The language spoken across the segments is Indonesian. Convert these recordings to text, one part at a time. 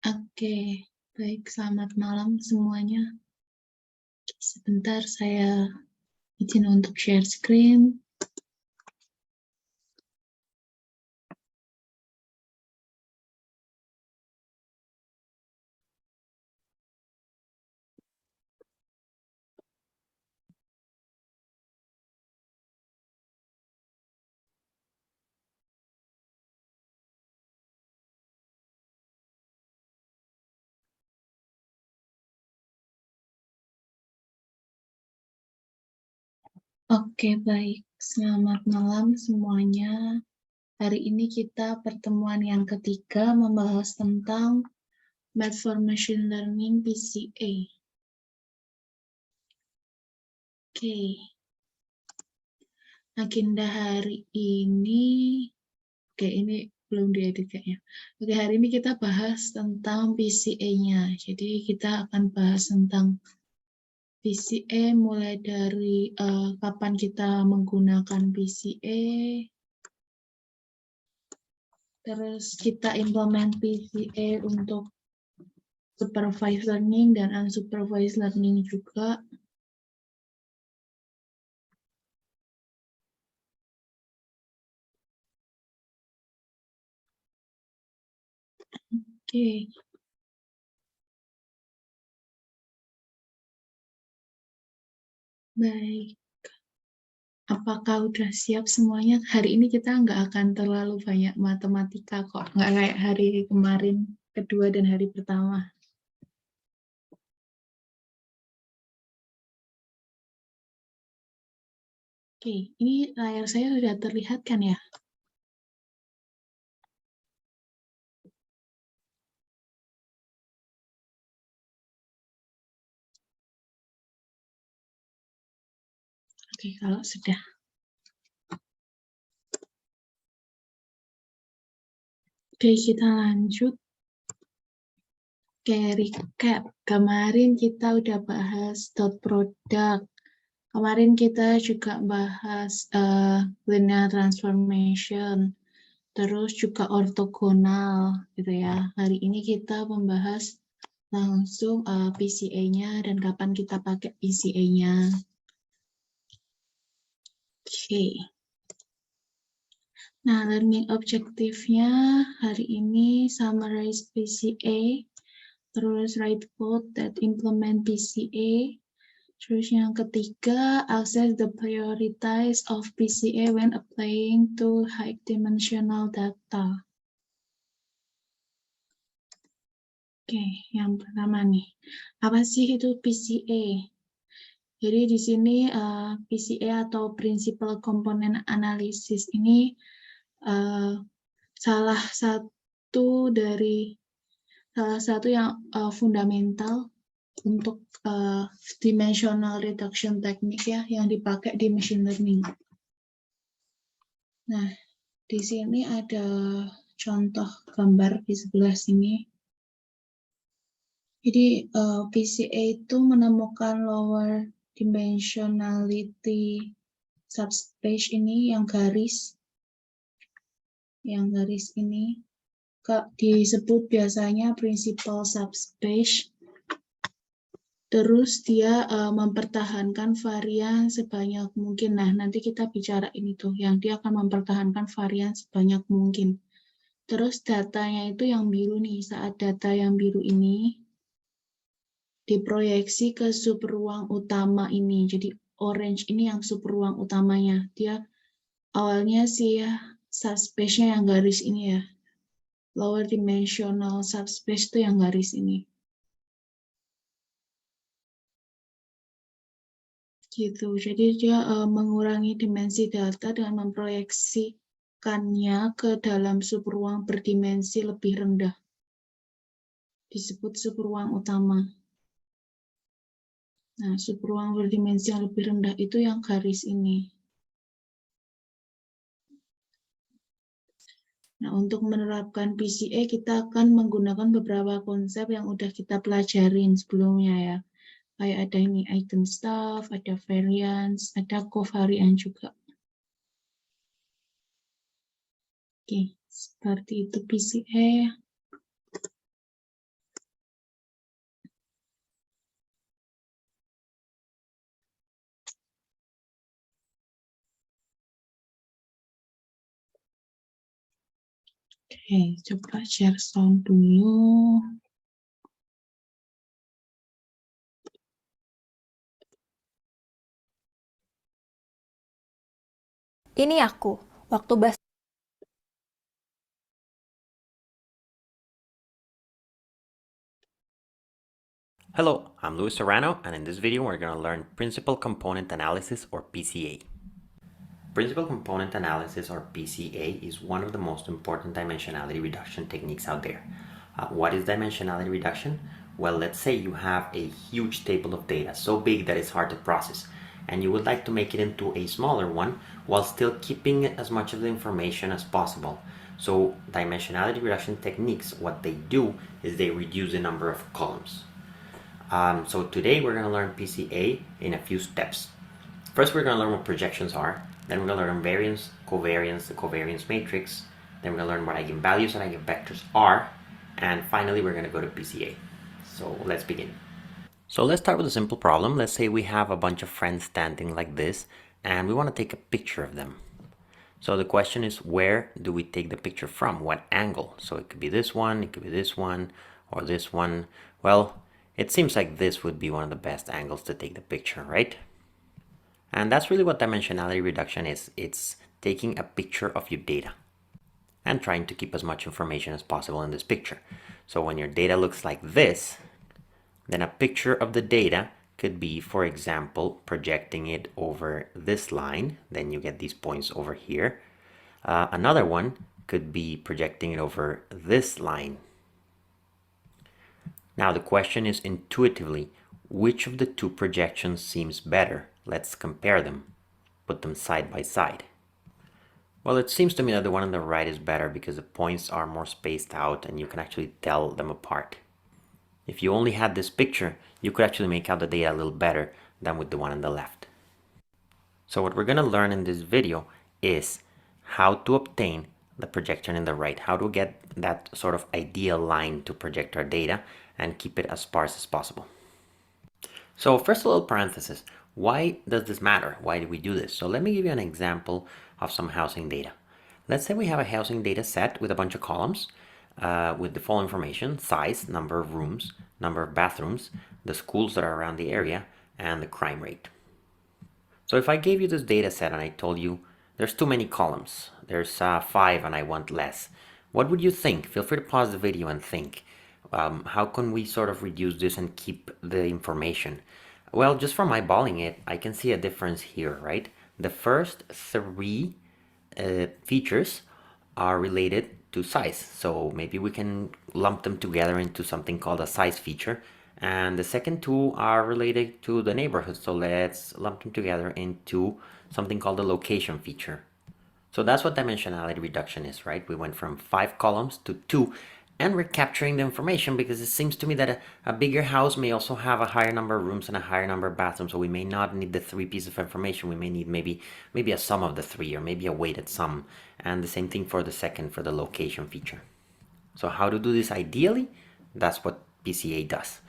Oke, baik, selamat malam semuanya. Sebentar saya izin untuk share screen. Oke, baik. Selamat malam semuanya. Hari ini kita pertemuan yang ketiga membahas tentang Math for Machine Learning PCA. Oke. Agenda hari ini, ini belum diedit kayaknya. Oke, hari ini kita bahas tentang PCA-nya. Jadi kita akan bahas tentang PCA mulai dari kapan kita menggunakan PCA, terus kita implement PCA untuk supervised learning dan unsupervised learning juga. Oke. Baik. Apakah udah siap semuanya? Hari ini kita nggak akan terlalu banyak matematika kok. Nggak kayak hari kemarin, kedua dan hari pertama. Oke, ini layar saya sudah terlihat kan ya? Oke, kalau sudah. Oke, kita lanjut. Oke, recap. Kemarin kita udah bahas dot product. Kemarin kita juga bahas linear transformation. Terus juga ortogonal, gitu ya. Hari ini kita membahas langsung PCA-nya dan kapan kita pakai PCA-nya. Oke. Nah, learning objektifnya hari ini summarize PCA, terus write code that implement PCA, terus yang ketiga, access the priorities of PCA when applying to high dimensional data. Oke, yang pertama nih, apa sih itu PCA? Jadi di sini PCA atau Principal Component Analysis ini salah satu yang fundamental untuk dimensional reduction technique ya yang dipakai di machine learning. Nah, di sini ada contoh gambar di sebelah sini. Jadi PCA itu menemukan lower dimensionality subspace ini yang garis ini disebut biasanya principal subspace. Terus dia mempertahankan varian sebanyak mungkin. Nah, nanti kita bicara ini tuh, yang dia akan mempertahankan varian sebanyak mungkin. Terus datanya itu yang biru nih, saat data yang biru ini diproyeksi ke subruang utama ini. Jadi orange ini yang subruang utamanya. Dia awalnya sih ya subspace-nya yang garis ini ya. Lower dimensional subspace itu yang garis ini. Gitu. Jadi dia mengurangi dimensi data dengan memproyeksikannya ke dalam subruang berdimensi lebih rendah. Disebut subruang utama. Nah, subruang berdimensi yang lebih rendah itu yang garis ini. Nah, untuk menerapkan PCA kita akan menggunakan beberapa konsep yang udah kita pelajarin sebelumnya ya. Kayak ada ini eigenstuff, ada variance, ada covariance juga. Oke, seperti itu PCA. Oke, coba share sound dulu. Ini aku, waktu bahas. Hello, I'm Luis Serrano, and in this video we're going to learn Principal Component Analysis, or PCA. Principal Component Analysis, or PCA, is one of the most important dimensionality reduction techniques out there. What is dimensionality reduction? Well, let's say you have a huge table of data, so big that it's hard to process, and you would like to make it into a smaller one while still keeping as much of the information as possible. So dimensionality reduction techniques, what they do is they reduce the number of columns. So today we're going to learn PCA in a few steps. First, we're going to learn what projections are. Then we're going to learn variance, covariance, the covariance matrix. Then we're going to learn what eigenvalues and eigenvectors are. And finally, we're going to go to PCA. So let's begin. So let's start with a simple problem. Let's say we have a bunch of friends standing like this, and we want to take a picture of them. So the question is, where do we take the picture from? What angle? So it could be this one, it could be this one, or this one. Well, it seems like this would be one of the best angles to take the picture, right? And that's really what dimensionality reduction is. It's taking a picture of your data and trying to keep as much information as possible in this picture. So when your data looks like this, then a picture of the data could be, for example, projecting it over this line. Then you get these points over here. Another one could be projecting it over this line. Now the question is, intuitively, which of the two projections seems better? Let's compare them. Put them side by side. Well, it seems to me that the one on the right is better because the points are more spaced out and you can actually tell them apart. If you only had this picture, you could actually make out the data a little better than with the one on the left. So what we're going to learn in this video is how to obtain the projection in the right, how to get that sort of ideal line to project our data and keep it as sparse as possible. So first, a little parenthesis. Why does this matter? Why do we do this? So let me give you an example of some housing data. Let's say we have a housing data set with a bunch of columns with the following information: size, number of rooms, number of bathrooms, the schools that are around the area, and the crime rate. So if I gave you this data set and I told you there's too many columns, there's 5 and I want less, what would you think? Feel free to pause the video and think. How can we sort of reduce this and keep the information? Well, just from eyeballing it, I can see a difference here, right? The first 3 features are related to size. So maybe we can lump them together into something called a size feature. And the second 2 are related to the neighborhood. So let's lump them together into something called a location feature. So that's what dimensionality reduction is, right? We went from 5 columns to 2, and we're capturing the information because it seems to me that a bigger house may also have a higher number of rooms and a higher number of bathrooms. So we may not need the 3 pieces of information. We may need maybe a sum of the 3, or maybe a weighted sum. And the same thing for the second, for the location feature. So how to do this ideally? That's what PCA does.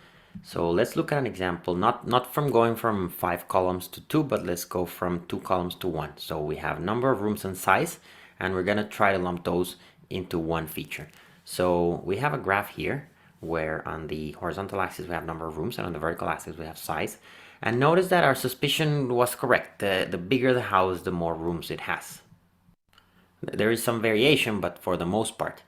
So let's look at an example, not from going from 5 columns to 2, but let's go from 2 columns to 1. So we have number of rooms and size, and we're going to try to lump those into one feature. So we have a graph here where on the horizontal axis we have number of rooms and on the vertical axis we have size. And notice that our suspicion was correct. The bigger the house, the more rooms it has. There is some variation, but for the most part.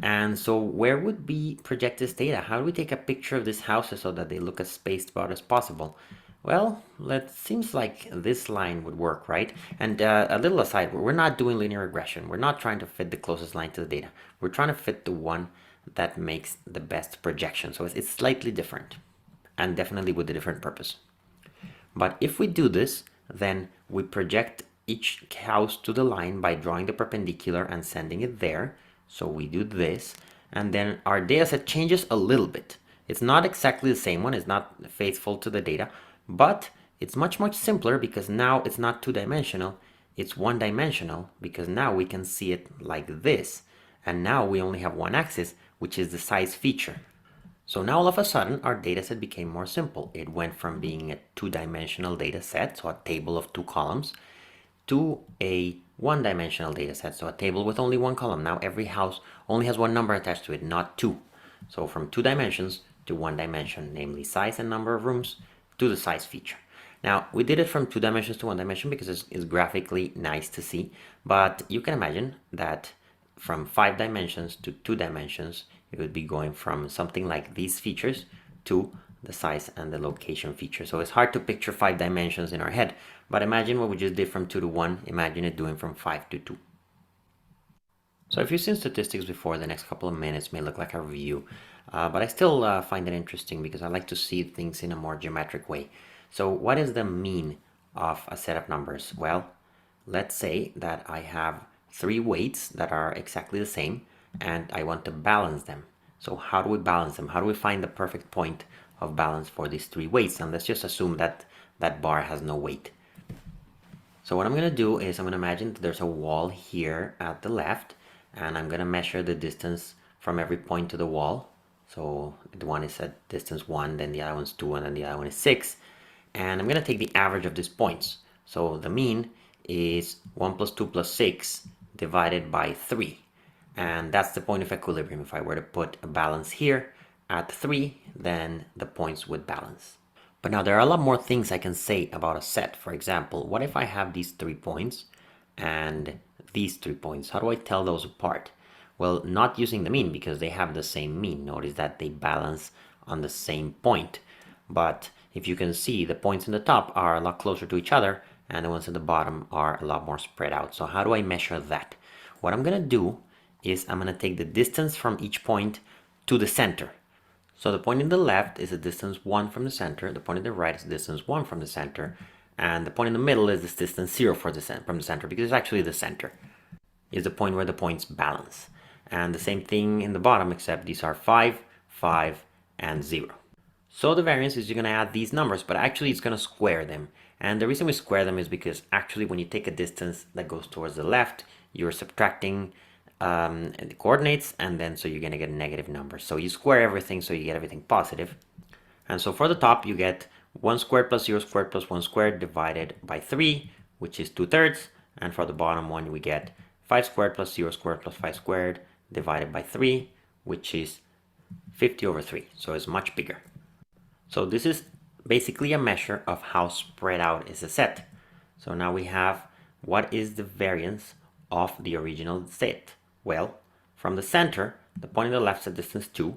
And so where would we project this data? How do we take a picture of these houses so that they look as spaced out as possible? Well, it seems like this line would work, right? And a little aside, we're not doing linear regression. We're not trying to fit the closest line to the data. We're trying to fit the one that makes the best projection. So it's slightly different, and definitely with a different purpose. But if we do this, then we project each house to the line by drawing the perpendicular and sending it there. So we do this, and then our data set changes a little bit. It's not exactly the same one, it's not faithful to the data, but it's much simpler because now it's not 2-dimensional, it's 1-dimensional, because now we can see it like this. And now we only have one axis, which is the size feature. So now all of a sudden our data set became more simple. It went from being a 2-dimensional data set, so a table of 2 columns, to a one-dimensional data set, so a table with only one column. Now every house only has one number attached to it, not two. So from 2 dimensions to 1 dimension, namely size and number of rooms, to the size feature. Now we did it from 2 dimensions to 1 dimension because it's graphically nice to see, but you can imagine that from 5 dimensions to 2 dimensions, it would be going from something like these features to the size and the location feature. So it's hard to picture 5 dimensions in our head, but imagine what we just did from 2 to 1, imagine it doing from 5 to 2. So if you've seen statistics before, the next couple of minutes may look like a review, but I still find it interesting because I like to see things in a more geometric way. So what is the mean of a set of numbers? Well, let's say that I have 3 weights that are exactly the same and I want to balance them. So how do we balance them? How do we find the perfect point of balance for these 3 weights? And let's just assume that that bar has no weight. So what I'm going to do is I'm going to imagine that there's a wall here at the left, and I'm going to measure the distance from every point to the wall. So the one is at distance 1, then the other one's 2, and then the other one is 6. And I'm going to take the average of these points. So the mean is 1 plus 2 plus 6 divided by 3. And that's the point of equilibrium. If I were to put a balance here at 3, then the points would balance. But now there are a lot more things I can say about a set. For example, what if I have these 3 points and these 3 points? How do I tell those apart? Well, not using the mean because they have the same mean. Notice that they balance on the same point. But if you can see, the points in the top are a lot closer to each other and the ones at the bottom are a lot more spread out. So how do I measure that? What I'm going to do is I'm going to take the distance from each point to the center. So the point in the left is a distance 1 from the center, the point in the right is a distance 1 from the center, and the point in the middle is this distance 0 from the center, because it's actually the center, is the point where the points balance. And the same thing in the bottom, except these are 5, 5, and 0. So the variance is you're going to add these numbers, but actually it's going to square them. And the reason we square them is because actually when you take a distance that goes towards the left, you're subtracting the coordinates, and then so you're going to get a negative number. So you square everything so you get everything positive. And so for the top you get 1 squared plus 0 squared plus 1 squared divided by 3, which is 2/3. And for the bottom one we get 5 squared plus 0 squared plus 5 squared divided by 3, which is 50/3. So it's much bigger. So this is basically a measure of how spread out is a set. So now we have what is the variance of the original set. Well, from the center, the point on the left is at distance 2,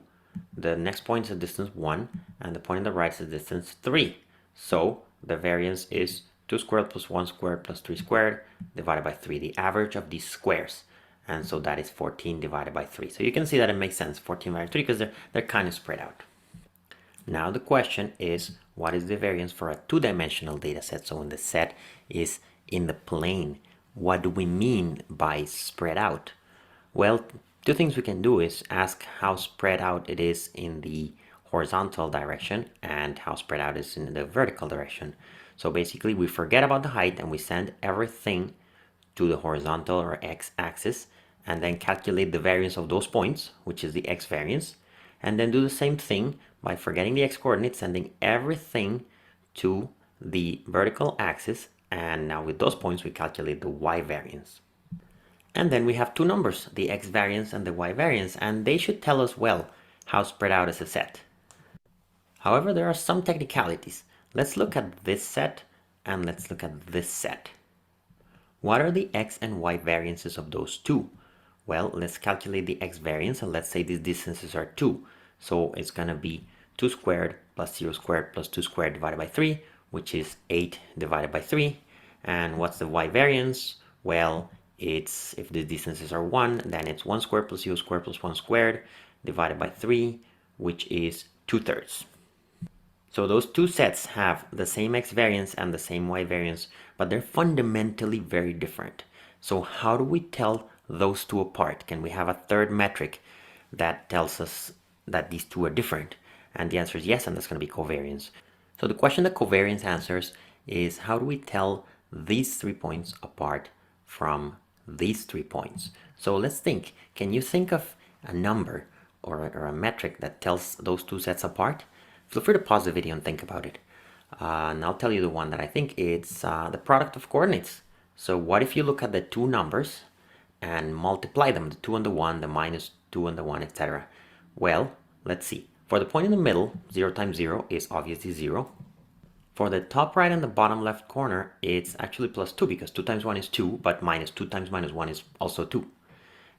the next point is at distance 1, and the point on the right is at distance 3. So the variance is 2 squared plus 1 squared plus 3 squared divided by 3, the average of these squares. And so that is 14 divided by 3. So you can see that it makes sense, 14 divided by 3, because they're kind of spread out. Now the question is, what is the variance for a 2-dimensional data set? So when the set is in the plane, what do we mean by spread out? Well, 2 things we can do is ask how spread out it is in the horizontal direction and how spread out it is in the vertical direction. So basically we forget about the height and we send everything to the horizontal or x-axis and then calculate the variance of those points, which is the x variance, and then do the same thing by forgetting the x-coordinates, sending everything to the vertical axis, and now with those points we calculate the y variance. And then we have 2 numbers, the x variance and the y variance, and they should tell us well how spread out is a set. However, there are some technicalities. Let's look at this set and let's look at this set. What are the x and y variances of those 2? Well, let's calculate the x variance, and let's say these distances are 2. So it's going to be 2 squared plus 0 squared plus 2 squared divided by 3, which is 8 divided by 3. And what's the y variance? Well, it's, if the distances are 1, then it's 1 squared plus 0 squared plus 1 squared divided by 3, which is 2/3. So those 2 sets have the same x variance and the same y variance, but they're fundamentally very different. So how do we tell those 2 apart? Can we have a third metric that tells us that these 2 are different? And the answer is yes, and that's going to be covariance. So the question that covariance answers is, how do we tell these 3 points apart from these 3 points? So let's think. Can you think of a number or a metric that tells those 2 sets apart? Feel free to pause the video and think about it. And I'll tell you the one that I think. It's the product of coordinates. So what if you look at the two numbers and multiply them, the 2 and the 1, the minus 2 and the 1, etc. Well, let's see. For the point in the middle, 0 times 0 is obviously 0. For the top right and the bottom left corner, it's actually plus 2 because 2 times 1 is 2, but minus 2 times minus 1 is also 2.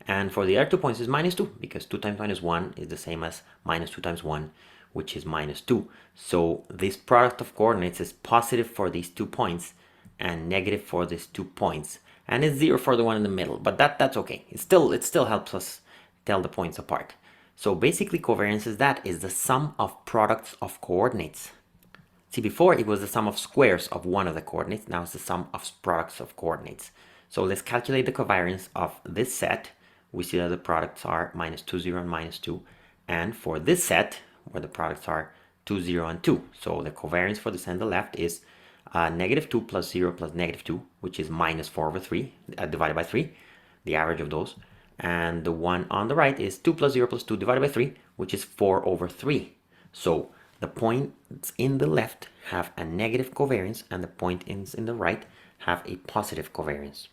And for the other 2 points is minus 2 because 2 times minus 1 is the same as minus 2 times 1, which is minus 2. So this product of coordinates is positive for these 2 points and negative for these 2 points. And it's 0 for the one in the middle, but that's okay. It still helps us tell the points apart. So basically covariance is the sum of products of coordinates. See, before it was the sum of squares of one of the coordinates. Now it's the sum of products of coordinates. So let's calculate the covariance of this set. We see that the products are minus 2, 0, and minus 2. And for this set, where the products are 2, 0, and 2. So the covariance for the set on the left is negative 2 plus 0 plus negative 2, which is minus 4 over 3, divided by 3, the average of those. And the one on the right is 2 plus 0 plus 2 divided by 3, which is 4 over 3. So the points in the left have a negative covariance and the points in the right have a positive covariance.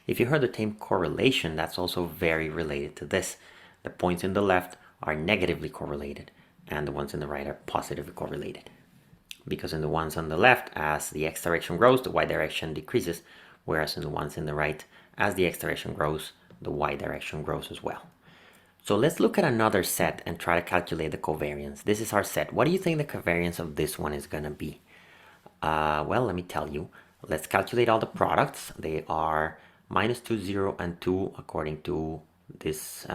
If you heard the term correlation, that's also very related to this. The points in the left are negatively correlated and the ones in the right are positively correlated. Because in the ones on the left, as the x direction grows, the y direction decreases, whereas in the ones in the right, as the x direction grows, the y direction grows as well. So let's look at another set and try to calculate the covariance. This is our set. What do you think the covariance of this one is going to be? Well, let me tell you. Let's calculate all the products. They are minus 2, 0, and 2 according to this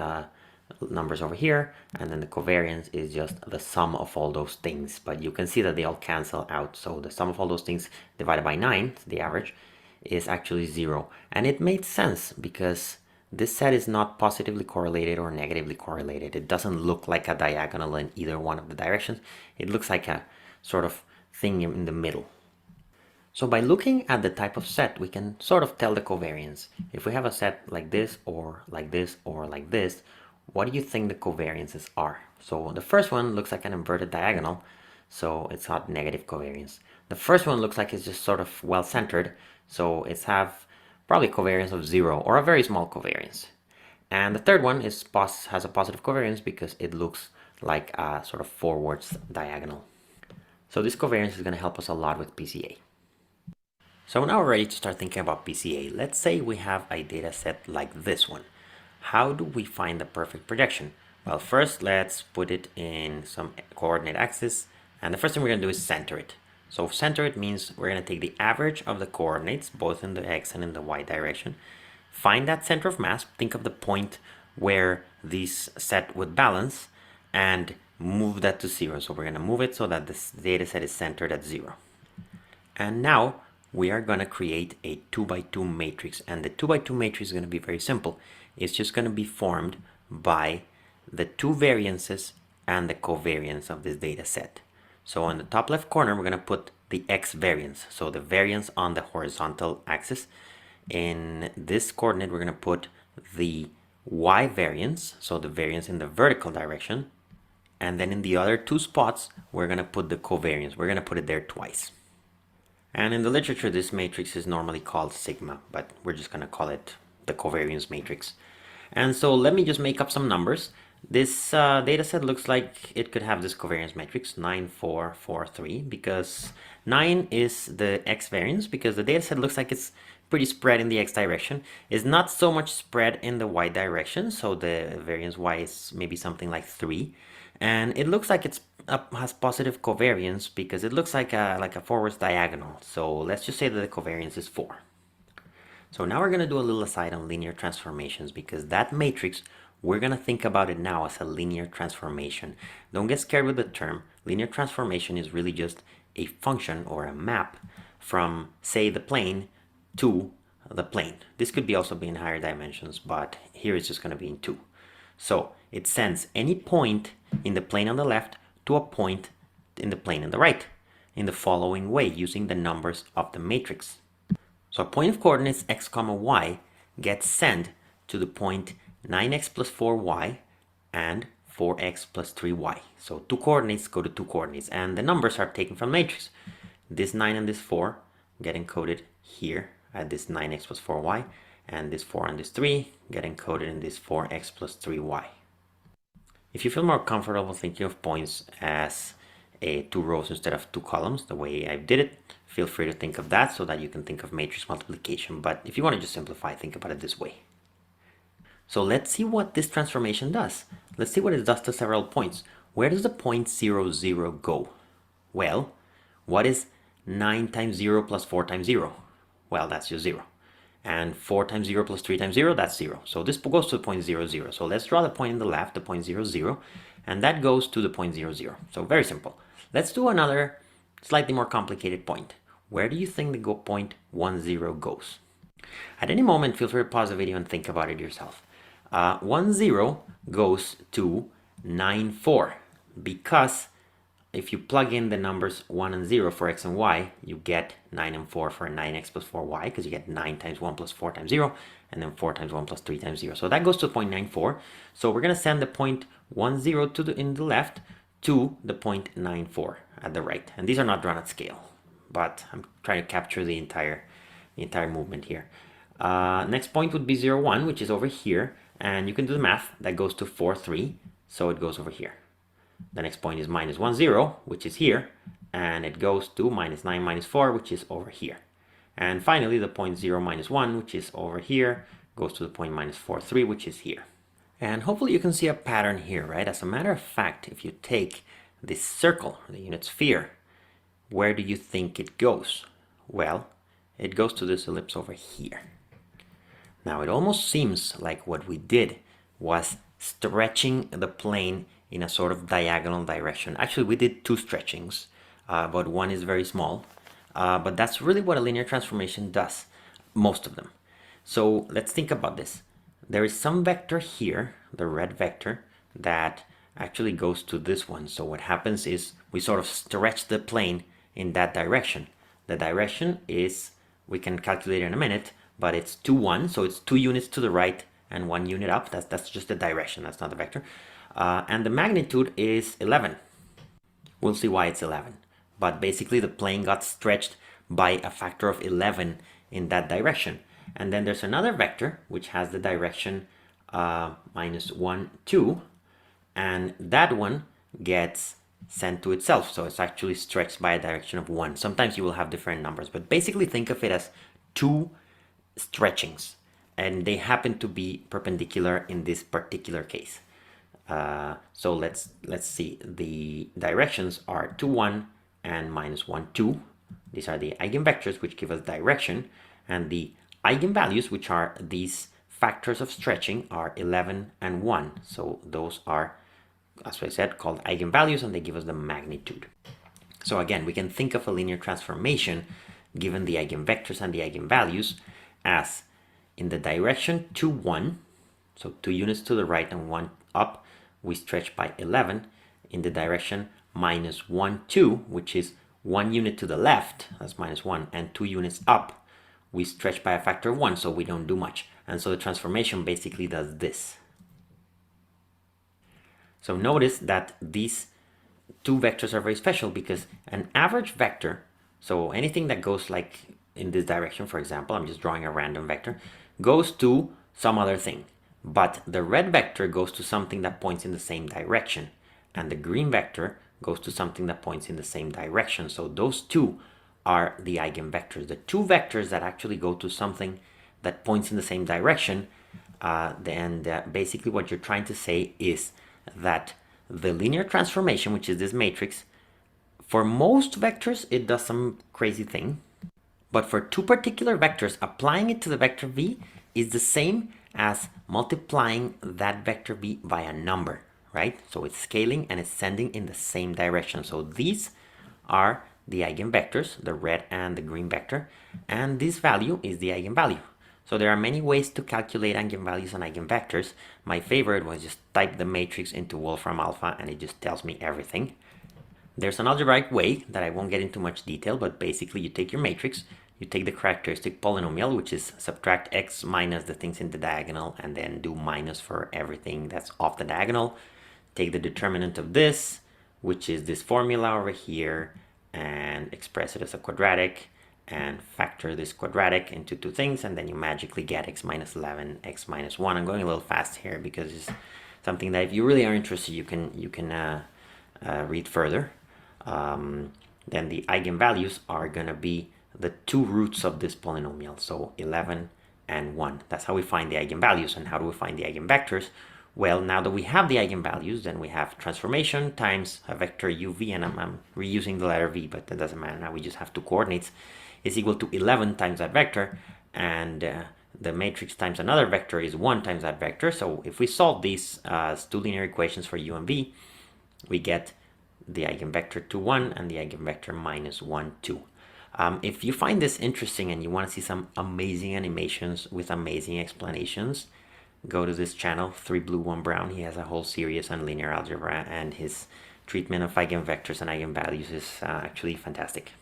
numbers over here. And then the covariance is just the sum of all those things. But you can see that they all cancel out. So the sum of all those things divided by 9, the average, is actually 0. And it made sense because this set is not positively correlated or negatively correlated. It doesn't look like a diagonal in either one of the directions. It looks like a sort of thing in the middle. So by looking at the type of set, we can sort of tell the covariance. If we have a set like this, or like this, or like this, what do you think the covariances are? So the first one looks like an inverted diagonal, so it's got negative covariance. The first one looks like it's just sort of well-centered, so it's have probably covariance of 0 or a very small covariance. And the third one has a positive covariance because it looks like a sort of forwards diagonal. So this covariance is going to help us a lot with PCA. So now we're ready to start thinking about PCA. Let's say we have a data set like this one. How do we find the perfect projection? Well, first let's put it in some coordinate axis, and the first thing we're going to do is center it. So center it means we're going to take the average of the coordinates, both in the x and in the y direction, find that center of mass, think of the point where this set would balance, and move that to 0. So we're going to move it so that this data set is centered at 0. And now we are going to create a 2 by 2 matrix, and the 2 by 2 matrix is going to be very simple. It's just going to be formed by the two variances and the covariance of this data set. So on the top left corner, we're going to put the x variance, so the variance on the horizontal axis. In this coordinate, we're going to put the y variance, so the variance in the vertical direction. And then in the other two spots, we're going to put the covariance. We're going to put it there twice. And in the literature, this matrix is normally called sigma, but we're just going to call it the covariance matrix. And so let me just make up some numbers. This data set looks like it could have this covariance matrix 9, 4, 4, 3, because 9 is the x variance, because the data set looks like it's pretty spread in the x direction. It's not so much spread in the y direction, so the variance y is maybe something like 3. And it looks like it's has positive covariance because it looks like a forwards diagonal. So let's just say that the covariance is 4. So now we're going to do a little aside on linear transformations, because that matrix, we're going to think about it now as a linear transformation. Don't get scared with the term. Linear transformation is really just a function or a map from, say, the plane to the plane. This could be also be in higher dimensions, but here it's just going to be in 2. So it sends any point in the plane on the left to a point in the plane on the right in the following way, using the numbers of the matrix. So a point of coordinates x comma y gets sent to the point 9x plus 4y and 4x plus 3y. So two coordinates go to two coordinates, and the numbers are taken from the matrix. This 9 and this 4 get encoded here at this 9x plus 4y, and this 4 and this 3 get encoded in this 4x plus 3y. If you feel more comfortable thinking of points as two rows instead of two columns, the way I did it, feel free to think of that so that you can think of matrix multiplication. But if you want to just simplify, think about it this way. So let's see what this transformation does. Let's see what it does to several points. Where does the point 0, 0 go? Well, what is 9 times 0 plus 4 times 0? Well, that's just 0. And 4 times 0 plus 3 times 0, that's 0. So this goes to the point 0, 0. So let's draw the point in the left, the point 0, 0. And that goes to the point 0, 0. So very simple. Let's do another slightly more complicated point. Where do you think the point 1, 0 goes? At any moment, feel free to pause the video and think about it yourself. 1, 0 goes to 9, 4, because if you plug in the numbers 1 and 0 for x and y, you get 9 and 4 for 9x plus 4y, because you get 9 times 1 plus 4 times 0, and then 4 times 1 plus 3 times 0. So that goes to 0.94. So we're going to send the point 1, 0 to in the left to the 0.94 at the right. And these are not drawn at scale, but I'm trying to capture the entire movement here. Next point would be 0, 1, which is over here. And you can do the math. That goes to 4, 3. So it goes over here. The next point is minus 1, 0, which is here. And it goes to minus 9, minus 4, which is over here. And finally, the point 0, minus 1, which is over here, goes to the point minus 4, 3, which is here. And hopefully you can see a pattern here, right? As a matter of fact, if you take this circle, the unit sphere, where do you think it goes? Well, it goes to this ellipse over here. Now, it almost seems like what we did was stretching the plane in a sort of diagonal direction. Actually, we did two stretchings, but one is very small. But that's really what a linear transformation does, most of them. So let's think about this. There is some vector here, the red vector, that actually goes to this one. So what happens is we sort of stretch the plane in that direction. The direction is, we can calculate in a minute, but it's 2, 1, so it's 2 units to the right and 1 unit up. That's just the direction, that's not the vector. And the magnitude is 11. We'll see why it's 11. But basically the plane got stretched by a factor of 11 in that direction. And then there's another vector which has the direction minus 1, 2. And that one gets sent to itself. So it's actually stretched by a direction of 1. Sometimes you will have different numbers, but basically think of it as 2 stretchings, and they happen to be perpendicular in this particular case. So let's see. The directions are 2, 1 and minus 1, 2. These are the eigenvectors which give us direction, and the eigenvalues, which are these factors of stretching, are 11 and 1. So those are, as I said, called eigenvalues, and they give us the magnitude. So again, we can think of a linear transformation given the eigenvectors and the eigenvalues as in the direction 2, 1, so 2 units to the right and 1 up, we stretch by 11. In the direction minus 1, 2, which is 1 unit to the left, that's minus 1, and 2 units up, we stretch by a factor of 1, so we don't do much. And so the transformation basically does this. So notice that these two vectors are very special because an average vector, so anything that goes like in this direction, for example, I'm just drawing a random vector, goes to some other thing. But the red vector goes to something that points in the same direction. And the green vector goes to something that points in the same direction. So those two are the eigenvectors. The two vectors that actually go to something that points in the same direction, basically what you're trying to say is that the linear transformation, which is this matrix, for most vectors, it does some crazy thing. But for two particular vectors, applying it to the vector v is the same as multiplying that vector v by a number, right? So it's scaling and it's sending in the same direction. So these are the eigenvectors, the red and the green vector, and this value is the eigenvalue. So there are many ways to calculate eigenvalues and eigenvectors. My favorite was just type the matrix into Wolfram Alpha and it just tells me everything. There's an algebraic way that I won't get into much detail, but basically you take your matrix, you take the characteristic polynomial, which is subtract x minus the things in the diagonal, and then do minus for everything that's off the diagonal. Take the determinant of this, which is this formula over here, and express it as a quadratic, and factor this quadratic into two things, and then you magically get x minus 11, x minus 1. I'm going a little fast here because it's something that if you really are interested, you can read further. Then the eigenvalues are going to be the two roots of this polynomial, so 11 and 1. That's how we find the eigenvalues. And how do we find the eigenvectors? Well, now that we have the eigenvalues, then we have transformation times a vector uv, and I'm reusing the letter v, but that doesn't matter. Now we just have two coordinates, is equal to 11 times that vector, and the matrix times another vector is 1 times that vector. So if we solve these as two linear equations for u and v, we get the eigenvector 2, 1 and the eigenvector minus 1, 2. If you find this interesting and you want to see some amazing animations with amazing explanations, go to this channel, 3 Blue 1 Brown. He has a whole series on linear algebra, and his treatment of eigenvectors and eigenvalues is actually fantastic.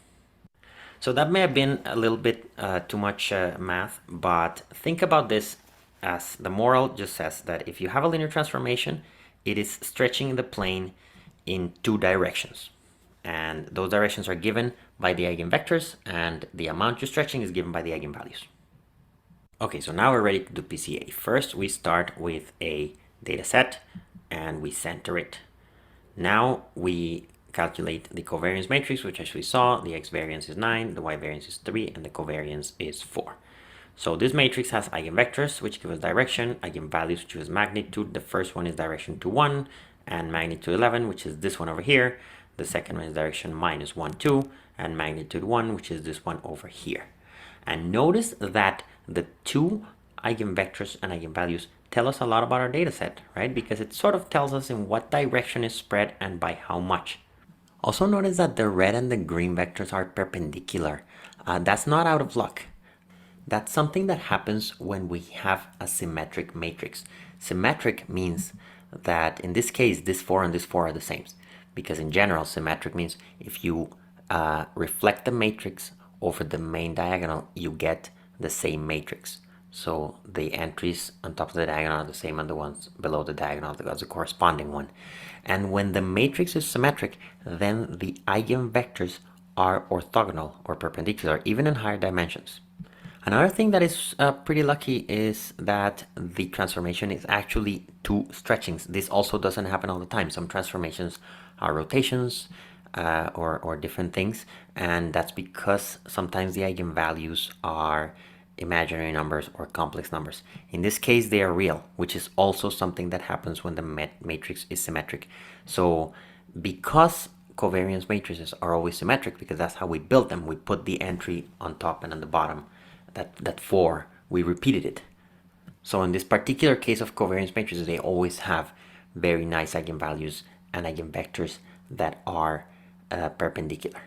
So that may have been a little bit too much math, but think about this as the moral just says that if you have a linear transformation, it is stretching the plane in two directions. And those directions are given by the eigenvectors, and the amount you're stretching is given by the eigenvalues. Okay, so now we're ready to do PCA. First, we start with a data set and we center it. Now we calculate the covariance matrix, which as we saw, the x variance is 9, the y variance is 3, and the covariance is 4. So this matrix has eigenvectors, which give us direction, eigenvalues, which give us magnitude. The first one is direction to 1, and magnitude 11, which is this one over here. The second one is direction minus 1, 2, and magnitude 1, which is this one over here. And notice that the two eigenvectors and eigenvalues tell us a lot about our data set, right? Because it sort of tells us in what direction is spread and by how much. Also notice that the red and the green vectors are perpendicular. That's not out of luck. That's something that happens when we have a symmetric matrix. Symmetric means that in this case, this 4 and this 4 are the same. Because in general, symmetric means if you reflect the matrix over the main diagonal, you get the same matrix. So the entries on top of the diagonal are the same, and the ones below the diagonal are the corresponding one. And when the matrix is symmetric, then the eigenvectors are orthogonal or perpendicular, even in higher dimensions. Another thing that is pretty lucky is that the transformation is actually two stretchings. This also doesn't happen all the time. Some transformations are rotations or different things, and that's because sometimes the eigenvalues are imaginary numbers or complex numbers. In this case, they are real, which is also something that happens when the matrix is symmetric. So because covariance matrices are always symmetric, because that's how we built them, we put the entry on top and on the bottom. That 4, we repeated it. So in this particular case of covariance matrices, they always have very nice eigenvalues and eigenvectors that are perpendicular.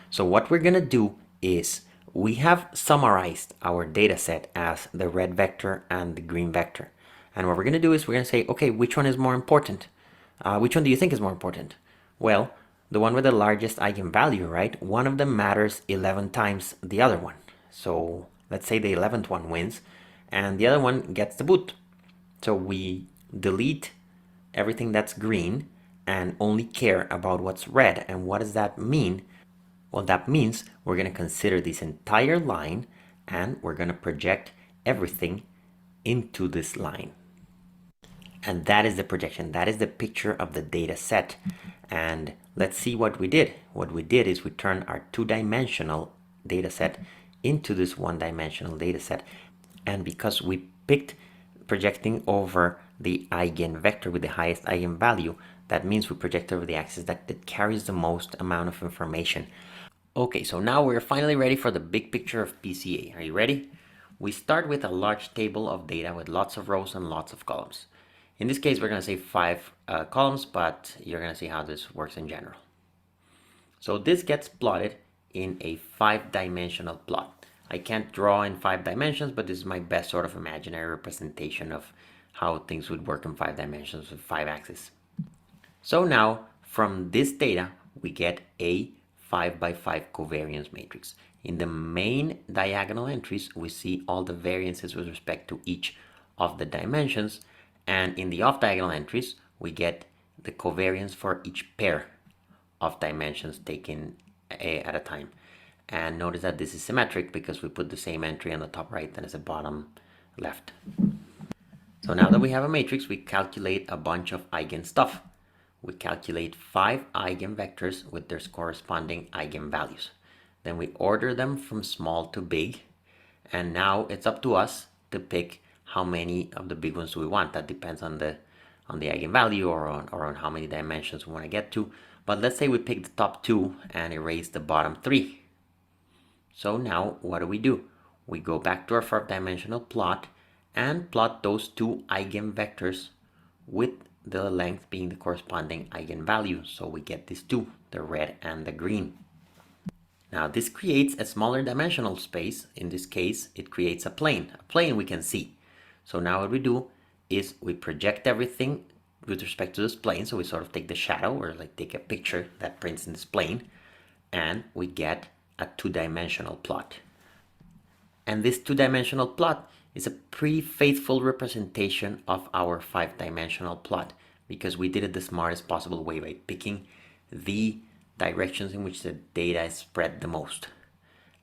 So what we're gonna do is we have summarized our data set as the red vector and the green vector. And what we're gonna do is we're gonna say, okay, which one is more important? Which one do you think is more important? Well, the one with the largest eigenvalue, right? One of them matters 11 times the other one. So let's say the 11th one wins and the other one gets the boot. So we delete everything that's green and only care about what's red. And what does that mean? Well, that means we're going to consider this entire line and we're going to project everything into this line. And that is the projection. That is the picture of the data set. And let's see what we did. What we did is we turned our two-dimensional data set into this one-dimensional data set. And because we picked projecting over the eigenvector with the highest eigenvalue, that means we project over the axis that carries the most amount of information. Okay, so now we're finally ready for the big picture of PCA. Are you ready? We start with a large table of data with lots of rows and lots of columns. In this case, we're going to say 5 columns, but you're going to see how this works in general. So this gets plotted in a 5-dimensional plot. I can't draw in 5 dimensions, but this is my best sort of imaginary representation of how things would work in 5 dimensions with 5 axes. So now, from this data, we get a 5 by 5 covariance matrix. In the main diagonal entries, we see all the variances with respect to each of the dimensions, and in the off-diagonal entries, we get the covariance for each pair of dimensions taken at a time. And notice that this is symmetric because we put the same entry on the top right and as the bottom left. So now that we have a matrix, we calculate a bunch of eigen stuff. We calculate 5 eigenvectors with their corresponding eigenvalues. Then we order them from small to big. And now it's up to us to pick how many of the big ones we want. That depends on the eigenvalue or on how many dimensions we want to get to. But let's say we pick the top 2 and erase the bottom 3. So now what do? We go back to our 4th-dimensional plot and plot those 2 eigenvectors with the length being the corresponding eigenvalue. So we get these 2, the red and the green. Now this creates a smaller dimensional space. In this case, it creates a plane we can see. So now what we do is we project everything with respect to this plane. So we sort of take the shadow or like take a picture that prints in this plane and we get a 2-dimensional plot. And this 2-dimensional plot is a pretty faithful representation of our 5-dimensional plot because we did it the smartest possible way by picking the directions in which the data is spread the most.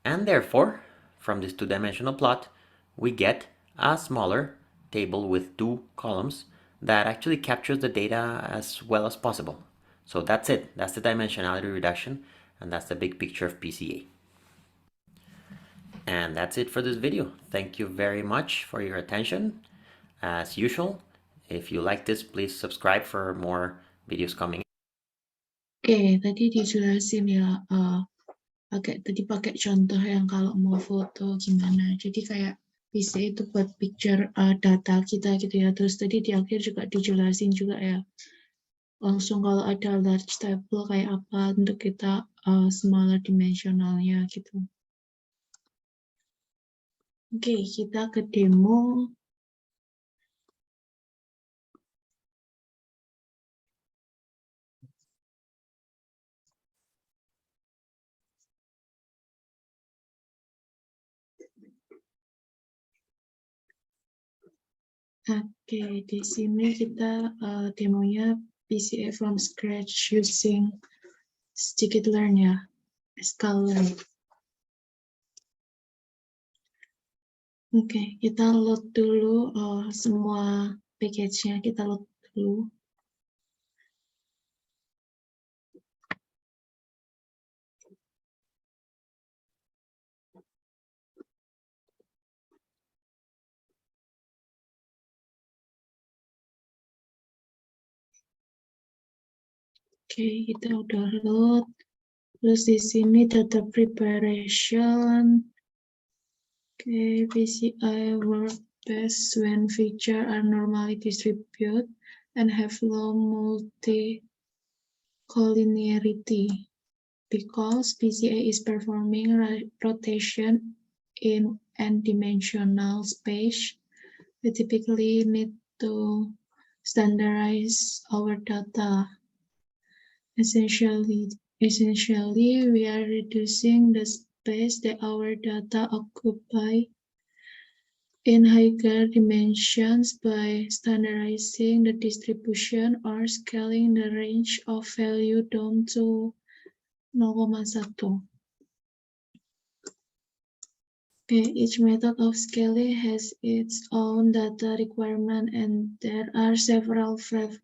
And therefore, from this 2-dimensional plot, we get a smaller table with 2 columns that actually captures the data as well as possible. So that's it. That's the dimensionality reduction, and that's the big picture of PCA. And that's it for this video. Thank you very much for your attention. As usual, if you like this, please subscribe for more videos coming. Oke, tadi dijelasin ya, pakai contoh yang kalau mau foto gimana. Jadi kayak PCA itu buat picture data kita gitu ya. Terus tadi di akhir juga dijelasin juga ya. Langsung kalau ada large table kayak apa untuk kita smaller dimensionalnya gitu. Oke, kita ke demo. Oke, di sini kita demonya PCA from scratch using scikit-learn ya, scikit-learn. Oke, kita load dulu semua package-nya, kita load dulu. Oke, kita udah load. Terus di sini data preparation. Oke, PCI work best when features are normally distributed and have low multi-collinearity. Because PCA is performing rotation in n-dimensional space, we typically need to standardize our data. Essentially, we are reducing the space that our data occupy in higher dimensions by standardizing the distribution or scaling the range of value down to 0,1. Okay, each method of scaling has its own data requirement, and there are several flavors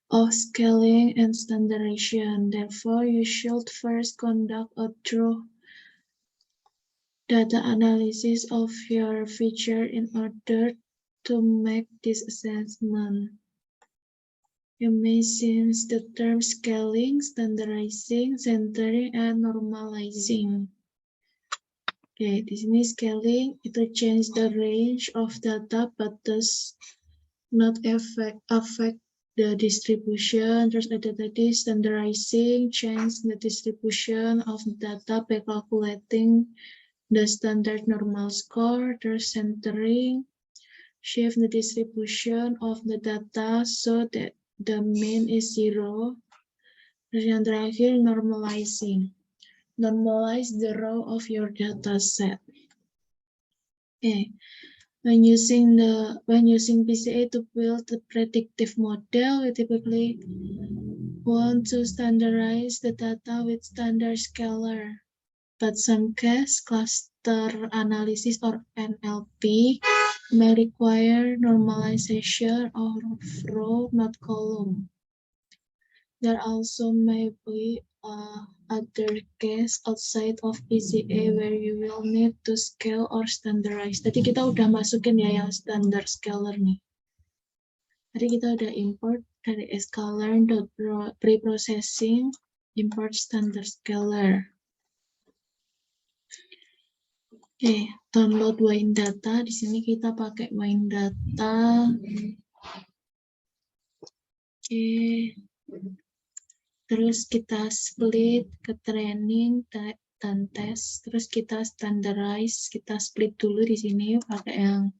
of scaling and standardization. Therefore, you should first conduct a thorough data analysis of your feature in order to make this assessment. You may see the terms scaling, standardizing, centering, and normalizing. Oke, di sini scaling itu change the range of data but does not affect the distribution. Terus ada tadi standardizing, change the distribution of data by calculating the standard normal score. Terus centering, shift the distribution of the data so that the mean is 0. Terus yang terakhir normalizing. Normalize the row of your data set. Okay. When using PCA to build the predictive model, we typically want to standardize the data with standard scalar. but some case cluster analysis or NLP may require normalization of row, not column. There also may be other case outside of PCA where you will need to scale or standardize. Tadi kita udah masukin ya yang standard scaler nih. Tadi kita udah import dari scalar.preprocessing, import standard scalar. Oke, download wine data. Di sini kita pakai wine data. Oke. Terus kita split ke training dan tes. Terus kita standardize. Kita split dulu di sini pakai yang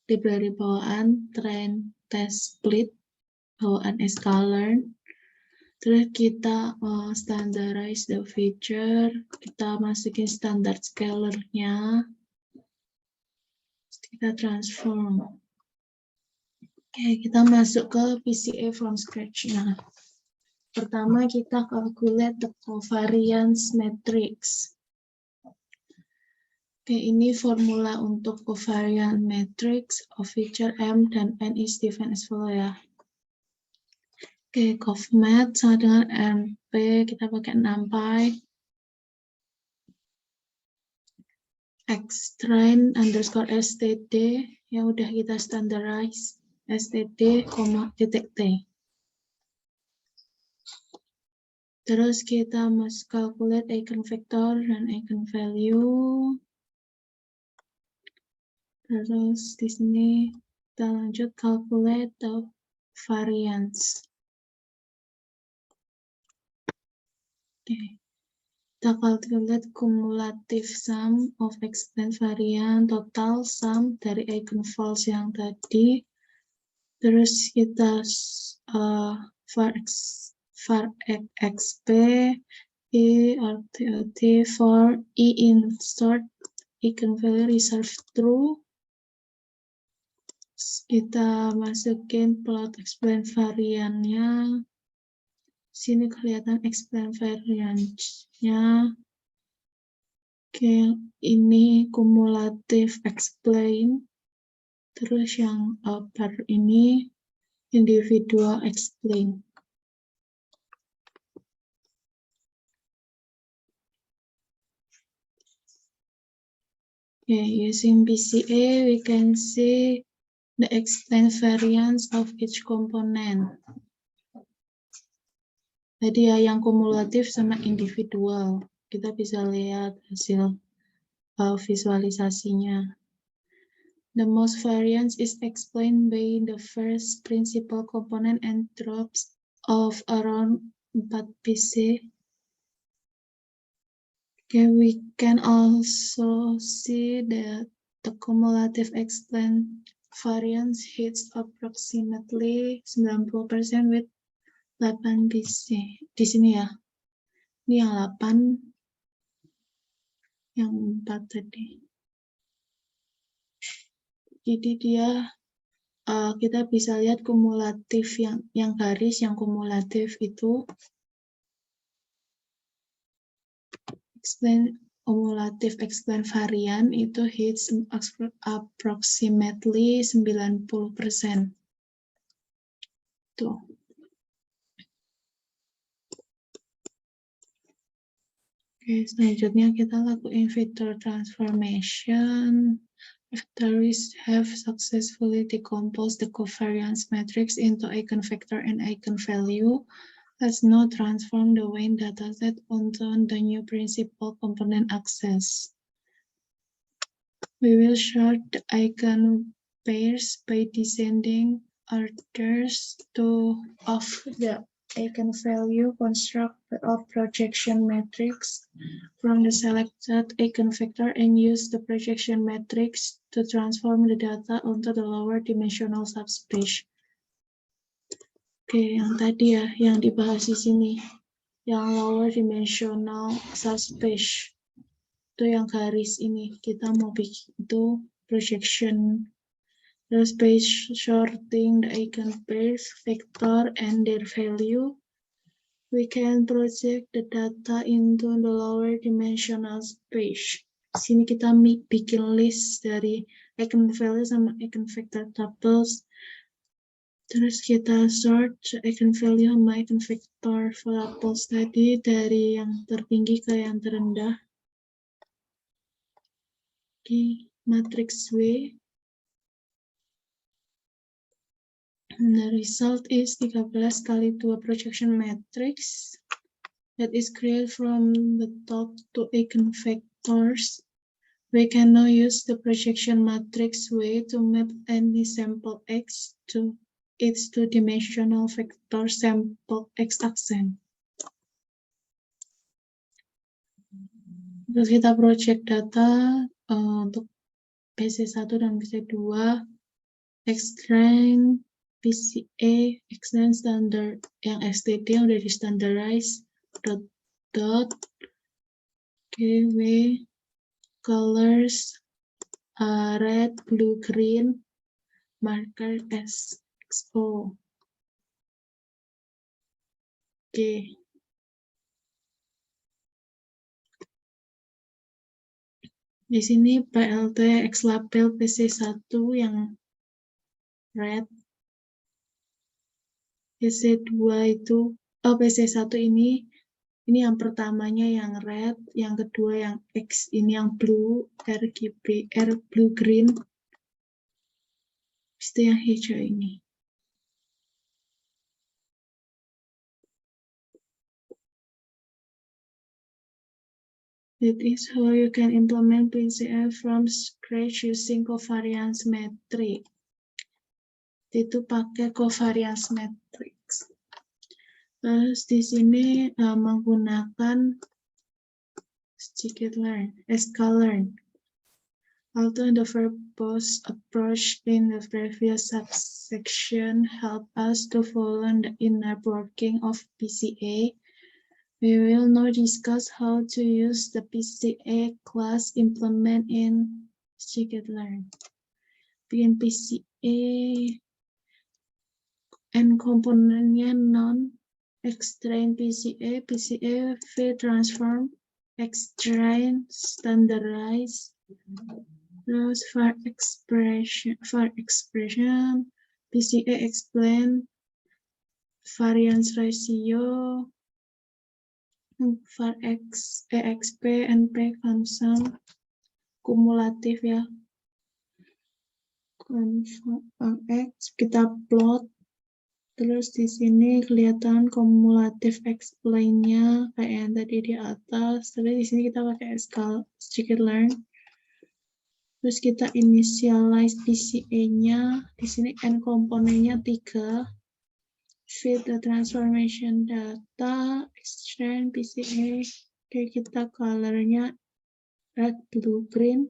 library bawaan train test split bawaan sklearn. Terus kita standardize the feature. Kita masukin standard scalar-nya. Kita transform. Oke, kita masuk ke PCA from scratch. Nah, pertama kita calculate the covariance matrix. Oke, ini formula untuk covariance matrix of feature M dan N is defined as follow ya. Oke, covmat sama dengan NP, kita pakai NumPy. Xtrain underscore std yang udah kita standardize std, titik T. Terus kita must calculate eigenvector dan eigenvalue. Terus di sini kita lanjut calculate the variance. Oke. Kita calculate cumulative sum of explained variance, total sum dari eigenvalues yang tadi. Terus kita var xp e RTOT for e insert eigenvalue reserve true. Kita masukin plot explained variance-nya. Sini kelihatan explained variance-nya. Oke, ini cumulative explain. Terus yang upper ini individual explain. Okay, using PCA, we can see the explained variance of each component. Jadi ya yang kumulatif sama individual. Kita bisa lihat hasil visualisasinya. The most variance is explained by the first principal component and drops of around 4 PC. Okay, we can also see that the cumulative explained variance hits approximately 90% with 8 PC. Di sini ya. Ini yang 8, yang 4 tadi. Jadi dia kita bisa lihat kumulatif yang garis yang kumulatif itu cumulative explain varian itu hits approximately 90%. Tuh. Oke, selanjutnya kita lakuin vector transformation. Vectors have successfully decomposed the covariance matrix into eigenvector and eigenvalue. Let's now transform the Wayne dataset onto the new principal component access. We will sort the eigenpairs by descending orders of the eigenvalue construct of projection matrix from the selected eigenvector and use the projection matrix to transform the data onto the lower dimensional subspace. Oke, yang tadi ya, yang dibahas di sini, yang lower dimensional subspace, itu yang garis ini, kita mau bikin itu projection. Terus by sorting the eigenpairs, vector, and their value, we can project the data into the lower dimensional space. Di sini kita bikin list dari eigenvalue sama eigenvector tuples. Terus kita sort eigenvalue sama eigenvector tuples tadi dari yang tertinggi ke yang terendah. Di matrix W. And the result is 13 kali 2 projection matrix that is created from the top two eigenvectors. We can now use the projection matrix way to map any sample X to its two-dimensional vector sample X accent. Terus kita project data untuk PC1 dan PC2, X-line, PCA, X-line standard, yang STD yang udah di standardize, dot, KW, colors, red, blue, green, marker as XO. Oke. Di sini PLT X label PC1 yang red. PC2 itu, PC1 ini yang pertamanya yang red, yang kedua yang X, ini yang blue, RGB, blue green, itu yang hijau ini. That is how you can implement PCA from scratch using covariance matrix. Itu pakai covariance matrix. Terus di sini menggunakan sklearn. Although the verbose approach in the previous subsection help us to follow the inner working of PCA, we will now discuss how to use the PCA class implement in sklearn. Bikin PCA and komponennya non-X-train PCA, PCA V-transform, X-train standardize, terus var expression, PCA explain, variance ratio, var EXP, NP, consum, kumulatif ya, consum X, kita plot. Terus di sini kelihatan kumulatif explain-nya kayak yang tadi di atas. Tapi di sini kita pakai sklearn. Terus kita initialize PCA-nya. Di sini n komponennya 3. Fit the transformation data, extract PCA. Oke, kita color-nya red, blue, green.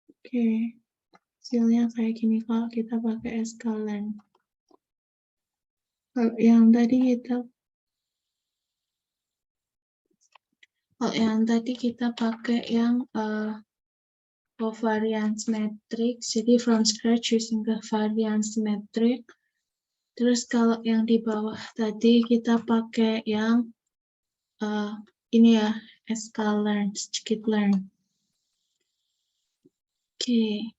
Oke, hasilnya kayak gini kalau kita pakai sklearn. Kalau yang tadi kita pakai yang covariance matrix, jadi from scratch using covariance matrix. Terus kalau yang di bawah tadi kita pakai yang ini ya, sklearn. Oke.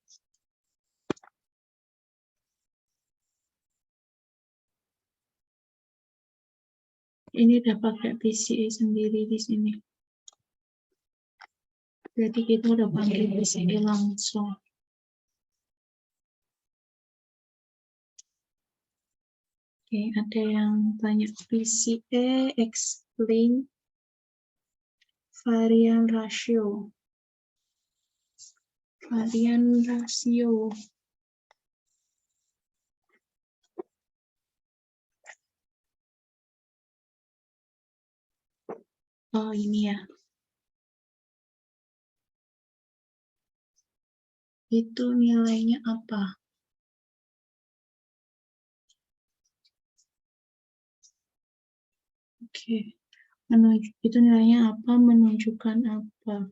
Ini udah pakai PCA sendiri di sini. Jadi kita udah pakai PCA langsung. Oke, ada yang tanya PCA explain variance ratio. Variance ratio. Oh, ini ya. Itu nilainya apa? Oke. Itu nilainya apa? Menunjukkan apa?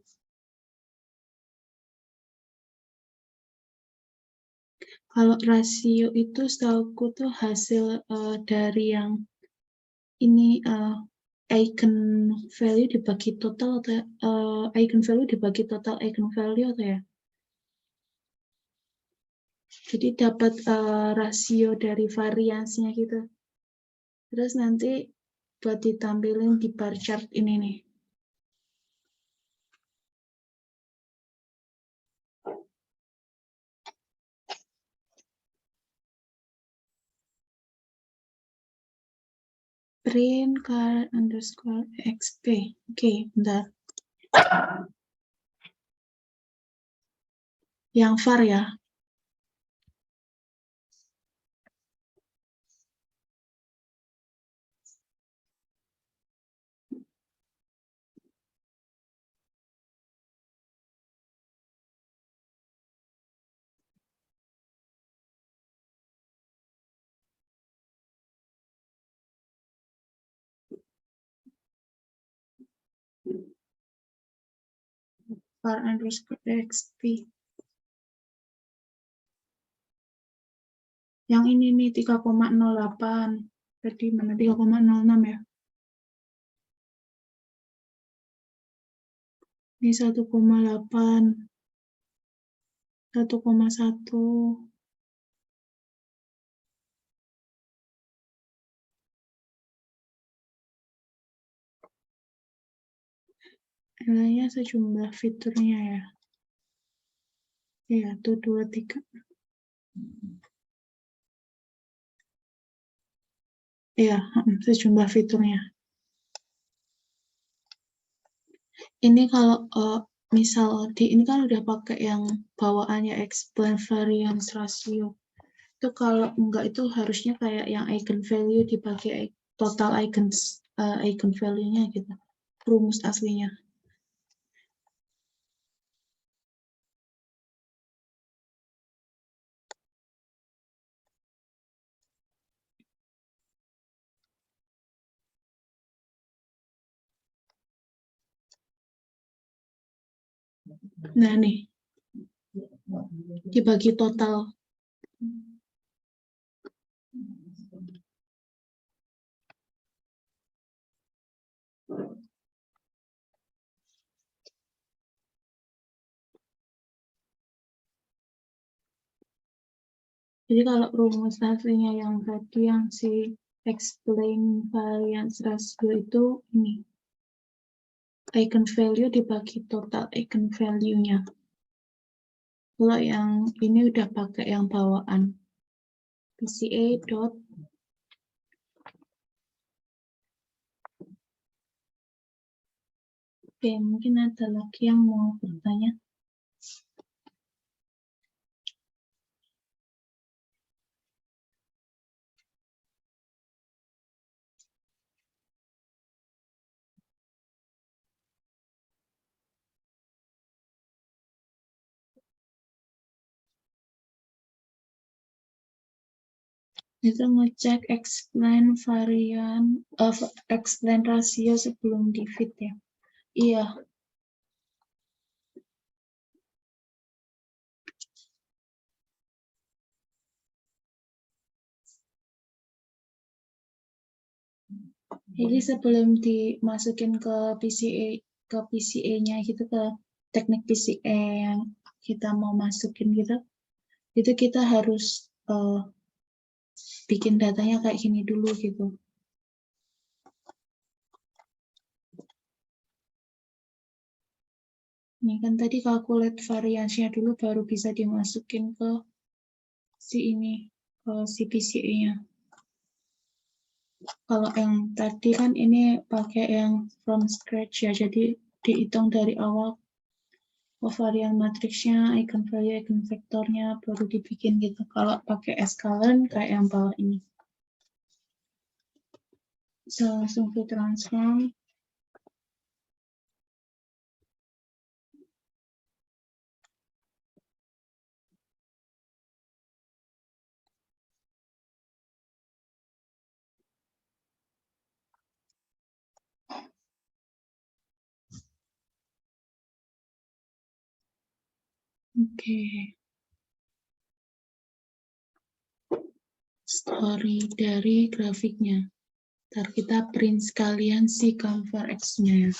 Kalau rasio itu setahuku tuh hasil dari yang ini eigenvalue dibagi total atau eigenvalue dibagi total eigenvalue atau ya? Jadi dapat rasio dari variansinya gitu. Terus nanti buat ditampilin di bar chart ini nih. Print _xp. Oke, bentar. Yang var ya. Var _xp. Yang ini nih 3,08. Jadi mana 3,06 ya? Ini 1,8. 1,1. Nilainya sejumlah fiturnya ya. Iya, tuh 2, 3. Iya, sejumlah fiturnya. Ini kalau misal ini kan udah pakai yang bawaannya explain variance ratio. Itu kalau enggak itu harusnya kayak yang eigenvalue dipakai total eigenvalue-nya gitu. Rumus aslinya. Nah nih, dibagi total. Jadi kalau rumus aslinya yang tadi yang si explain variance ratio itu ini. Eigenvalue dibagi total eigenvalue-nya. Kalau yang ini udah pakai yang bawaan. PCA dot. Oke, mungkin ada lagi yang mau bertanya. Itu ngecek explain varian, explain rasio sebelum di fit ya. Iya. Jadi sebelum dimasukin ke PCA-nya gitu, ke teknik PCA yang kita mau masukin gitu, itu kita harus bikin datanya kayak gini dulu gitu. Ini kan tadi calculate variansinya dulu baru bisa dimasukin ke si ini, ke si PCA-nya. Kalau yang tadi kan ini pakai yang from scratch ya, jadi dihitung dari awal covariant matriksnya, eigenvalue, eigenvektornya baru dibikin gitu. Kalau pakai eskalen kayak yang bawah ini. Bisa langsung ke transform. Oke. Story dari grafiknya. Ntar kita print sekalian si cover X-nya ya.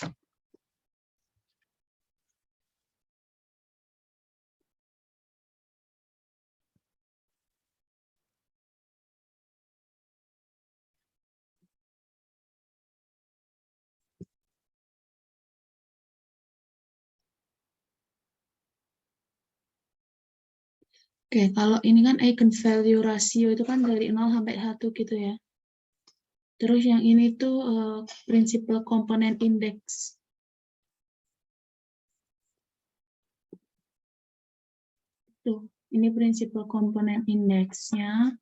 Oke, kalau ini kan eigenvalue rasio itu kan dari 0 sampai 1 gitu ya. Terus yang ini tuh principal component index. Tuh, ini principal component index-nya.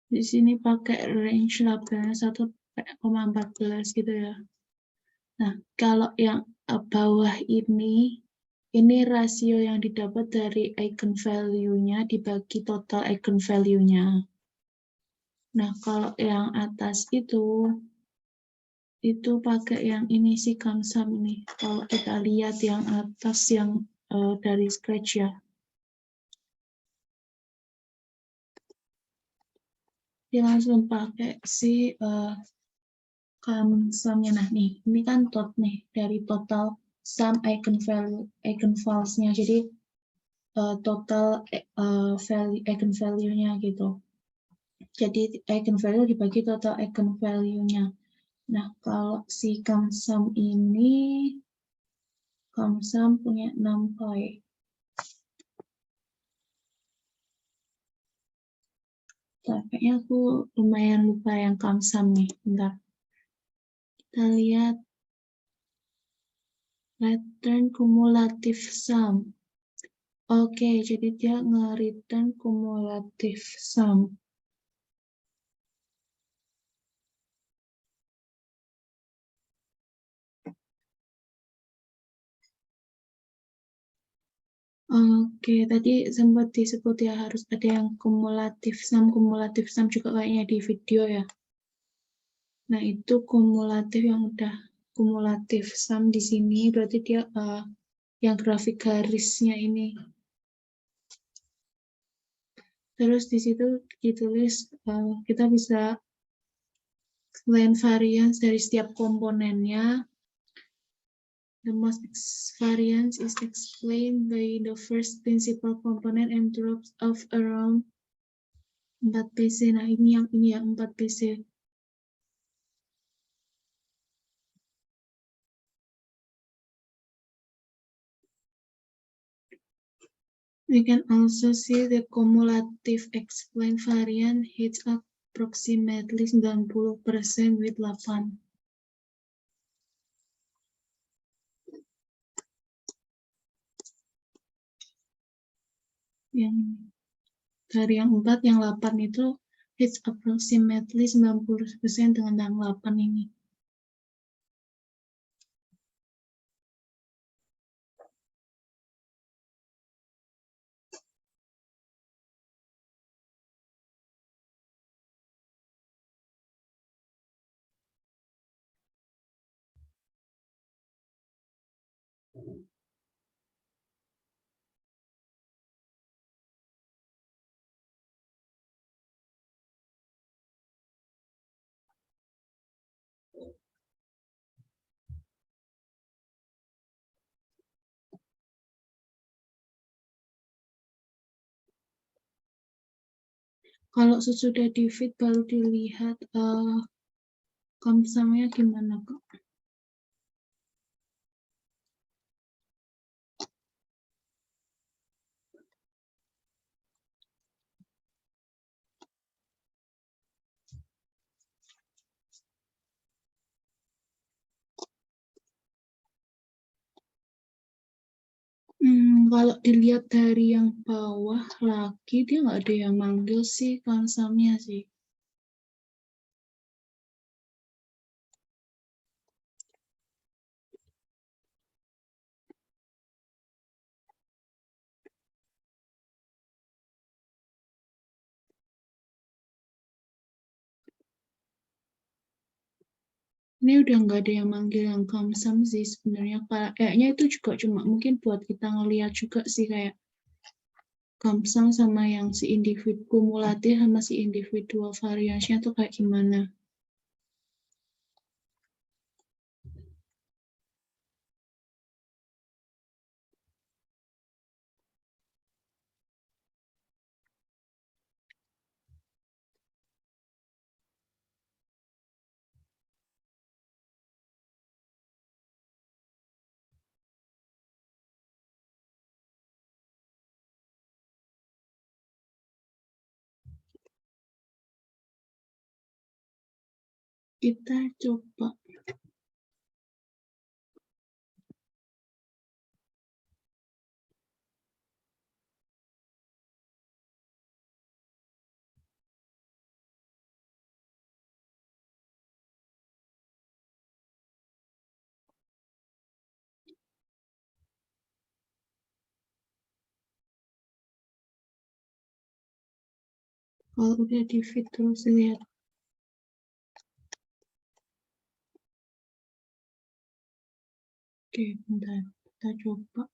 Di sini pakai range labelnya 1,14 gitu ya. Nah, kalau yang bawah ini rasio yang didapat dari eigenvalue-nya dibagi total eigenvalue-nya. Nah, kalau yang atas itu pakai yang ini sih kamsam ini. Kalau kita lihat yang atas yang dari scratch ya. Dia langsung pakai si kamsamnya. Nah nih, ini kan nih dari total sum eigenvalues-nya. Jadi total eigenvalue-nya gitu. Jadi eigenvalue dibagi total eigenvalue-nya. Nah, kalau si kamsam ini, kamsam punya NumPy. Kayaknya aku lumayan lupa yang kamsam nih. Bentar. Kita lihat return cumulative sum. Oke, jadi dia nge-return cumulative sum. Oke, tadi sempat disebut ya harus ada yang kumulatif sum juga kayaknya di video ya. Nah, itu kumulatif yang udah kumulatif sum di sini berarti dia yang grafik garisnya ini. Terus di situ ditulis kita bisa selain variance dari setiap komponennya. The most variance is explained by the first principal component and drops off around 4 PC. Nah, ini yang 4 PC. We can also see the cumulative explained variance hits approximately 90% with 8. Yang dari yang 4, yang 8 itu hits approximately 90% dengan yang 8 ini. Kalau sesudah di-feed baru dilihat kamsamnya gimana, Kak? Kalau dilihat dari yang bawah lagi, dia nggak ada yang manggil sih kamsamnya sih. Ini udah nggak ada yang manggil yang kamsam sih sebenarnya. Kayaknya itu juga cuma mungkin buat kita ngeliat juga sih kayak Gamsang sama yang si individu kumulatif sama si individual variasinya tuh kayak gimana? Kita coba. Kalau udah di fit terus lihat. Oke, bentar. Kita coba.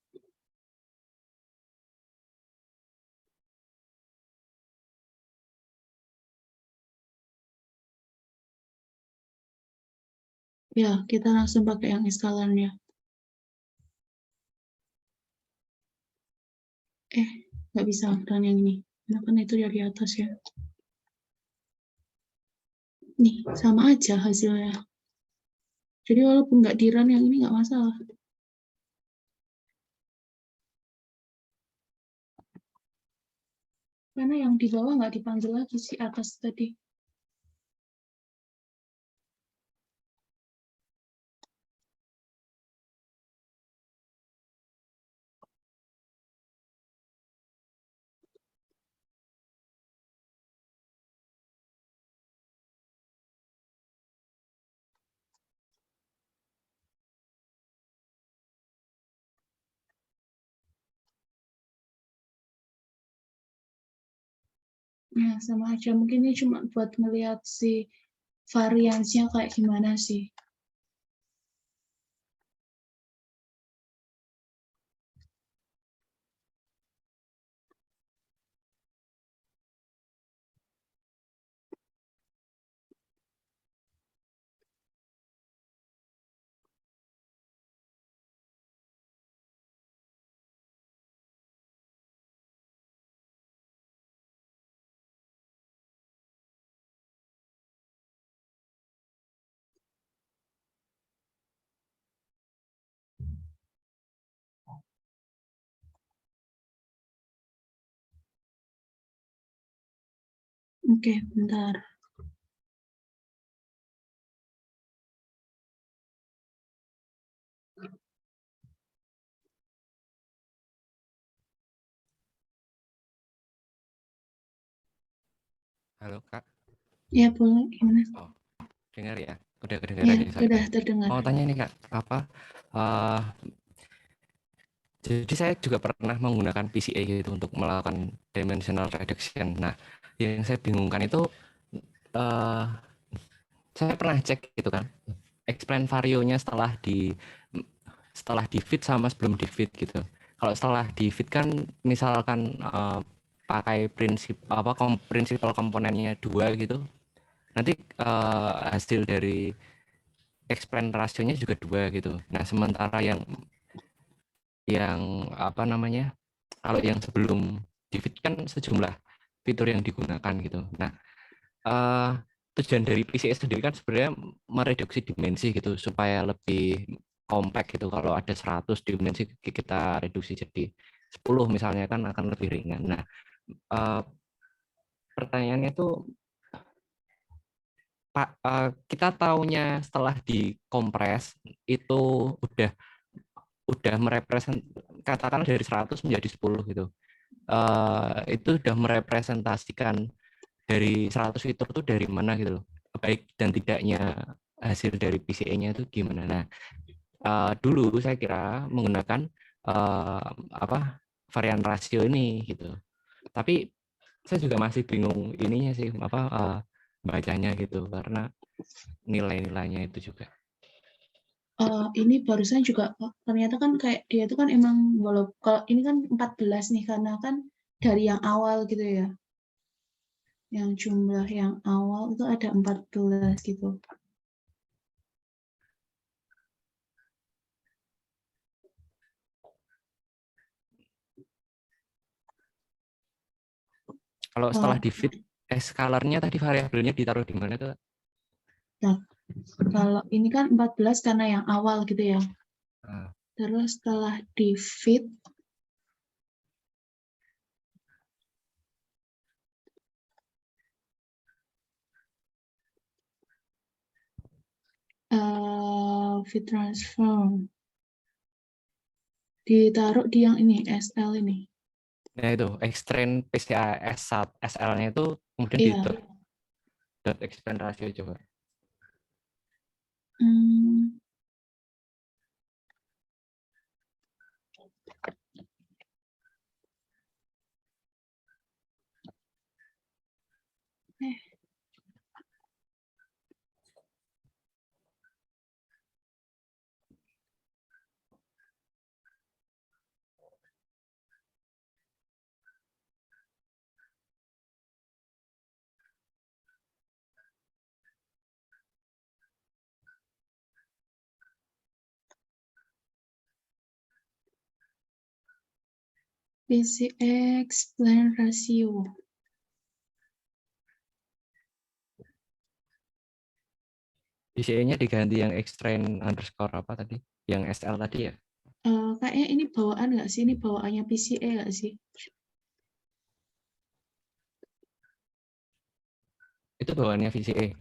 Ya, kita langsung pakai yang eskalarnya. Nggak bisa dan yang ini. Karena kan itu dari atas ya. Nih, sama aja hasilnya. Jadi walaupun nggak di run yang ini nggak masalah. Karena yang di bawah nggak dipanggil lagi si atas tadi. Ya, sama aja. Mungkin ini cuma buat ngelihat si variansinya kayak gimana sih. Oke, bentar. Halo Kak. Ya, boleh. Gimana? Oh, dengar ya? Udah Ya, kedengaran ya udah saya. terdengar. Mau tanya nih Kak, jadi saya juga pernah menggunakan PCA gitu untuk melakukan dimensional reduction. Nah, yang saya bingungkan itu uh, saya pernah cek gitu kan, explain varionya setelah di fit sama sebelum di fit gitu. Kalau setelah di fit kan misalkan pakai prinsipal komponennya 2 gitu. Nanti hasil dari explain rasionya juga 2 gitu. Nah, sementara yang apa namanya? Kalau yang sebelum di fit kan sejumlah fitur yang digunakan gitu. Nah, tujuan dari PCA sendiri kan sebenarnya mereduksi dimensi gitu supaya lebih compact gitu. Kalau ada 100 dimensi kita reduksi jadi 10 misalnya kan akan lebih ringan. Nah, pertanyaannya tuh Pak, kita taunya setelah dikompres itu udah merepresent katakan dari 100 menjadi 10 gitu. Itu udah merepresentasikan dari 100 fitur itu dari mana gitu loh. Baik dan tidaknya hasil dari PCA-nya itu gimana. Nah, dulu saya kira menggunakan varian rasio ini gitu. Tapi saya juga masih bingung ininya sih bacanya gitu karena nilai-nilainya itu juga. Ini barusan juga ternyata kan kayak dia itu kan emang kalau ini kan 14 nih karena kan dari yang awal gitu ya. Yang jumlah yang awal itu ada 14 gitu. Kalau setelah di fit, scalarnya tadi variabelnya ditaruh di mana tuh? Nah, kalau ini kan 14 karena yang awal gitu ya. Nah, Terus setelah di fit, fit transform ditaruh di yang ini SL ini. nah itu extrain PCA SL-nya itu kemudian di Iya. dot explain ratio coba. Hmm, eh, PCA explain ratio. PCA-nya diganti yang extrain underscore apa tadi? Yang SL tadi ya? Kayaknya ini bawaan nggak sih? Ini bawaannya PCA nggak sih? Itu bawaannya PCA.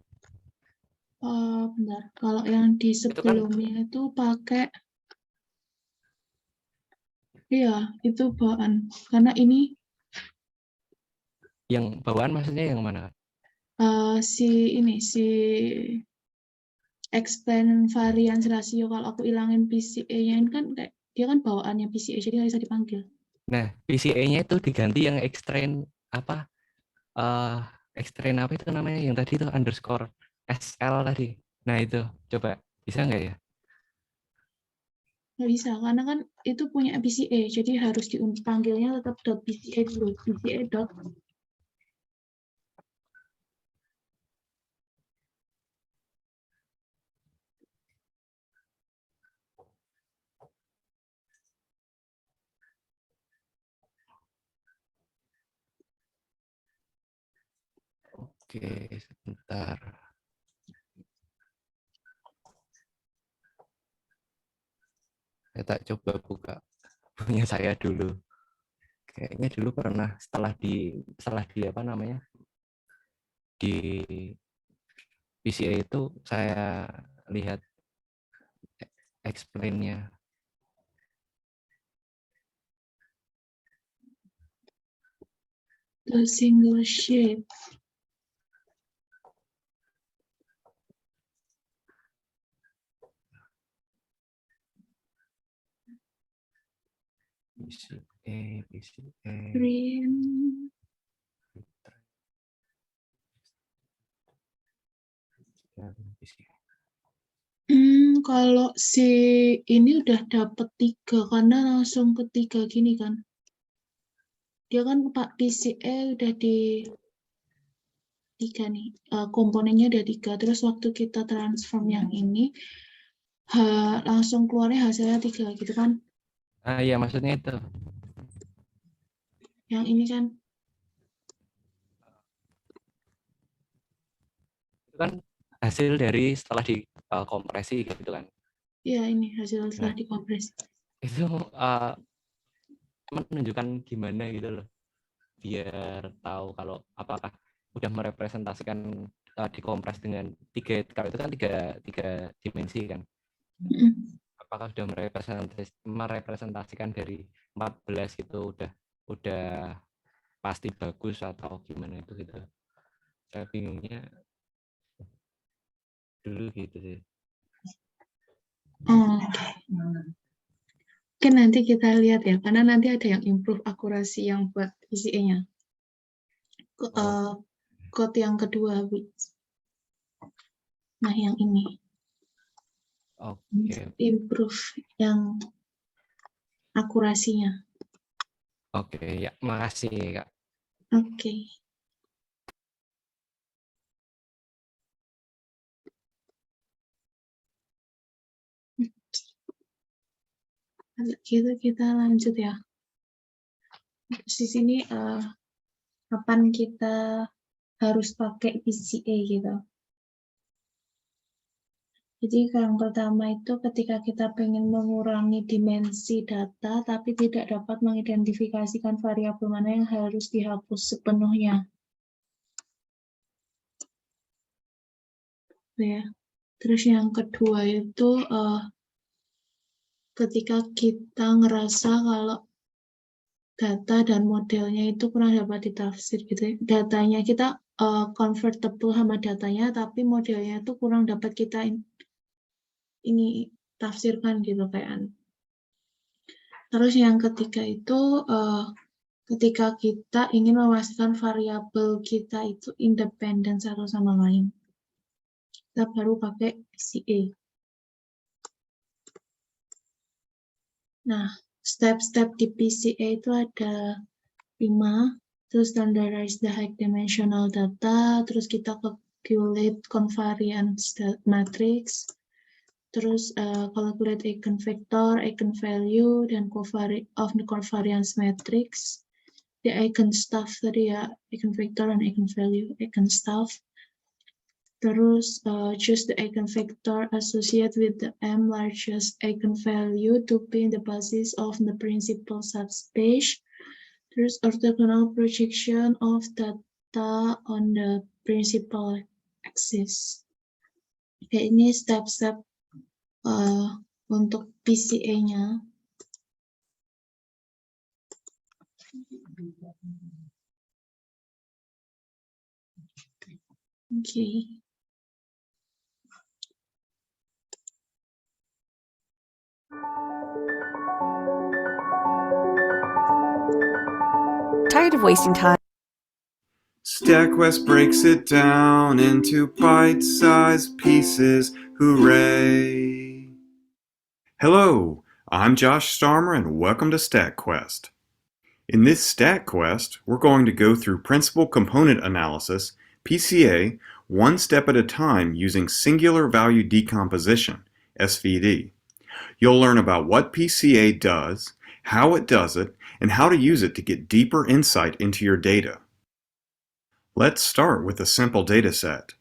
Bentar. Kalau yang di Itu kan sebelumnya itu pakai, iya, itu bawaan. Karena ini yang bawaan maksudnya yang mana? si explain variance ratio. Kalau aku ilangin PCA-nya ini kan kayak dia kan bawaannya PCA, jadi nggak bisa dipanggil. Nah, PCA-nya itu diganti yang extrain apa? eh extrain apa itu namanya? Yang tadi itu underscore SL tadi. Nah, itu coba bisa nggak ya? Nggak bisa, karena kan itu punya PCA, jadi harus dipanggilnya tetap .pca dulu. PCA dot. Oke, sebentar. Saya tak coba buka punya saya dulu. Kayaknya dulu pernah setelah di apa namanya? Di PCA itu saya lihat explain-nya. The single shape. PCA. Print. Kalau si ini udah dapet 3, karena langsung ketiga gini kan. Dia kan Pak PCA udah di 3 nih. Komponennya udah 3. Terus waktu kita transform yang ini, langsung keluarnya hasilnya 3 gitu kan. Ah iya maksudnya itu. Yang ini kan. Itu kan hasil dari setelah dikompresi gitu kan. Iya, ini hasil Nah, setelah dikompresi. itu menunjukkan gimana gitu loh. Biar tahu kalau apakah udah merepresentasikan dikompres dengan kalau itu kan tiga dimensi kan. Apakah sudah merepresentasikan dari 14 itu udah pasti bagus atau gimana itu gitu. Saya bingungnya dulu gitu sih. Oke, nanti kita lihat ya, karena nanti ada yang improve akurasi yang buat PCA-nya. Code yang kedua, nah yang ini. Oke. Improve yang akurasinya. Oke, ya, makasih Kak. Oke. Kalau gitu kita lanjut ya. Terus di sini kapan kita harus pakai PCA gitu. Jadi yang pertama itu ketika kita pengen mengurangi dimensi data tapi tidak dapat mengidentifikasikan variabel mana yang harus dihapus sepenuhnya. Ya. Terus yang kedua itu ketika kita ngerasa kalau data dan modelnya itu kurang dapat ditafsir gitu ya. Datanya kita comfortable sama datanya tapi modelnya itu kurang dapat kita ini tafsirkan gitu kan. Terus yang ketiga itu ketika kita ingin memastikan variabel kita itu independen satu sama lain. Kita baru pakai PCA. Nah, step-step di PCA itu ada 5. Terus standardize the high dimensional data, terus kita calculate covariance matrix, terus calculate eigenvector, eigenvalue, dan covariance matrix. The eigenstuff tadi ya, eigenvector dan eigenvalue, eigenstuff. Terus choose the eigenvector associated with the m largest eigenvalue to be the basis of the principal subspace. Terus orthogonal projection of data on the principal axis. Oke, ini step-step untuk PCA-nya. Oke. Tired of wasting time? StatQuest breaks it down into bite-sized pieces. Hooray! Hello, I'm Josh Starmer and welcome to StatQuest. In this StatQuest, we're going to go through Principal Component Analysis, PCA, one step at a time using Singular Value Decomposition, SVD. You'll learn about what PCA does, how it does it, and how to use it to get deeper insight into your data. Let's start with a simple data set.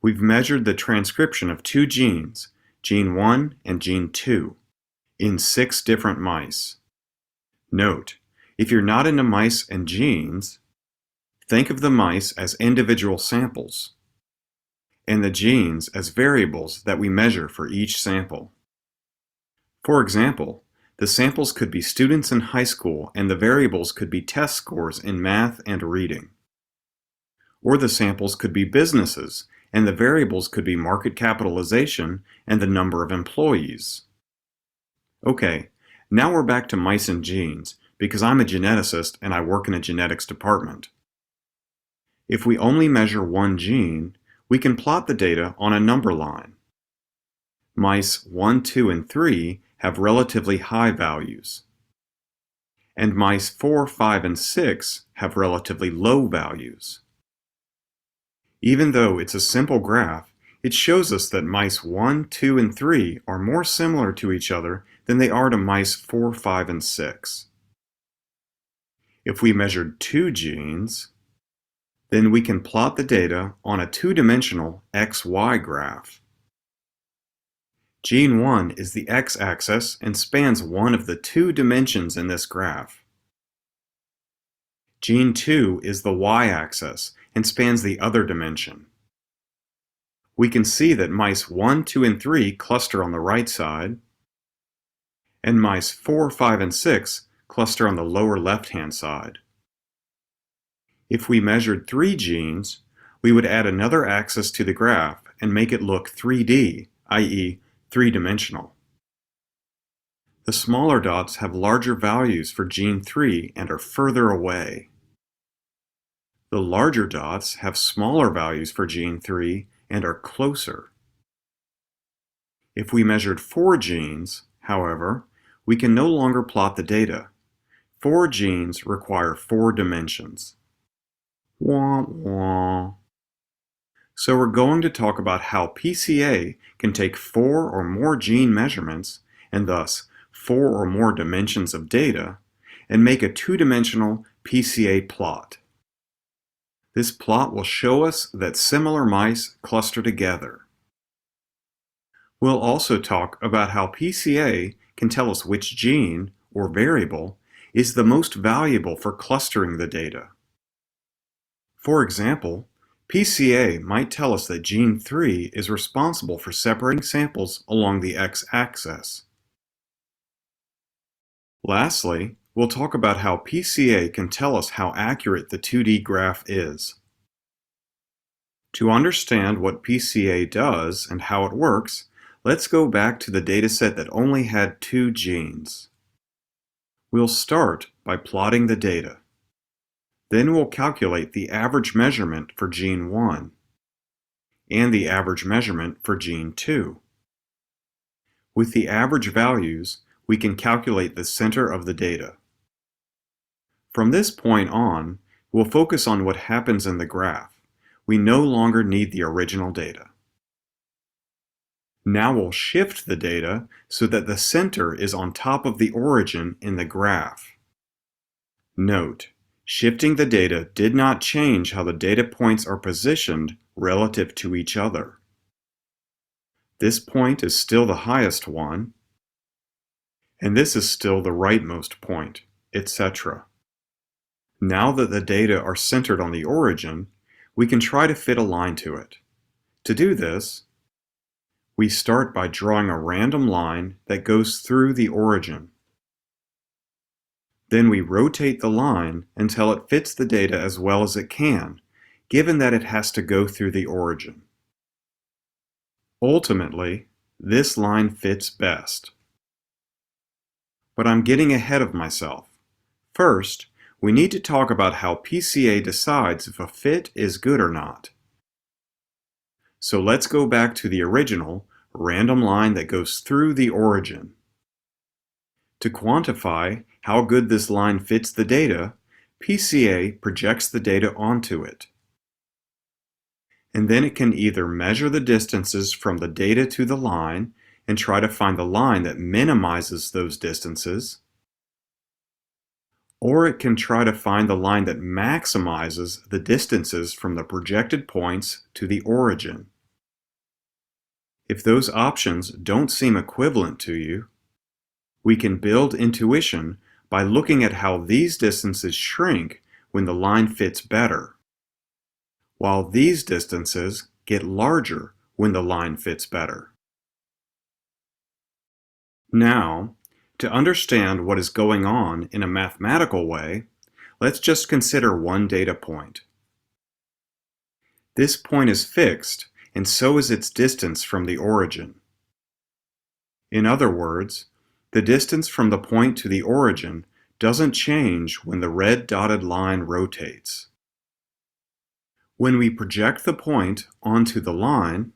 We've measured the transcription of 2 genes, gene 1 and gene 2, in 6 different mice. Note, if you're not into mice and genes, think of the mice as individual samples, and the genes as variables that we measure for each sample. For example, the samples could be students in high school and the variables could be test scores in math and reading. Or the samples could be businesses, and the variables could be market capitalization and the number of employees. Okay, now we're back to mice and genes, because I'm a geneticist and I work in a genetics department. If we only measure one gene, we can plot the data on a number line. Mice 1, 2, and 3 have relatively high values, and mice 4, 5, and 6 have relatively low values. Even though it's a simple graph, it shows us that mice 1, 2, and 3 are more similar to each other than they are to mice 4, 5, and 6. If we measured 2 genes, then we can plot the data on a 2-dimensional XY graph. Gene 1 is the x-axis and spans one of the 2 dimensions in this graph. Gene 2 is the y-axis and spans the other dimension. We can see that mice 1, 2, and 3 cluster on the right side, and mice 4, 5, and 6 cluster on the lower left-hand side. If we measured 3 genes, we would add another axis to the graph and make it look 3D, i.e., 3-dimensional. The smaller dots have larger values for gene 3 and are further away. The larger dots have smaller values for gene 3 and are closer. If we measured 4 genes, however, we can no longer plot the data. 4 genes require 4 dimensions. Wah, wah. So we're going to talk about how PCA can take 4 or more gene measurements, and thus 4 or more dimensions of data, and make a 2-dimensional PCA plot. This plot will show us that similar mice cluster together. We'll also talk about how PCA can tell us which gene, or variable, is the most valuable for clustering the data. For example, PCA might tell us that gene 3 is responsible for separating samples along the x-axis. Lastly, we'll talk about how PCA can tell us how accurate the 2D graph is. To understand what PCA does and how it works, let's go back to the dataset that only had 2 genes. We'll start by plotting the data. Then we'll calculate the average measurement for gene 1 and the average measurement for gene 2. With the average values, we can calculate the center of the data. From this point on, we'll focus on what happens in the graph. We no longer need the original data. Now we'll shift the data so that the center is on top of the origin in the graph. Note, shifting the data did not change how the data points are positioned relative to each other. This point is still the highest one, and this is still the rightmost point, etc. Now that the data are centered on the origin, we can try to fit a line to it. To do this, we start by drawing a random line that goes through the origin. Then we rotate the line until it fits the data as well as it can, given that it has to go through the origin. Ultimately, this line fits best. But I'm getting ahead of myself. First, we need to talk about how PCA decides if a fit is good or not. So let's go back to the original random line that goes through the origin. To quantify how good this line fits the data, PCA projects the data onto it. And then it can either measure the distances from the data to the line and try to find the line that minimizes those distances, or it can try to find the line that maximizes the distances from the projected points to the origin. If those options don't seem equivalent to you, we can build intuition by looking at how these distances shrink when the line fits better, while these distances get larger when the line fits better. Now, to understand what is going on in a mathematical way, let's just consider one data point. This point is fixed, and so is its distance from the origin. In other words, the distance from the point to the origin doesn't change when the red dotted line rotates. When we project the point onto the line,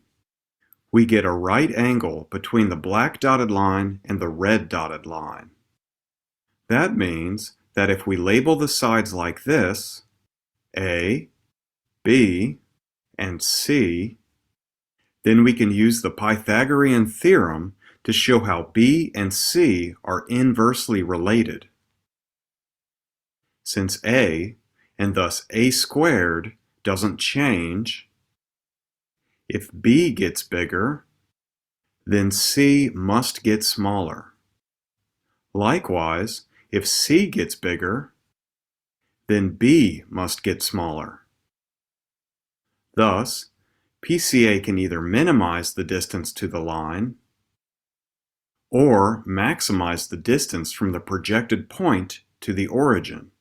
we get a right angle between the black dotted line and the red dotted line. That means that if we label the sides like this, A, B, and C, then we can use the Pythagorean theorem to show how B and C are inversely related. Since A, and thus A squared, doesn't change, if B gets bigger, then C must get smaller. Likewise, if C gets bigger, then B must get smaller. Thus, PCA can either minimize the distance to the line or maximize the distance from the projected point to the origin.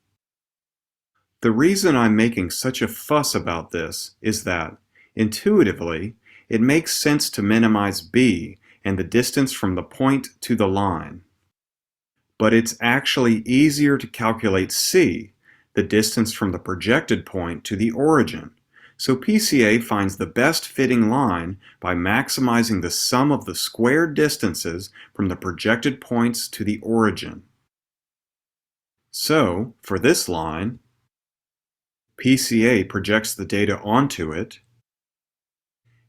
The reason I'm making such a fuss about this is that, intuitively, it makes sense to minimize B and the distance from the point to the line. But it's actually easier to calculate C, the distance from the projected point to the origin. So PCA finds the best fitting line by maximizing the sum of the squared distances from the projected points to the origin. So, for this line, PCA projects the data onto it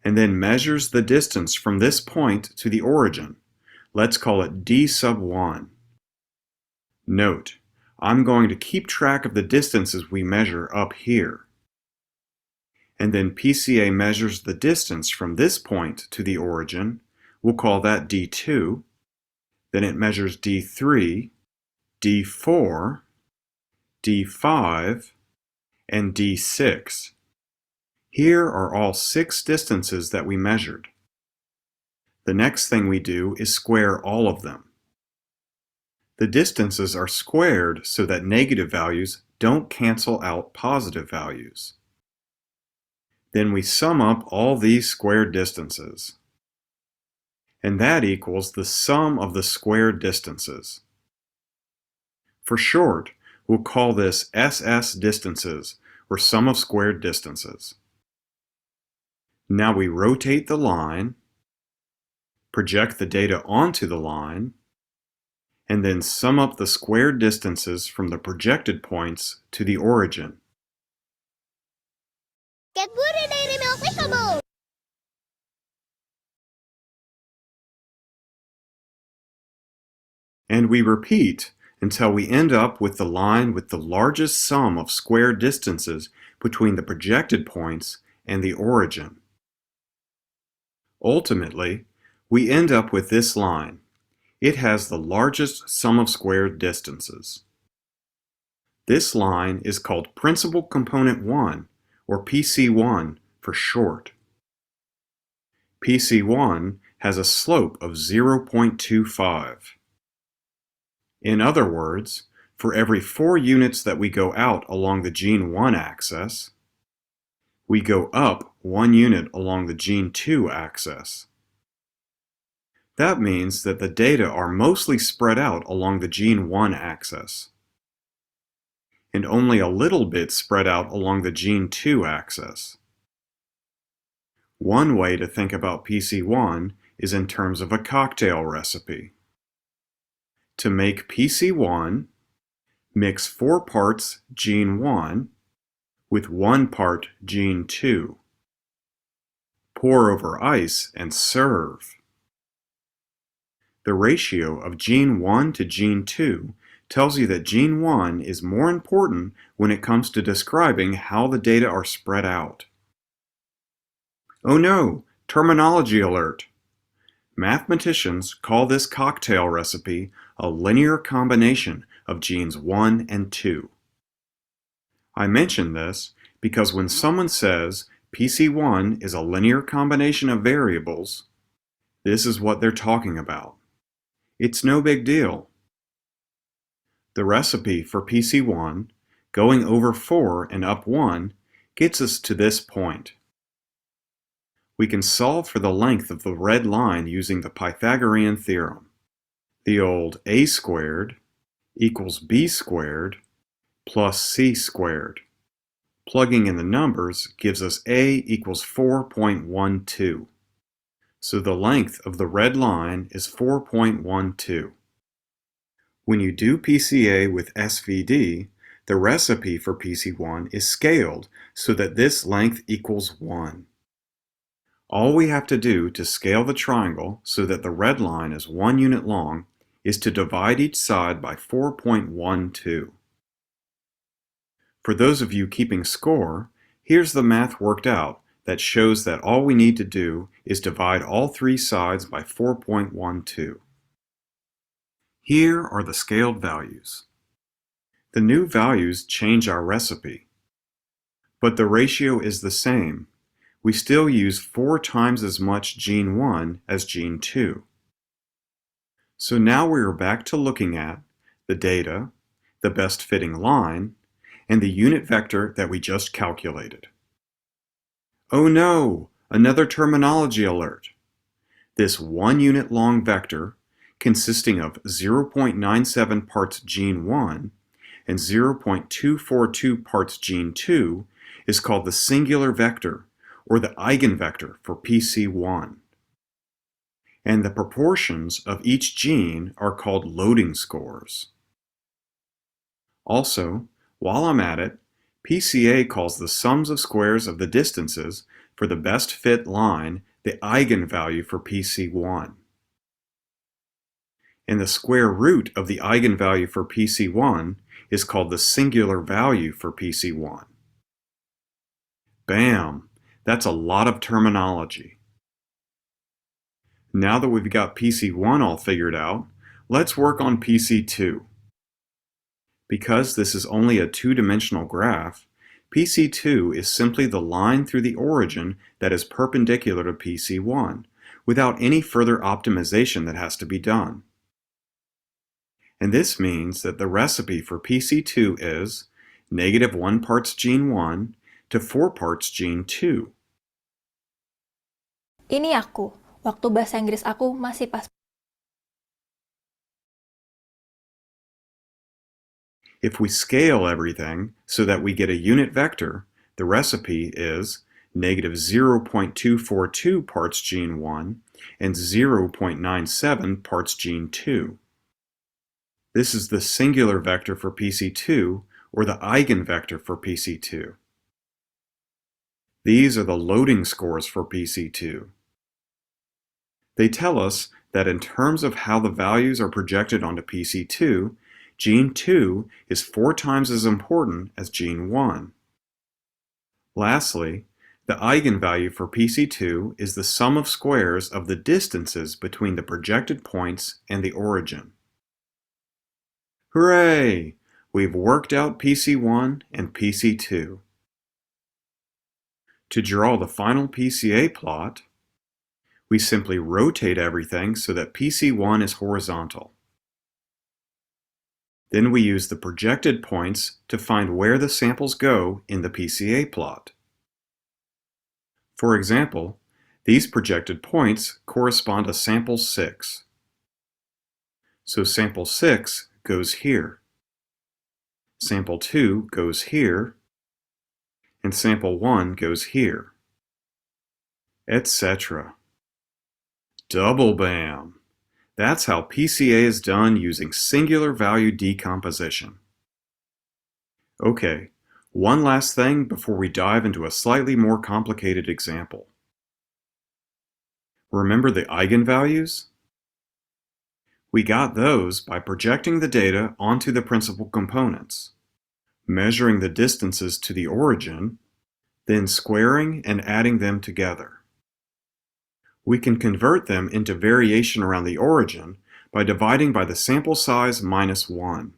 and then measures the distance from this point to the origin. Let's call it D sub 1. Note, I'm going to keep track of the distances we measure up here. And then PCA measures the distance from this point to the origin. We'll call that D2. Then it measures D3, D4, D5, and D6. Here are all 6 distances that we measured. The next thing we do is square all of them. The distances are squared so that negative values don't cancel out positive values. Then we sum up all these squared distances. And that equals the sum of the squared distances. For short, we'll call this SS distances, or sum of squared distances. Now we rotate the line, project the data onto the line, and then sum up the squared distances from the projected points to the origin. Get Woody Dairy Milk Pickable! And we repeat until we end up with the line with the largest sum of squared distances between the projected points and the origin. Ultimately, we end up with this line. It has the largest sum of squared distances. This line is called Principal Component 1, or PC1 for short. PC1 has a slope of 0.25. In other words, for every 4 units that we go out along the gene 1 axis, we go up 1 unit along the gene 2 axis. That means that the data are mostly spread out along the gene 1 axis, and only a little bit spread out along the gene 2 axis. One way to think about PC1 is in terms of a cocktail recipe. To make PC1, mix 4 parts gene 1 with 1 part gene 2. Pour over ice and serve. The ratio of gene 1 to gene 2 tells you that gene 1 is more important when it comes to describing how the data are spread out. Oh no, terminology alert! Mathematicians call this cocktail recipe a linear combination of genes 1 and 2. I mention this because when someone says PC1 is a linear combination of variables, this is what they're talking about. It's no big deal. The recipe for PC1, going over 4 and up 1, gets us to this point. We can solve for the length of the red line using the Pythagorean theorem. The old a squared equals b squared plus c squared. Plugging in the numbers gives us a equals 4.12. So the length of the red line is 4.12. When you do PCA with SVD, the recipe for PC1 is scaled so that this length equals 1. All we have to do to scale the triangle so that the red line is 1 unit long is to divide each side by 4.12. For those of you keeping score, here's the math worked out that shows that all we need to do is divide all 3 sides by 4.12. Here are the scaled values. The new values change our recipe, but the ratio is the same. We still use 4 times as much gene 1 as gene 2. So now we are back to looking at the data, the best fitting line, and the unit vector that we just calculated. Oh no! Another terminology alert! This 1 unit long vector, consisting of 0.97 parts gene 1 and 0.242 parts gene 2, is called the singular vector, or the eigenvector for PC1. And the proportions of each gene are called loading scores. Also, while I'm at it, PCA calls the sums of squares of the distances for the best fit line the eigenvalue for PC1. And the square root of the eigenvalue for PC1 is called the singular value for PC1. Bam! That's a lot of terminology. Now that we've got PC1 all figured out, let's work on PC2. Because this is only a two-dimensional graph, PC2 is simply the line through the origin that is perpendicular to PC1, without any further optimization that has to be done. And this means that the recipe for PC2 is -1 parts gene 1 to 4 parts gene 2. Ini aku. Waktu bahasa Inggris aku masih pas. If we scale everything so that we get a unit vector, the recipe is -0.242 parts gene 1 and 0.97 parts gene 2. This is the singular vector for PC2, or the eigenvector for PC2. These are the loading scores for PC2. They tell us that in terms of how the values are projected onto PC2, gene 2 is 4 times as important as gene 1. Lastly, the eigenvalue for PC2 is the sum of squares of the distances between the projected points and the origin. Hooray! We've worked out PC1 and PC2. To draw the final PCA plot, we simply rotate everything so that PC1 is horizontal. Then we use the projected points to find where the samples go in the PCA plot. For example, these projected points correspond to sample 6. So sample 6 goes here. Sample 2 goes here. And sample 1 goes here. Etc. Double bam! That's how PCA is done using singular value decomposition. Okay, one last thing before we dive into a slightly more complicated example. Remember the eigenvalues? We got those by projecting the data onto the principal components, measuring the distances to the origin, then squaring and adding them together. We can convert them into variation around the origin by dividing by the sample size minus 1.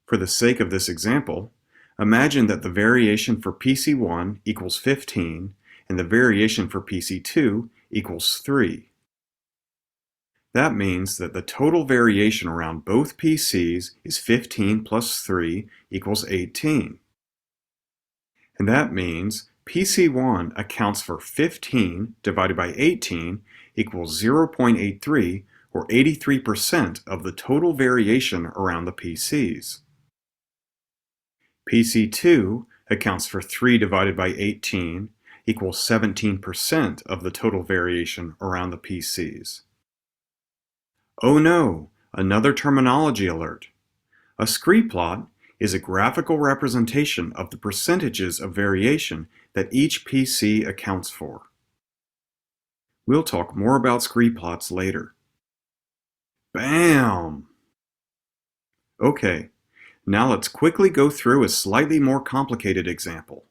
For the sake of this example, imagine that the variation for PC1 equals 15 and the variation for PC2 equals 3. That means that the total variation around both PCs is 15 plus 3 equals 18. And that means PC1 accounts for 15 divided by 18 equals 0.83, or 83% of the total variation around the PCs. PC2 accounts for 3 divided by 18 equals 17% of the total variation around the PCs. Oh no, another terminology alert. A scree plot is a graphical representation of the percentages of variation that each PC accounts for. We'll talk more about scree plots later. Bam! Okay, now let's quickly go through a slightly more complicated example.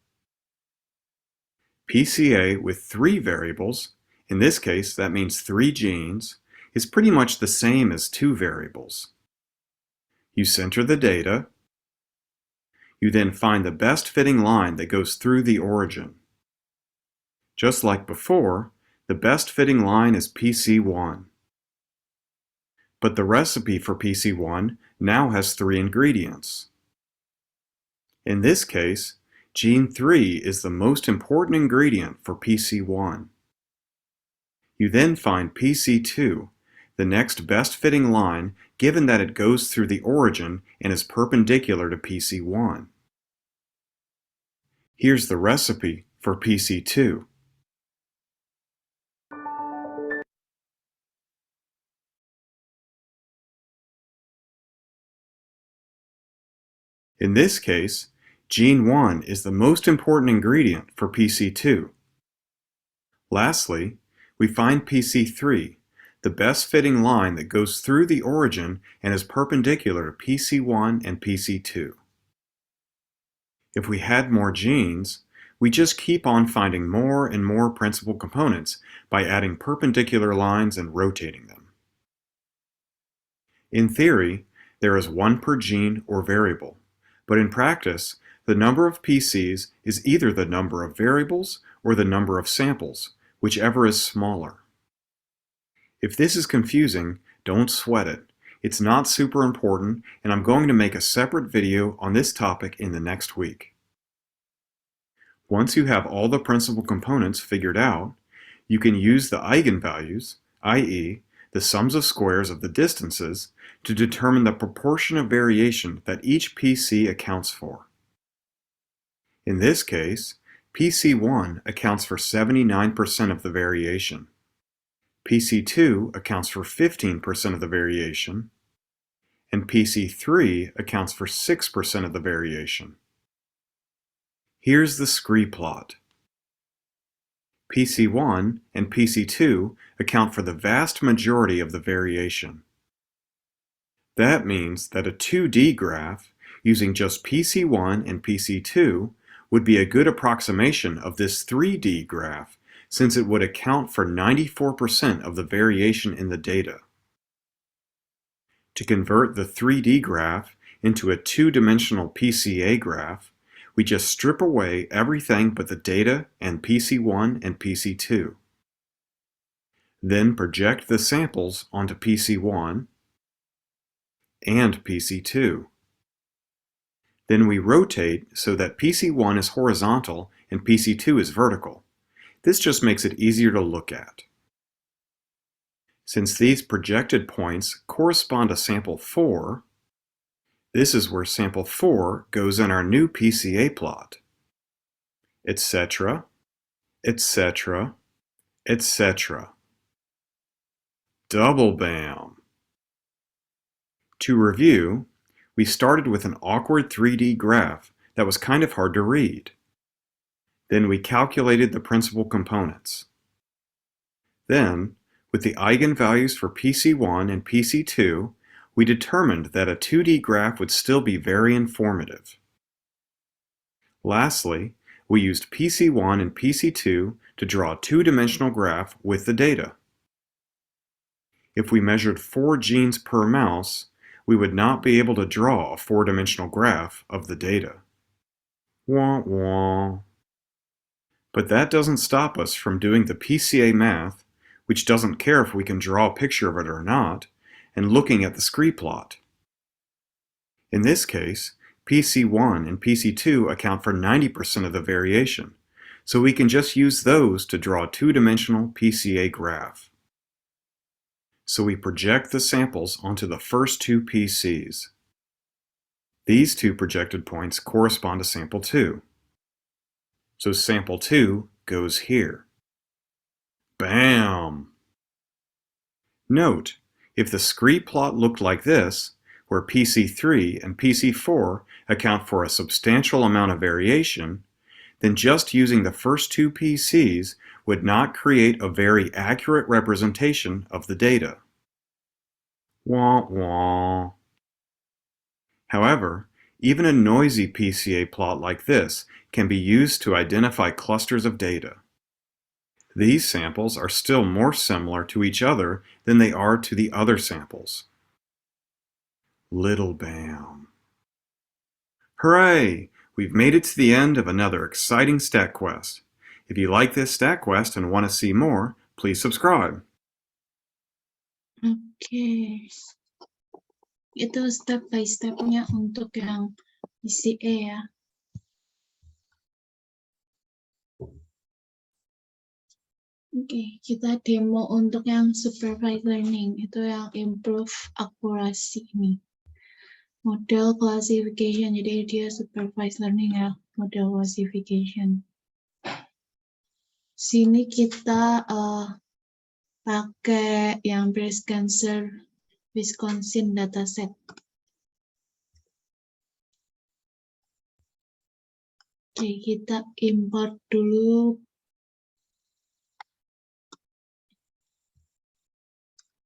PCA with 3 variables, in this case that means 3 genes, is pretty much the same as 2 variables. You center the data. You then find the best fitting line that goes through the origin. Just like before, the best fitting line is PC1. But the recipe for PC1 now has 3 ingredients. In this case, gene 3 is the most important ingredient for PC1. You then find PC2, the next best fitting line, given that it goes through the origin and is perpendicular to PC1. Here's the recipe for PC2. In this case, gene 1 is the most important ingredient for PC2. Lastly, we find PC3, the best fitting line that goes through the origin and is perpendicular to PC1 and PC2. If we had more genes, we just keep on finding more and more principal components by adding perpendicular lines and rotating them. In theory, there is one per gene or variable, but in practice, the number of PCs is either the number of variables or the number of samples, whichever is smaller. If this is confusing, don't sweat it. It's not super important, and I'm going to make a separate video on this topic in the next week. Once you have all the principal components figured out, you can use the eigenvalues, i.e., the sums of squares of the distances, to determine the proportion of variation that each PC accounts for. In this case, PC1 accounts for 79% of the variation. PC2 accounts for 15% of the variation, and PC3 accounts for 6% of the variation. Here's the scree plot. PC1 and PC2 account for the vast majority of the variation. That means that a 2D graph using just PC1 and PC2 would be a good approximation of this 3D graph, since it would account for 94% of the variation in the data. To convert the 3D graph into a two-dimensional PCA graph, we just strip away everything but the data and PC1 and PC2. Then project the samples onto PC1 and PC2. Then we rotate so that PC1 is horizontal and PC2 is vertical. This just makes it easier to look at. Since these projected points correspond to sample 4, this is where sample 4 goes in our new PCA plot, etc., etc., etc. Double bam! To review, we started with an awkward 3D graph that was kind of hard to read. Then we calculated the principal components. Then, with the eigenvalues for PC1 and PC2, we determined that a 2D graph would still be very informative. Lastly, we used PC1 and PC2 to draw a two-dimensional graph with the data. If we measured 4 genes per mouse, we would not be able to draw a 4-dimensional graph of the data. Wah wah. But that doesn't stop us from doing the PCA math, which doesn't care if we can draw a picture of it or not, and looking at the scree plot. In this case, PC1 and PC2 account for 90% of the variation, so we can just use those to draw a two-dimensional PCA graph. So we project the samples onto the first two PCs. These two projected points correspond to sample 2. So sample 2 goes here. Bam! Note, if the scree plot looked like this, where PC3 and PC4 account for a substantial amount of variation, then just using the first two PCs would not create a very accurate representation of the data. Wah wah. However, even a noisy PCA plot like this can be used to identify clusters of data. These samples are still more similar to each other than they are to the other samples. Little bam. Hooray! We've made it to the end of another exciting StatQuest. If you like this StatQuest and want to see more, please subscribe. Oke. Itu step by step-nya untuk yang PCA ya. Oke, kita demo untuk yang supervised learning, itu yang improve accuracy ini. Model classification, jadi dia supervised learning ya, model classification. Sini kita pakai yang breast cancer Wisconsin dataset. Oke, kita import dulu.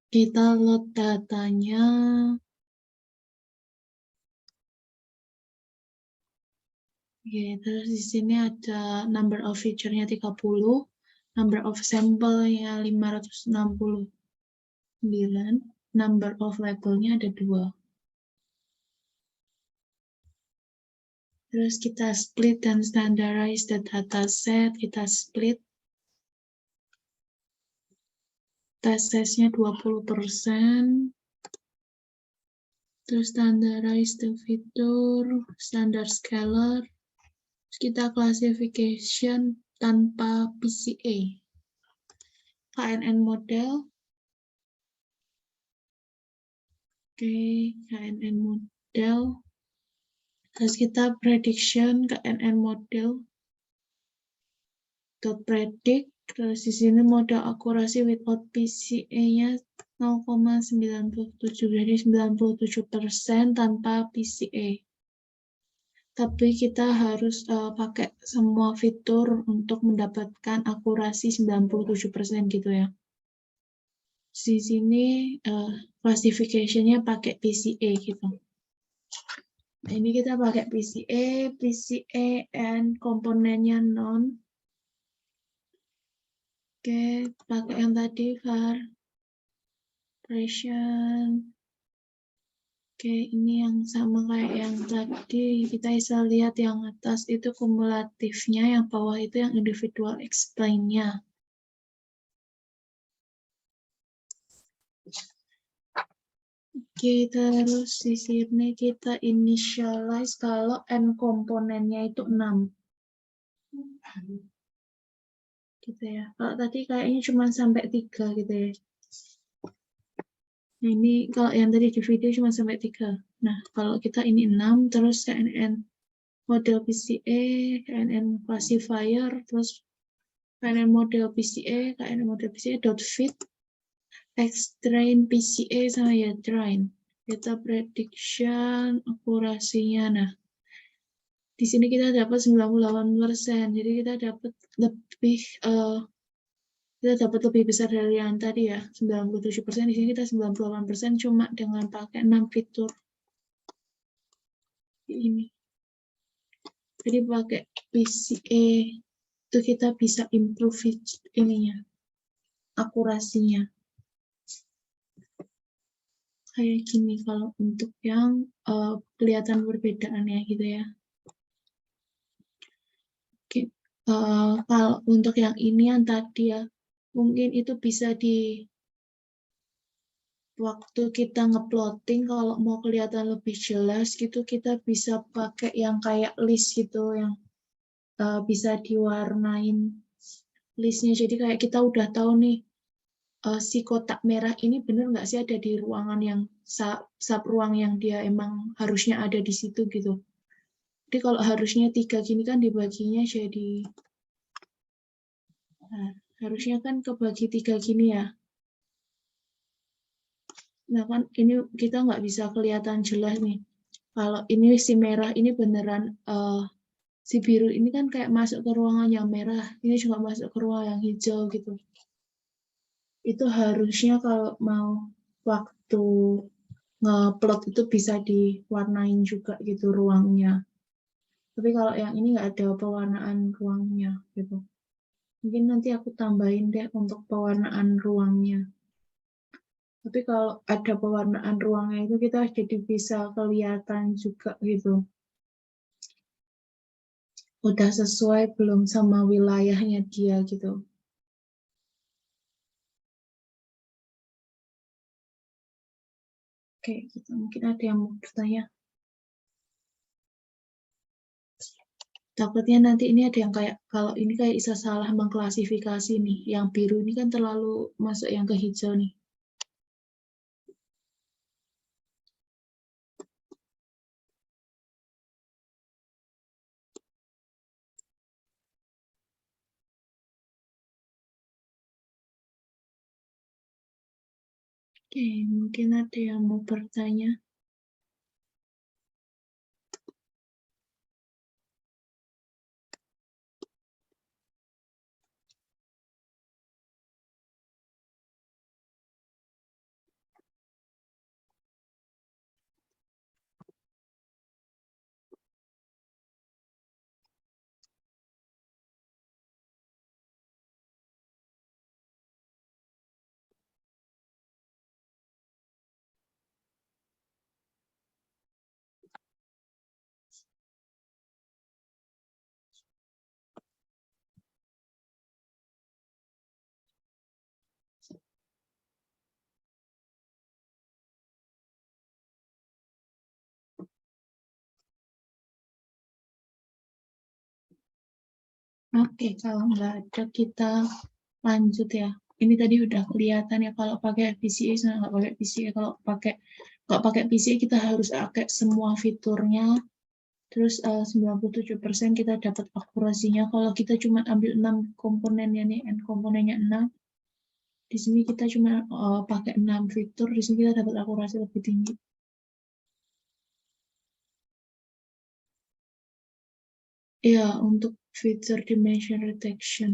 Kita load datanya. Oke, terus di sini ada number of feature-nya 30, number of sample-nya 569, number of label-nya ada 2. Terus kita split dan standardize the dataset, kita split. Test size-nya 20%. Terus standardize the fitur, standard scalar. Terus kita classification tanpa PCA. KNN model. Oke, KNN model. Terus kita prediction KNN model. .predict. Terus di sini model akurasi without PCA-nya 0,97, jadi 97% tanpa PCA. Tapi kita harus pakai semua fitur untuk mendapatkan akurasi 97% gitu ya. Di sini classification-nya pakai PCA gitu. Nah, ini kita pakai PCA and komponennya non. Oke, pakai yang tadi var operation. Oke, ini yang sama kayak yang tadi. Kita bisa lihat yang atas itu kumulatifnya, yang bawah itu yang individual explain-nya. Oke, terus di sini kita initialize kalau n komponennya itu 6. Gitu ya. Kalau tadi kayaknya cuma sampai 3 gitu ya. Nah, ini kalau yang tadi di video cuma sampai 3. Nah, kalau kita ini 6, terus KNN model PCA, KNN classifier, terus KNN model PCA, KNN model PCA dot fit, extrain PCA sama ya train. Kita prediction akurasinya. Nah, di sini kita dapat 98%. Jadi kita dapat lebih besar dari yang tadi ya, 97%. Di sini kita 98% cuma dengan pakai 6 fitur ini. Jadi pakai PCA itu kita bisa improve ininya, akurasinya. Kayak gini kalau untuk yang kelihatan perbedaannya gitu ya. Oke. Kalau untuk yang ini yang tadi ya, mungkin itu bisa di waktu kita ngeplotting, kalau mau kelihatan lebih jelas gitu, kita bisa pakai yang kayak list gitu, yang bisa diwarnain listnya. Jadi kayak kita udah tahu nih, si kotak merah ini bener nggak sih ada di ruangan yang sub ruang yang dia emang harusnya ada di situ gitu. Jadi kalau harusnya 3 gini kan dibaginya jadi, nah, harusnya kan kebagi 3 gini ya. Nah kan ini kita nggak bisa kelihatan jelas nih. Kalau ini si merah ini beneran, si biru ini kan kayak masuk ke ruangan yang merah, ini juga masuk ke ruangan yang hijau gitu. Itu harusnya kalau mau waktu ngeplot itu bisa diwarnain juga gitu ruangnya. Tapi kalau yang ini nggak ada pewarnaan ruangnya gitu. Mungkin nanti aku tambahin deh untuk pewarnaan ruangnya. Tapi kalau ada pewarnaan ruangnya itu kita jadi bisa kelihatan juga gitu. Udah sesuai belum sama wilayahnya dia gitu. Oke, gitu. Mungkin ada yang mau bertanya. Takutnya nanti ini ada yang kayak, kalau ini kayak bisa salah mengklasifikasi nih. Yang biru ini kan terlalu masuk yang ke hijau nih. Oke, mungkin ada yang mau bertanya. Oke, kalau nggak ada kita lanjut ya. Ini tadi udah kelihatan ya kalau pakai PCA sama nggak pakai PCA. Kalau pakai PCA kita harus pakai semua fiturnya. Terus 97% kita dapat akurasinya. Kalau kita cuma ambil 6 komponennya nih, n komponennya 6. Di sini kita cuma pakai 6 fitur, di sini kita dapat akurasi lebih tinggi. Ya, untuk fitur dimension reduction.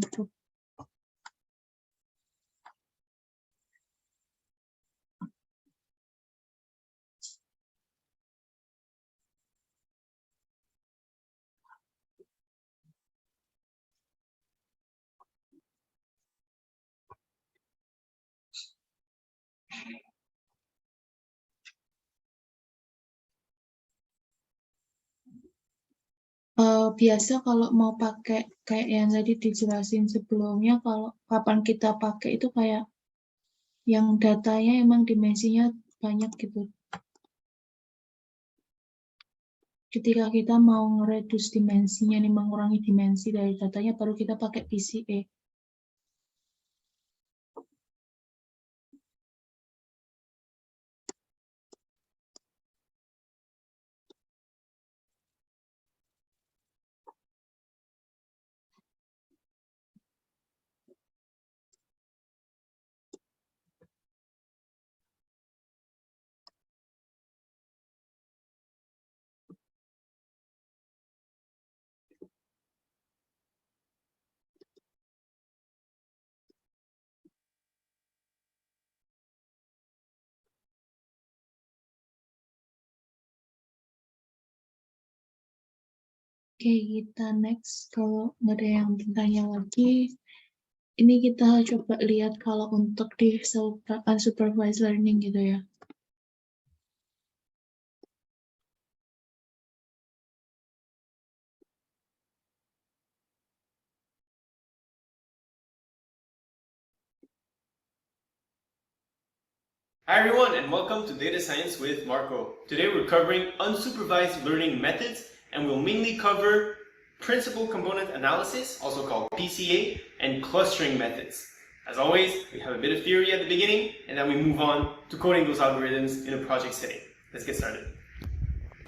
Biasa kalau mau pakai kayak yang tadi dijelasin sebelumnya, kalau kapan kita pakai itu kayak yang datanya emang dimensinya banyak gitu. Ketika kita mau nge-reduce dimensinya nih, mengurangi dimensi dari datanya, baru kita pakai PCA. Oke, kita next. Kalau nggak ada yang bertanya lagi, ini kita coba lihat kalau untuk di unsupervised learning gitu ya. Hi everyone and welcome to Data Science with Marco. Today we're covering unsupervised learning methods and we'll mainly cover principal component analysis, also called PCA, and clustering methods. As always, we have a bit of theory at the beginning and then we move on to coding those algorithms in a project setting. Let's get started.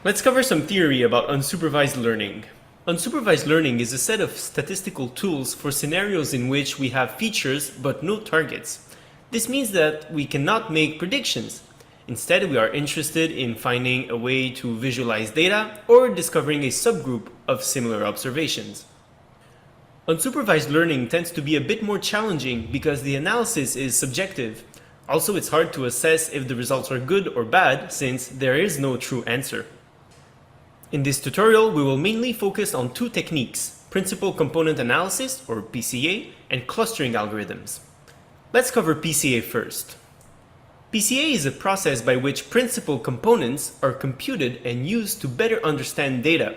Let's cover some theory about unsupervised learning. Unsupervised learning is a set of statistical tools for scenarios in which we have features but no targets. This means that we cannot make predictions. Instead, we are interested in finding a way to visualize data or discovering a subgroup of similar observations. Unsupervised learning tends to be a bit more challenging because the analysis is subjective. Also, it's hard to assess if the results are good or bad since there is no true answer. In this tutorial, we will mainly focus on two techniques: principal component analysis, or PCA, and clustering algorithms. Let's cover PCA first. PCA is a process by which principal components are computed and used to better understand data.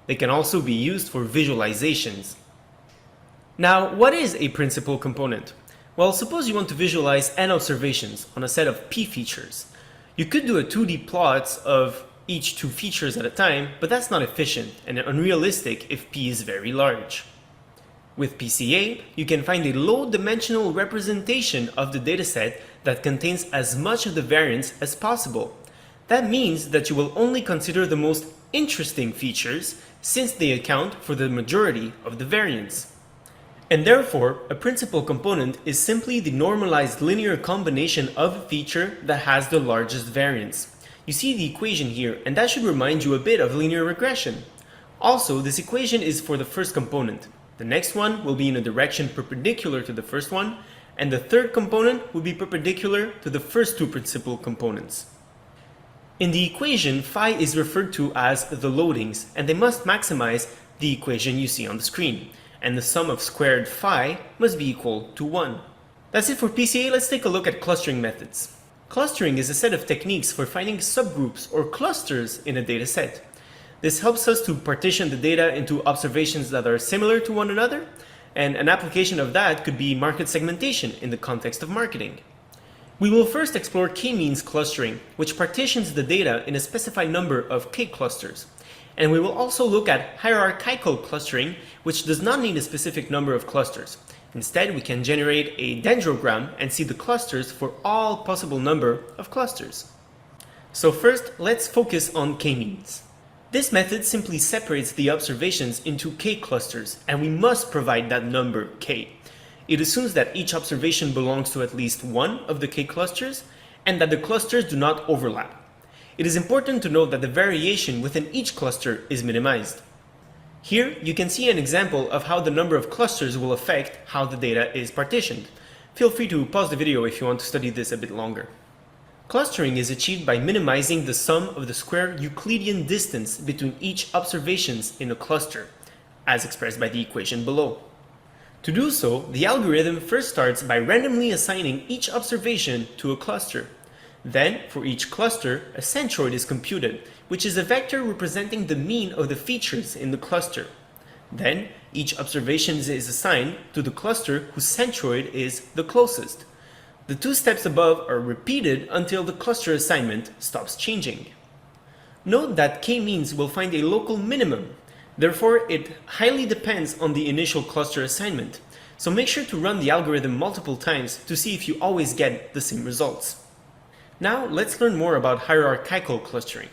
They can also be used for visualizations. Now, what is a principal component? Well, suppose you want to visualize n observations on a set of p features. You could do a 2D plot of each two features at a time, but that's not efficient and unrealistic if p is very large. With PCA, you can find a low-dimensional representation of the dataset that contains as much of the variance as possible. That means that you will only consider the most interesting features since they account for the majority of the variance. And therefore, a principal component is simply the normalized linear combination of a feature that has the largest variance. You see the equation here, and that should remind you a bit of linear regression. Also, this equation is for the first component. The next one will be in a direction perpendicular to the first one, and the third component will be perpendicular to the first two principal components. In the equation, phi is referred to as the loadings, and they must maximize the equation you see on the screen, and the sum of squared phi must be equal to 1. That's it for PCA. Let's take a look at clustering methods. Clustering is a set of techniques for finding subgroups or clusters in a data set. This helps us to partition the data into observations that are similar to one another, and an application of that could be market segmentation in the context of marketing. We will first explore k-means clustering, which partitions the data in a specified number of k-clusters. And we will also look at hierarchical clustering, which does not need a specific number of clusters. Instead, we can generate a dendrogram and see the clusters for all possible number of clusters. So first, let's focus on k-means. This method simply separates the observations into k clusters, and we must provide that number k. It assumes that each observation belongs to at least one of the k clusters, and that the clusters do not overlap. It is important to note that the variation within each cluster is minimized. Here, you can see an example of how the number of clusters will affect how the data is partitioned. Feel free to pause the video if you want to study this a bit longer. Clustering is achieved by minimizing the sum of the square Euclidean distance between each observations in a cluster, as expressed by the equation below. To do so, the algorithm first starts by randomly assigning each observation to a cluster. Then, for each cluster, a centroid is computed, which is a vector representing the mean of the features in the cluster. Then, each observation is assigned to the cluster whose centroid is the closest. The two steps above are repeated until the cluster assignment stops changing. Note that k-means will find a local minimum. Therefore, it highly depends on the initial cluster assignment. So make sure to run the algorithm multiple times to see if you always get the same results. Now, let's learn more about hierarchical clustering.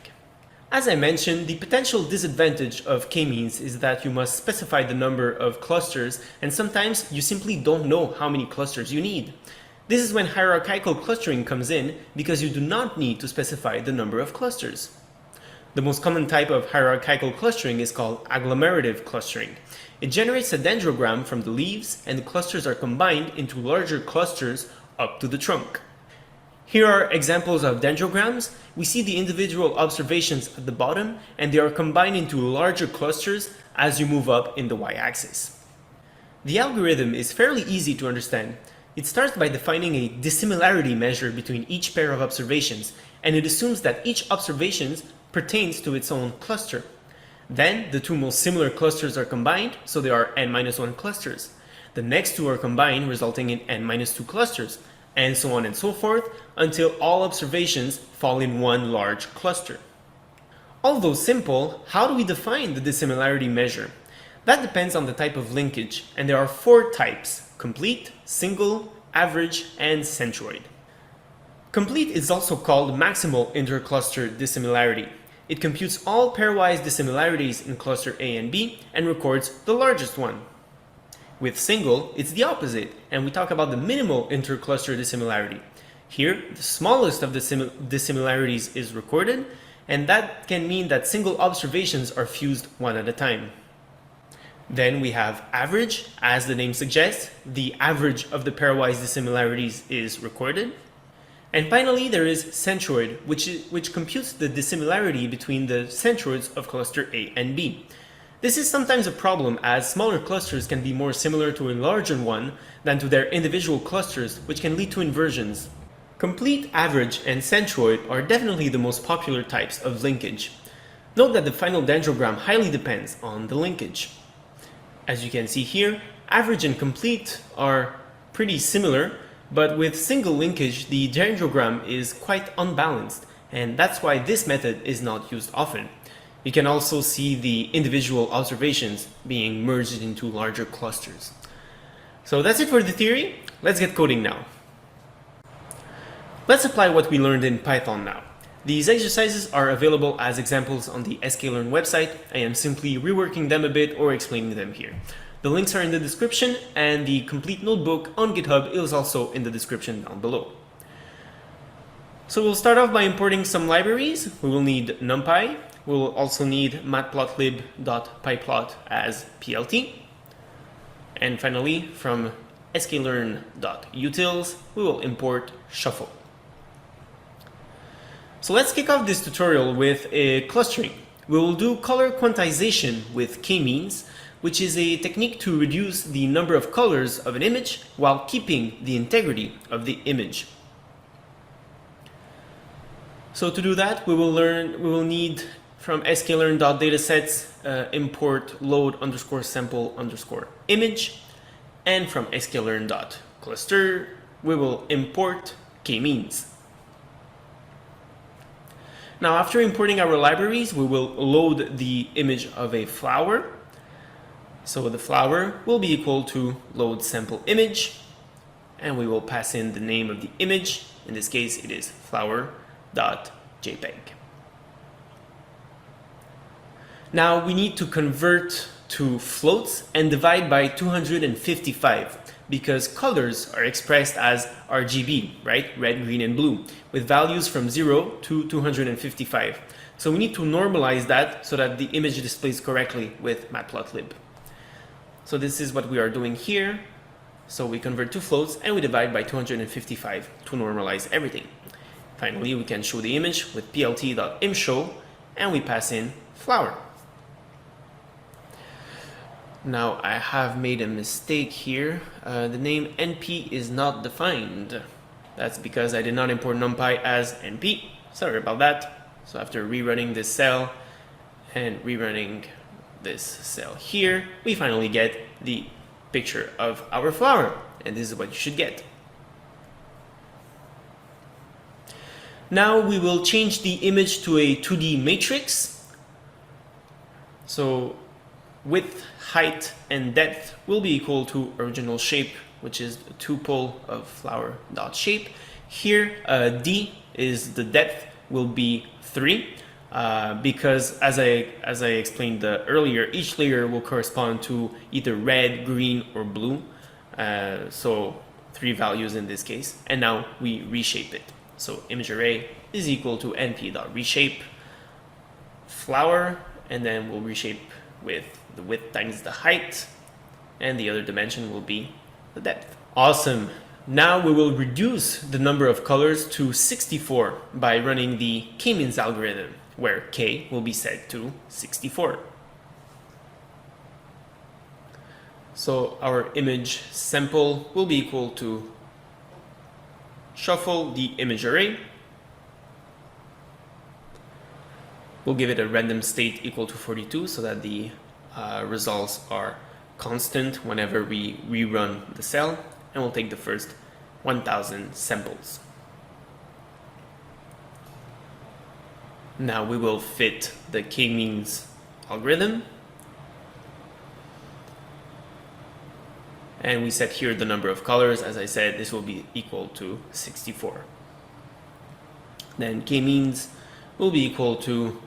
As I mentioned, the potential disadvantage of k-means is that you must specify the number of clusters, and sometimes you simply don't know how many clusters you need. This is when hierarchical clustering comes in, because you do not need to specify the number of clusters. The most common type of hierarchical clustering is called agglomerative clustering. It generates a dendrogram from the leaves, and the clusters are combined into larger clusters up to the trunk. Here are examples of dendrograms. We see the individual observations at the bottom, and they are combined into larger clusters as you move up in the y-axis. The algorithm is fairly easy to understand. It starts by defining a dissimilarity measure between each pair of observations, and it assumes that each observation pertains to its own cluster. Then, the two most similar clusters are combined, so there are n-1 clusters. The next two are combined, resulting in n-2 clusters, and so on and so forth, until all observations fall in one large cluster. Although simple, how do we define the dissimilarity measure? That depends on the type of linkage, and there are four types: complete, single, average, and centroid. Complete is also called maximal intercluster dissimilarity. It computes all pairwise dissimilarities in cluster A and B and records the largest one. With single, it's the opposite, and we talk about the minimal intercluster dissimilarity. Here, the smallest of the dissimilarities is recorded, and that can mean that single observations are fused one at a time. Then we have average. As the name suggests, the average of the pairwise dissimilarities is recorded. And finally, there is centroid, which computes the dissimilarity between the centroids of cluster A and B. This is sometimes a problem, as smaller clusters can be more similar to a larger one than to their individual clusters, which can lead to inversions. Complete, average, and centroid are definitely the most popular types of linkage. Note that the final dendrogram highly depends on the linkage. As you can see here, average and complete are pretty similar, but with single linkage, the dendrogram is quite unbalanced, and that's why this method is not used often. You can also see the individual observations being merged into larger clusters. So that's it for the theory. Let's get coding now. Let's apply what we learned in Python now. These exercises are available as examples on the sklearn website. I am simply reworking them a bit or explaining them here. The links are in the description, and the complete notebook on GitHub is also in the description down below. So we'll start off by importing some libraries. We will need NumPy. We will also need matplotlib.pyplot as PLT. And finally, from sklearn.utils, we will import shuffle. So let's kick off this tutorial with a clustering. We will do color quantization with k-means, which is a technique to reduce the number of colors of an image while keeping the integrity of the image. So to do that, we will need from sklearn.datasets import load_sample_image, and from sklearn.cluster we will import k-means. Now, after importing our libraries, we will load the image of a flower. So the flower will be equal to load sample image, and we will pass in the name of the image. In this case, it is flower.jpg. Now we need to convert to floats and divide by 255 because colors are expressed as RGB, right? Red, green, and blue, with values from 0 to 255. So we need to normalize that so that the image displays correctly with Matplotlib. So this is what we are doing here. So we convert to floats and we divide by 255 to normalize everything. Finally, we can show the image with plt.imshow and we pass in flower. Now I have made a mistake here. The name np is not defined. That's because I did not import numpy as np. Sorry about that. So after rerunning this cell and rerunning this cell here, we finally get the picture of our flower, and this is what you should get. Now we will change the image to a 2D matrix. So width, height, and depth will be equal to original shape, which is the tuple of flower.shape. Here, d is the depth, will be 3. Because as I explained earlier, each layer will correspond to either red, green, or blue. So 3 values in this case. And now we reshape it. So image array is equal to np.reshape flower, and then we'll reshape with the width times the height, and the other dimension will be the depth. Awesome. Now we will reduce the number of colors to 64 by running the k-means algorithm, where k will be set to 64. So our image sample will be equal to shuffle the image array. We'll give it a random state equal to 42 so that the results are constant whenever we rerun the cell, and we'll take the first 1000 samples. Now we will fit the k-means algorithm, and we set here the number of colors. As I said, this will be equal to 64. Then k-means will be equal to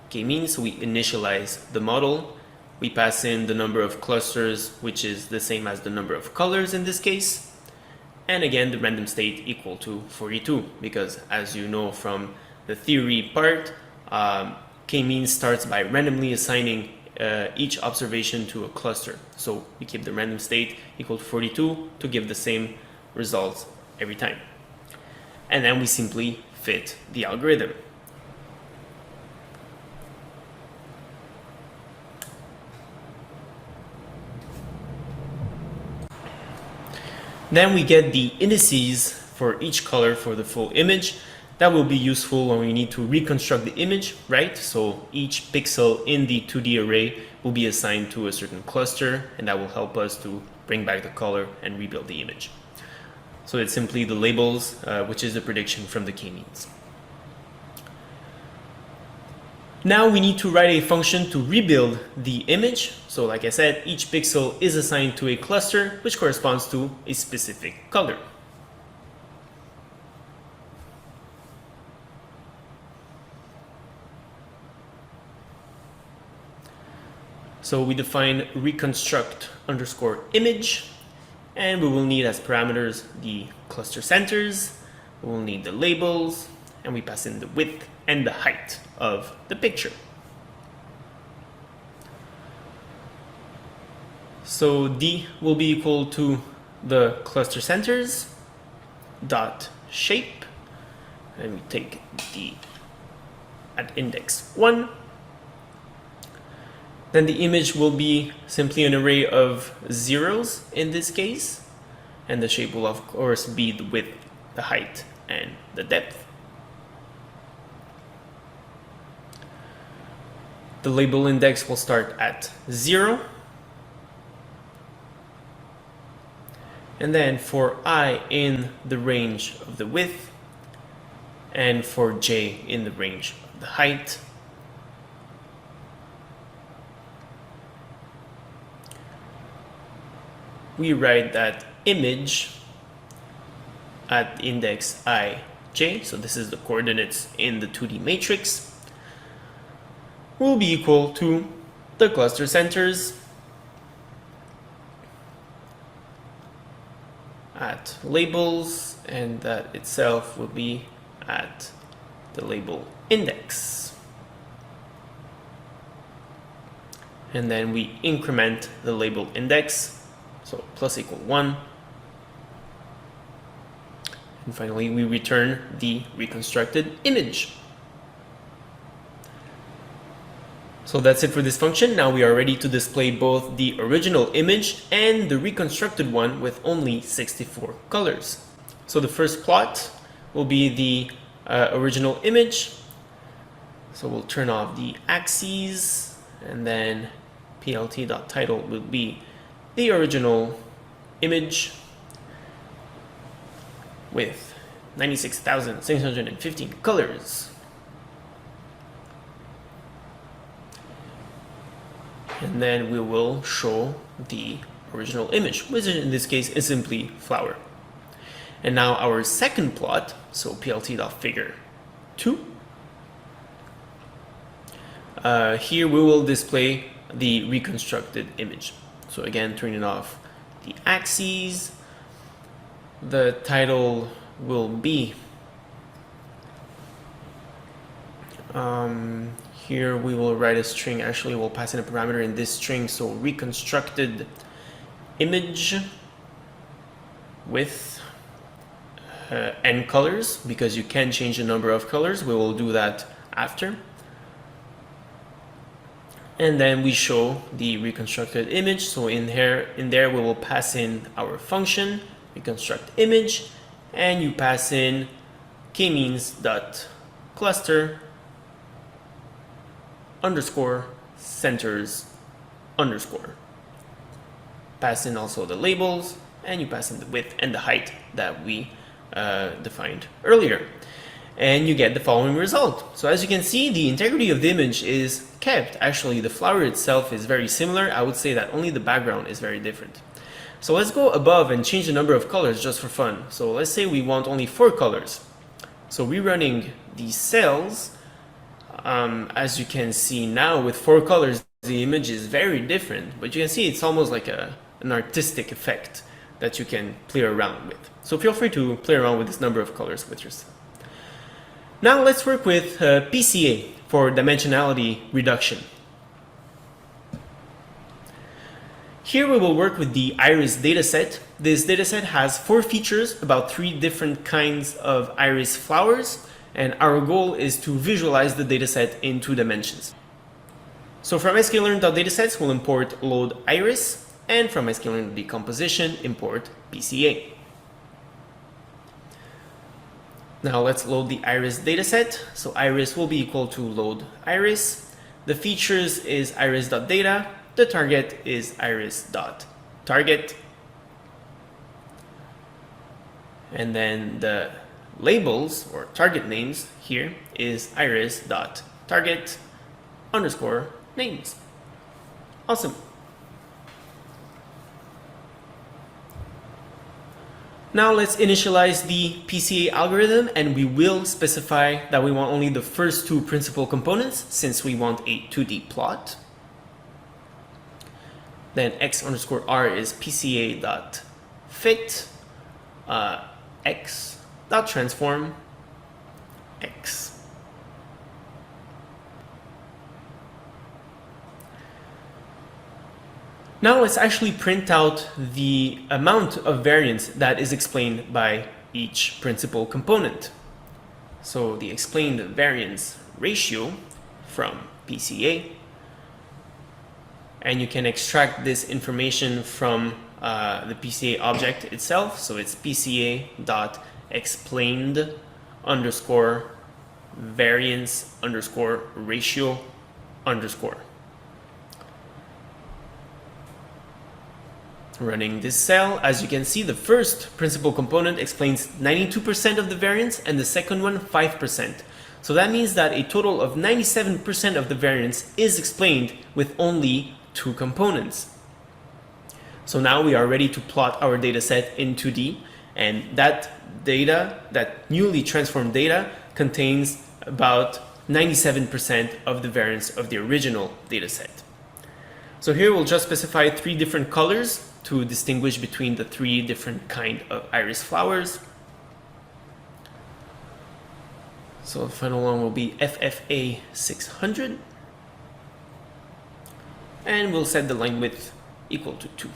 k-means, so we initialize the model. We pass in the number of clusters, which is the same as the number of colors in this case. And again, the random state equal to 42, because as you know from the theory part, k-means starts by randomly assigning each observation to a cluster. So we keep the random state equal to 42 to give the same results every time. And then we simply fit the algorithm. Then we get the indices for each color for the full image. That will be useful when we need to reconstruct the image, right? So each pixel in the 2D array will be assigned to a certain cluster, and that will help us to bring back the color and rebuild the image. So it's simply the labels, which is the prediction from the k-means. Now we need to write a function to rebuild the image. So like I said, each pixel is assigned to a cluster which corresponds to a specific color. So we define reconstruct underscore image, and we will need as parameters the cluster centers, we will need the labels, and we pass in the width and the height of the picture. So D will be equal to the cluster centers dot shape, and we take D at index 1. Then the image will be simply an array of zeros in this case, and the shape will of course be the width, the height, and the depth. The label index will start at 0. And then for I in the range of the width and for j in the range of the height. We write that image at index ij, so this is the coordinates in the 2D matrix, will be equal to the cluster centers at labels, and that itself will be at the label index. And then we increment the label index, so plus equal 1. And finally, we return the reconstructed image. So that's it for this function. Now we are ready to display both the original image and the reconstructed one with only 64 colors. So the first plot will be the original image. So we'll turn off the axes, and then plt.title will be the original image with 96,615 colors. And then we will show the original image, which in this case is simply flower. And now our second plot, so plt.figure2. Here we will display the reconstructed image. So again, turning off the axes, the title will be here we will write a string. Actually, we'll pass in a parameter in this string, so reconstructed image with n colors, because you can change the number of colors. We will do that after. And then we show the reconstructed image. So in there we will pass in our function reconstruct image, and you pass in k-means.cluster underscore centers underscore. Pass in also the labels, and you pass in the width and the height that we defined earlier, and you get the following result. So as you can see, the integrity of the image is kept. Actually, the flower itself is very similar. I would say that only the background is very different. So let's go above and change the number of colors just for fun. So let's say we want only 4 colors. So rerunning these cells, as you can see now with 4 colors, the image is very different, but you can see it's almost like an artistic effect that you can play around with. So feel free to play around with this number of colors with yourself. Now let's work with PCA for dimensionality reduction. Here we will work with the iris dataset. This dataset has 4 features about 3 different kinds of iris flowers, and our goal is to visualize the dataset in 2 dimensions. So from sklearn.datasets, we'll import load iris, and from sklearn.decomposition, import PCA. Now let's load the iris dataset. So iris will be equal to load iris. The features is iris.data. The target is iris.target. And then the labels or target names here is iris.target underscore names. Awesome. Now let's initialize the PCA algorithm, and we will specify that we want only the first 2 principal components since we want a 2D plot. Then x underscore r is PCA.fit x.transform x. Now let's actually print out the amount of variance that is explained by each principal component. So the explained variance ratio from PCA, and you can extract this information from the PCA object itself. So it's PCA.explained underscore variance underscore ratio underscore. Running this cell, as you can see, the first principal component explains 92% of the variance and the second one 5%. So that means that a total of 97% of the variance is explained with only 2 components. So now we are ready to plot our data set in 2D, and that data, that newly transformed data, contains about 97% of the variance of the original data set. So here we'll just specify 3 different colors to distinguish between the 3 different kind of iris flowers. So the final one will be FFA 600, and we'll set the line width equal to 2.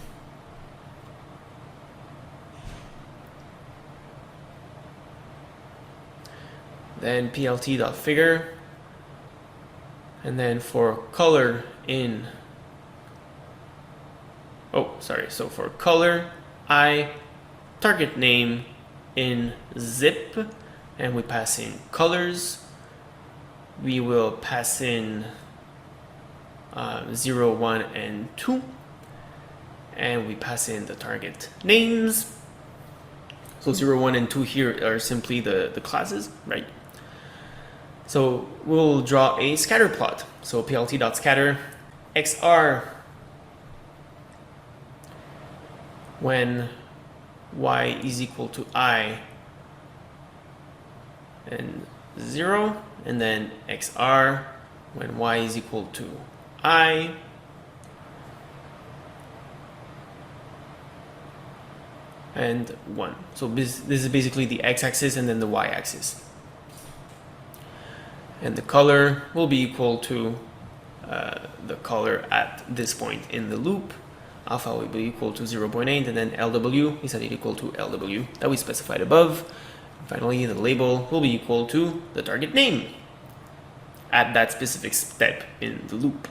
Then plt.figure, and then for color in, so for color, target name in zip, and we pass in colors. We will pass in 0, 1, and 2, and we pass in the target names. So 0, 1, and 2 here are simply the classes, right? So we'll draw a scatter plot. So plt.scatter xr when y is equal to I and 0, and then xr when y is equal to I and 1. So this is basically the x-axis and then the y-axis. And the color will be equal to the color at this point in the loop. Alpha will be equal to 0.8, and then LW is equal to LW that we specified above. And finally, the label will be equal to the target name at that specific step in the loop.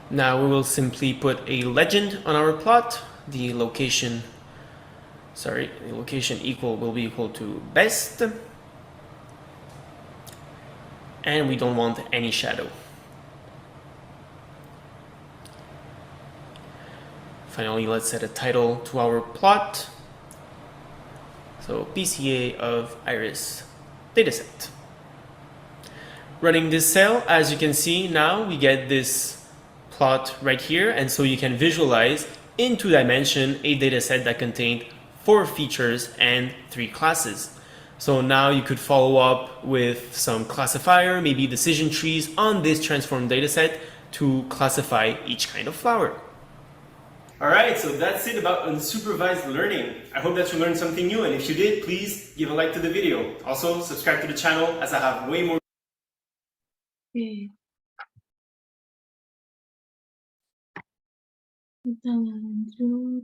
Now we will simply put a legend on our plot. The location equal will be equal to best. And we don't want any shadow. Finally, let's set a title to our plot. So PCA of iris dataset. Running this cell, as you can see now, we get this plot right here, and so you can visualize in 2 dimension a dataset that contained 4 features and 3 classes. So now you could follow up with some classifier, maybe decision trees on this transformed dataset to classify each kind of flower. Alright, so that's it about unsupervised learning. I hope that you learned something new, and if you did, please give a like to the video. Also, subscribe to the channel as I have way more. Oke. Kita lanjut.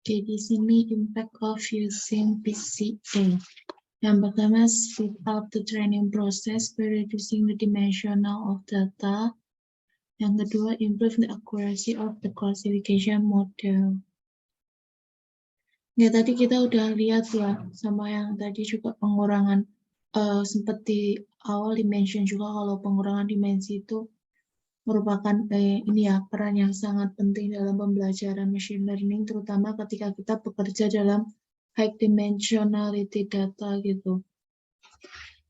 Oke, di sini impact of using PCA. Yang pertama, speed up the training process by reducing the dimensional of data. Yang kedua, improve the accuracy of the classification model. Ya, tadi kita udah lihat ya, sama yang tadi juga pengurangan, sempat di awal di-mention juga kalau pengurangan dimensi itu merupakan ini ya, peran yang sangat penting dalam pembelajaran machine learning, terutama ketika kita bekerja dalam high dimensionality data gitu.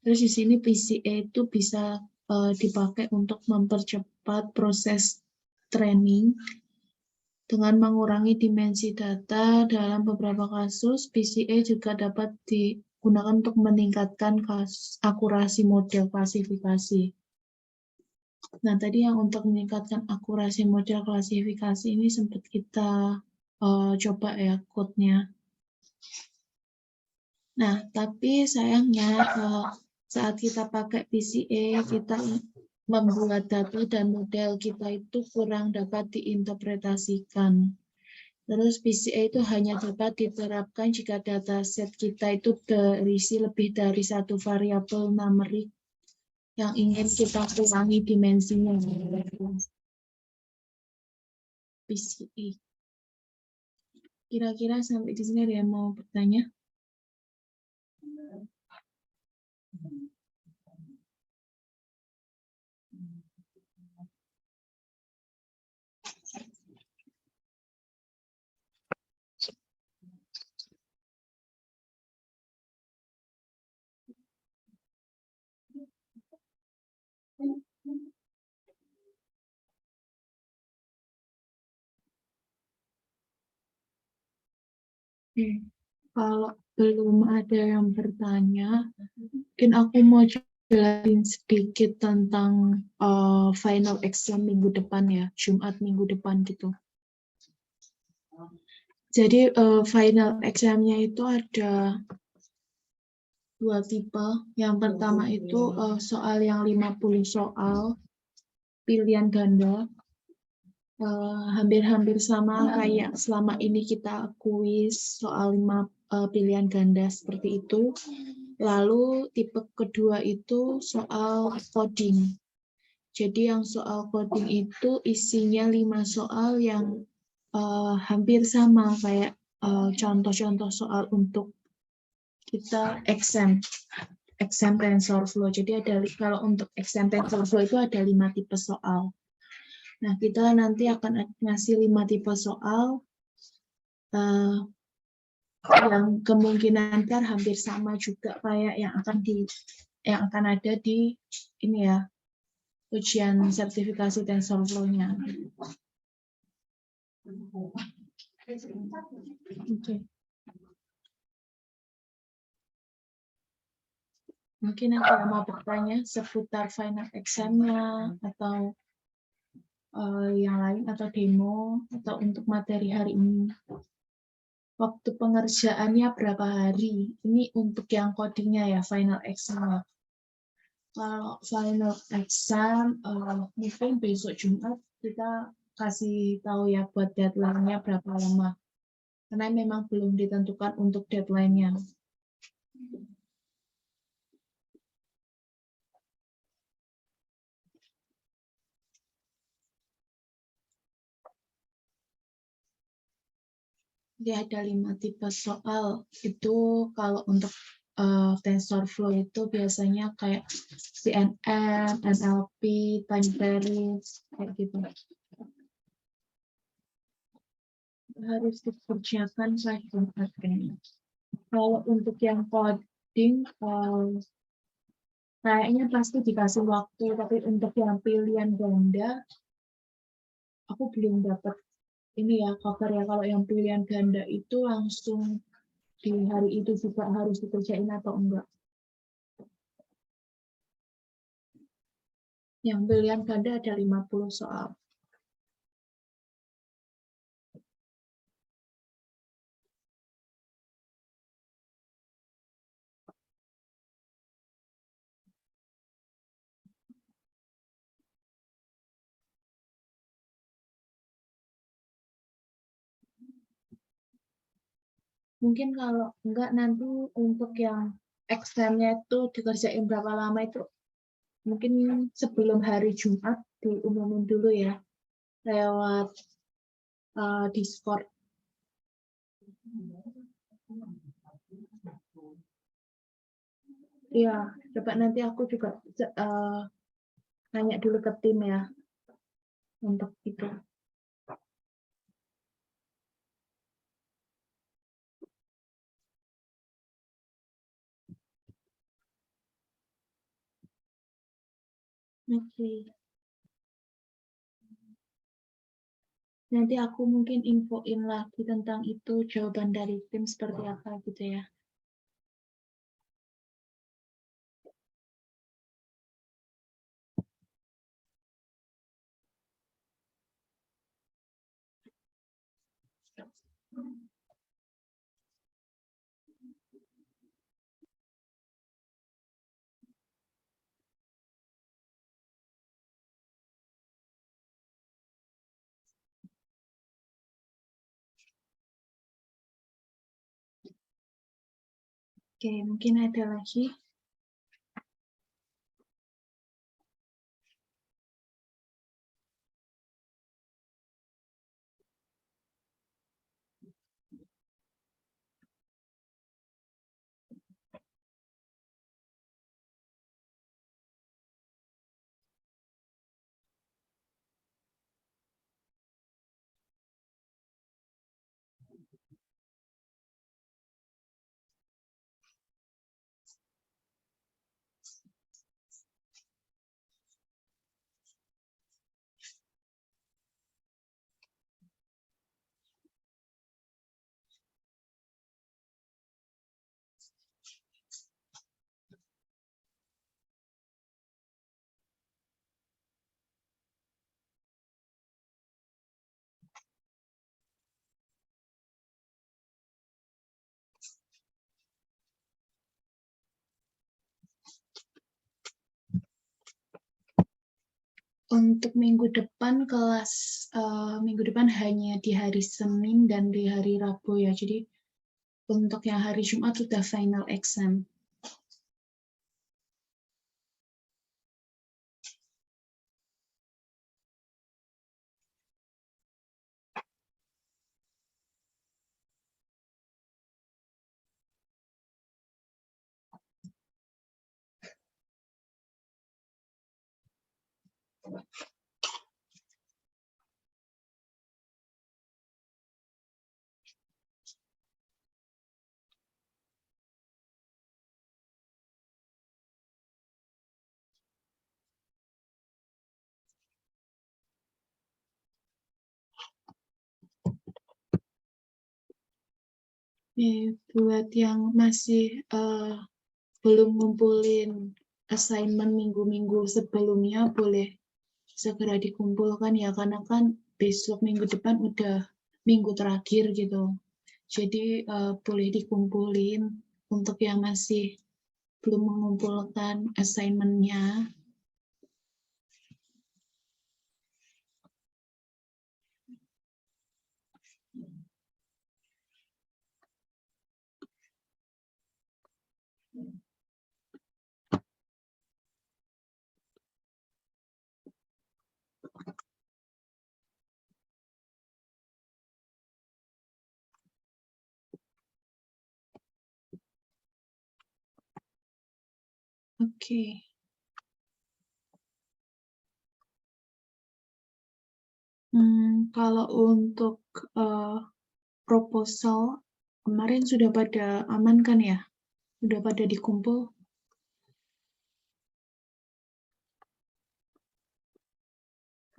Terus di sini PCA itu bisa dipakai untuk mempercepat proses training dengan mengurangi dimensi data. Dalam beberapa kasus, PCA juga dapat digunakan untuk meningkatkan akurasi model klasifikasi. Nah, tadi yang untuk meningkatkan akurasi model klasifikasi ini sempat kita coba ya code-nya. Nah, tapi sayangnya saat kita pakai PCA, kita membuat data dan model kita itu kurang dapat diinterpretasikan. Terus PCA itu hanya dapat diterapkan jika dataset kita itu berisi lebih dari 1 variabel numerik yang ingin kita kurangi dimensinya. PCA. Kira-kira sampai di sini ada yang mau bertanya? Kalau belum ada yang bertanya, mungkin aku mau jelasin sedikit tentang final exam minggu depan ya, Jumat minggu depan gitu. Jadi final examnya itu ada 2 tipe. Yang pertama itu soal yang 50 soal pilihan ganda. Hampir-hampir sama kayak selama ini kita kuis soal 5 pilihan ganda seperti itu. Lalu tipe kedua itu soal coding. Jadi yang soal coding itu isinya 5 soal yang hampir sama kayak contoh-contoh soal untuk kita exam TensorFlow. Jadi kalau untuk exam TensorFlow itu ada 5 tipe soal. Nah, kita nanti akan ngasih 5 tipe soal yang kemungkinan hampir sama juga kayak yang akan ada di ini ya, ujian sertifikasi TensorFlow-nya. Oke. Mungkin ada yang mau bertanya seputar final exam-nya atau yang lain atau demo atau untuk materi hari ini. Waktu pengerjaannya berapa hari? Ini untuk yang codingnya ya, final exam. Kalau final exam, mungkin besok Jumat kita kasih tahu ya buat deadline-nya berapa lama. Karena memang belum ditentukan untuk deadline-nya. Dia ada 5 tipe soal. Itu kalau untuk TensorFlow itu biasanya kayak CNN, NLP, time series, kayak gitu. Harus dikerjakan Jumat ini. Kalau untuk yang coding, kayaknya pasti dikasih waktu. Tapi untuk yang pilihan ganda, aku belum dapat ini ya cover ya. Kalau yang pilihan ganda itu langsung di hari itu juga harus dikerjain atau enggak. Yang pilihan ganda ada 50 soal. Mungkin kalau enggak nanti untuk yang examnya itu dikerjain berapa lama itu mungkin sebelum hari Jumat diumumin dulu ya lewat Discord. Iya, coba nanti aku juga nanya dulu ke tim ya untuk itu. Oke. Nanti aku mungkin infoin lagi tentang itu jawaban dari tim seperti apa gitu ya. Oke, mungkin ada lagi. Untuk minggu depan minggu depan hanya di hari Senin dan di hari Rabu ya. Jadi untuk yang hari Jumat sudah final exam. Buat yang masih belum ngumpulin assignment minggu-minggu sebelumnya, boleh segera dikumpulkan ya, karena kan besok minggu depan udah minggu terakhir gitu. Jadi boleh dikumpulin untuk yang masih belum mengumpulkan assignment-nya. Oke. Kalau untuk proposal kemarin sudah pada aman kan ya? Sudah pada dikumpul?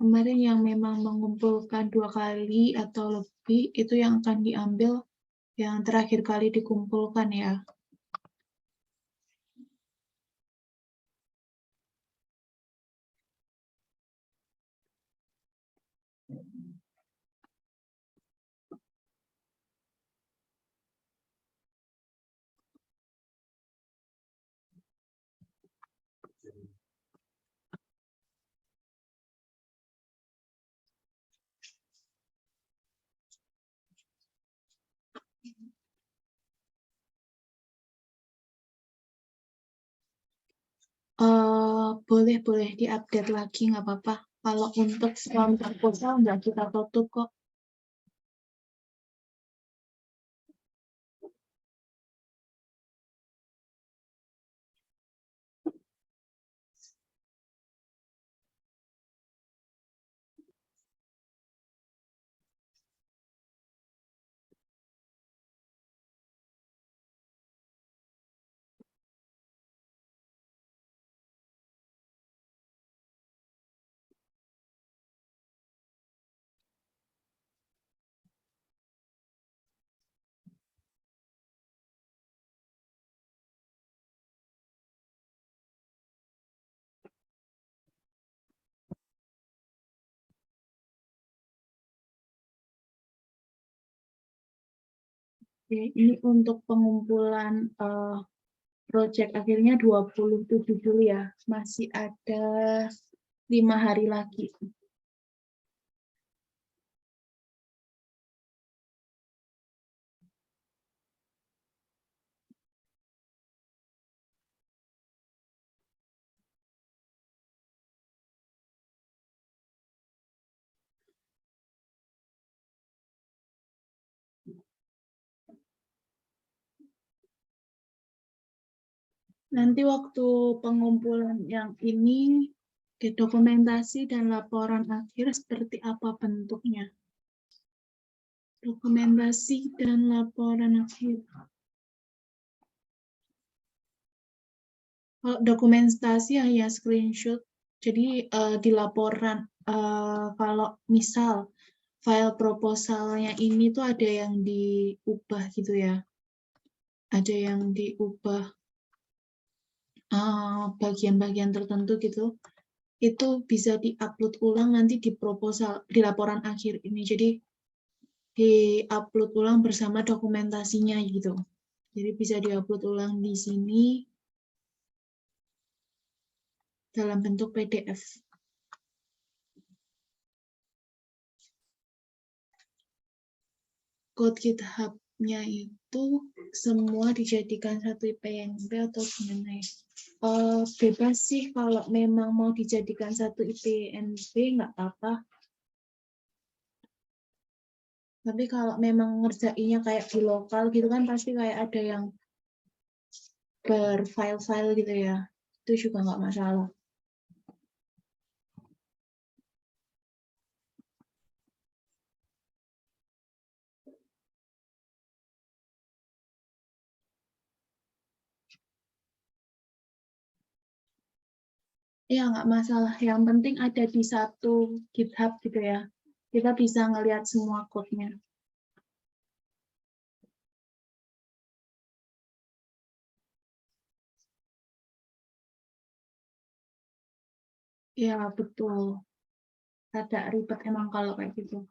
Kemarin yang memang mengumpulkan 2 kali atau lebih itu yang akan diambil yang terakhir kali dikumpulkan ya. Boleh diupdate lagi nggak apa-apa. Kalau untuk form proposal nggak kita tutup kok. Oke, ini untuk pengumpulan project akhirnya 27 dulu ya. Masih ada 5 hari lagi. Nanti waktu pengumpulan yang ini, dokumentasi dan laporan akhir seperti apa bentuknya? Dokumentasi dan laporan akhir. Kalau dokumentasi hanya screenshot, jadi di laporan, kalau misal file proposalnya ini tuh ada yang diubah gitu ya, ada yang diubah bagian-bagian tertentu gitu, itu bisa diupload ulang nanti di proposal, di laporan akhir ini. Jadi diupload ulang bersama dokumentasinya gitu. Jadi bisa diupload ulang di sini dalam bentuk PDF. code GitHub-nya itu semua dijadikan satu IPNP atau gimana ya? Bebas sih, kalau memang mau dijadikan satu IPNP nggak apa-apa. Tapi kalau memang ngerjainnya kayak di lokal gitu kan pasti kayak ada yang berfile-file gitu ya. Itu juga nggak masalah. Iya, nggak masalah. Yang penting ada di satu GitHub gitu ya. Kita bisa ngelihat semua code-nya. Iya, betul. Rada ribet emang kalau kayak gitu.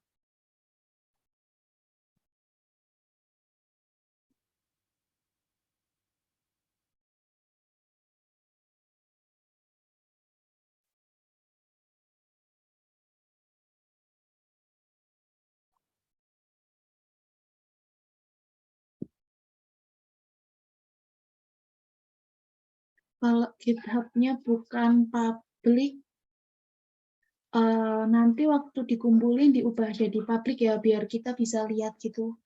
Kalau GitHub-nya bukan public, nanti waktu dikumpulin diubah jadi public ya, biar kita bisa lihat gitu.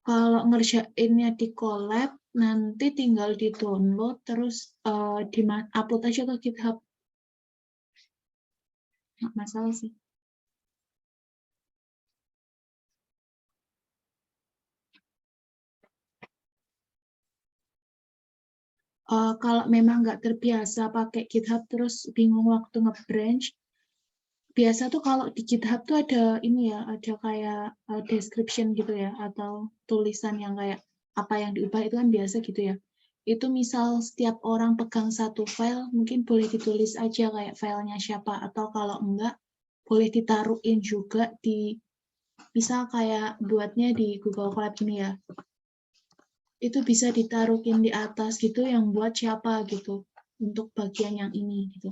Kalau ngerjainnya di collab, nanti tinggal di-download, terus di-upload aja ke GitHub. Nggak masalah sih. Kalau memang nggak terbiasa pakai GitHub, terus bingung waktu nge-branch, biasa tuh kalau di GitHub tuh ada ini ya, ada kayak description gitu ya, atau tulisan yang kayak apa yang diubah itu kan biasa gitu ya. Itu misal setiap orang pegang satu file, mungkin boleh ditulis aja kayak filenya siapa, atau kalau enggak, boleh ditaruhin juga di, misal kayak buatnya di Google Colab ini ya, itu bisa ditaruhin di atas gitu yang buat siapa gitu, untuk bagian yang ini gitu.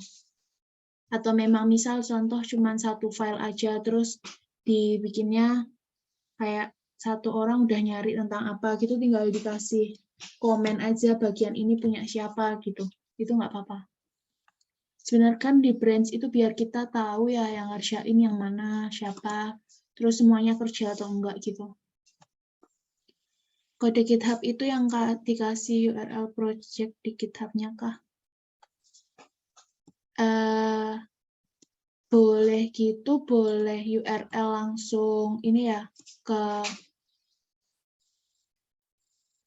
Atau memang misal contoh cuma satu file aja, terus dibikinnya kayak satu orang udah nyari tentang apa gitu, tinggal dikasih komen aja bagian ini punya siapa gitu. Itu nggak apa-apa. Sebenarnya kan di branch itu biar kita tahu ya yang ngerjain yang mana, siapa, terus semuanya kerja atau enggak gitu. Kode GitHub itu yang dikasih URL project di GitHub-nya kah? Boleh gitu, boleh URL langsung ini ya,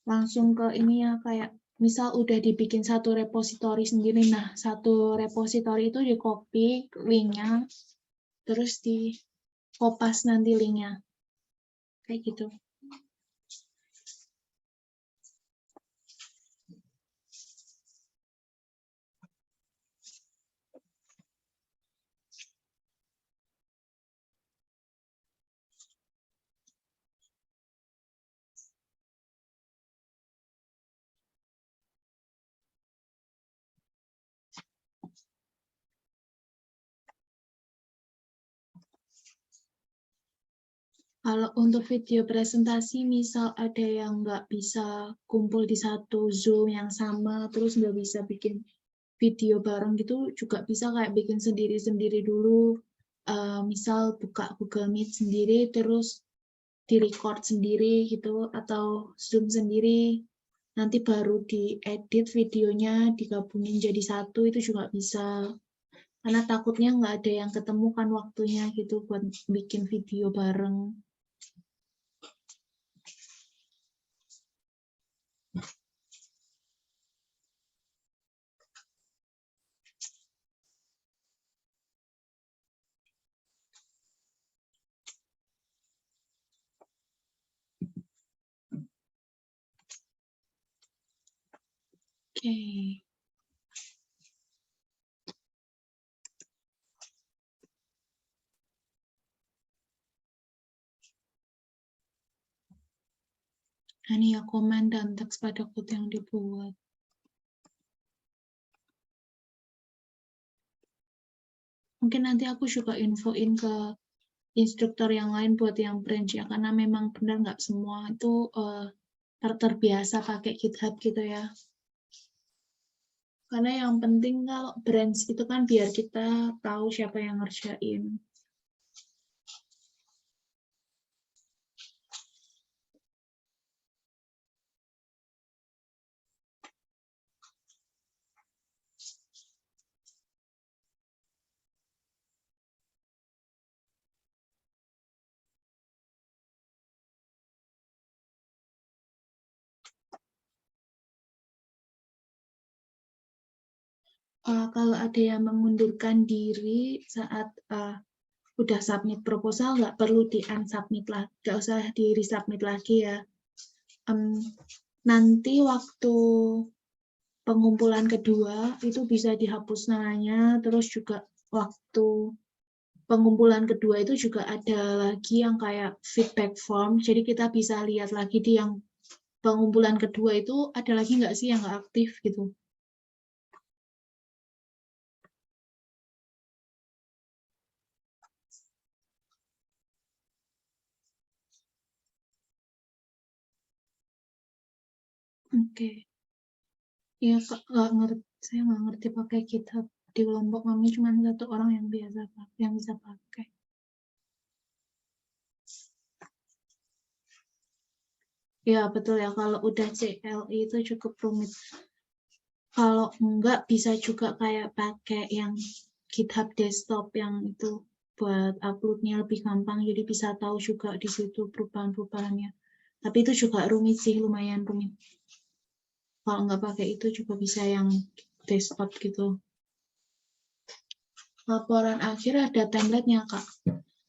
langsung ke ini ya, kayak misal udah dibikin satu repository sendiri, nah satu repository itu di copy linknya, terus di kopas nanti linknya, kayak gitu. Kalau untuk video presentasi, misal ada yang nggak bisa kumpul di satu Zoom yang sama, terus nggak bisa bikin video bareng gitu, juga bisa kayak bikin sendiri-sendiri dulu. Misal buka Google Meet sendiri, terus di-record sendiri gitu, atau Zoom sendiri. Nanti baru diedit videonya, digabungin jadi satu, itu juga bisa. Karena takutnya nggak ada yang ketemu kan waktunya gitu buat bikin video bareng. Oke. Ini ya komen dan teks pada code yang dibuat. Mungkin nanti aku juga infoin ke instruktur yang lain buat yang branch ya, karena memang benar nggak semua itu terbiasa pakai GitHub gitu ya. Karena yang penting kalau branch itu kan biar kita tahu siapa yang ngerjain. Kalau ada yang mengundurkan diri saat udah submit proposal, nggak perlu di-unsubmit lagi, nggak usah di-resubmit lagi ya. Nanti waktu pengumpulan kedua itu bisa dihapus namanya, terus juga waktu pengumpulan kedua itu juga ada lagi yang kayak feedback form, jadi kita bisa lihat lagi di yang pengumpulan kedua itu ada lagi nggak sih yang nggak aktif gitu. Oke. Ya, saya nggak ngerti pakai GitHub. Di kelompok kami cuma satu orang yang bisa pakai. Ya, betul ya. Kalau udah CLI itu cukup rumit. Kalau enggak, bisa juga kayak pakai yang GitHub desktop yang itu buat uploadnya lebih gampang. Jadi bisa tahu juga di situ perubahan-perubahannya. Tapi itu juga rumit sih, lumayan rumit. Kalau nggak pakai itu juga bisa yang desktop gitu. Laporan akhir ada template-nya, Kak.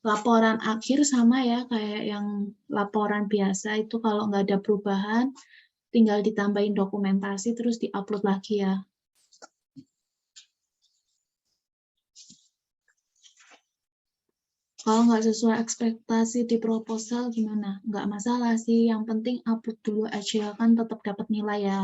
Laporan akhir sama ya, kayak yang laporan biasa itu kalau nggak ada perubahan, tinggal ditambahin dokumentasi, terus di-upload lagi ya. Kalau nggak sesuai ekspektasi di proposal gimana? Nggak masalah sih, yang penting upload dulu aja, kan tetap dapat nilai ya.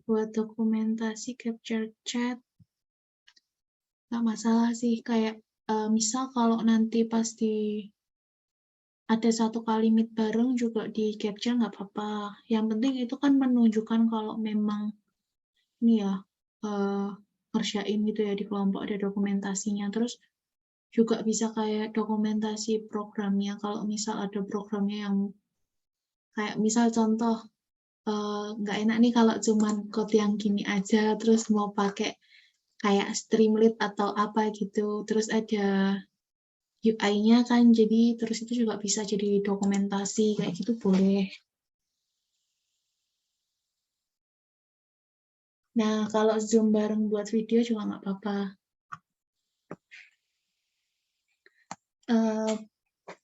Buat dokumentasi capture chat, nggak masalah sih, kayak misal kalau nanti pas ada satu kali meet bareng juga di capture nggak apa-apa. Yang penting itu kan menunjukkan kalau memang ini ya ngerjain gitu ya di kelompok, ada dokumentasinya. Terus juga bisa kayak dokumentasi programnya, kalau misal ada programnya yang kayak misal contoh nggak enak nih kalau cuman code yang gini aja terus mau pakai kayak Streamlit atau apa gitu, terus ada UI-nya kan, jadi terus itu juga bisa jadi dokumentasi kayak gitu boleh. Nah, kalau Zoom bareng buat video juga nggak apa-apa.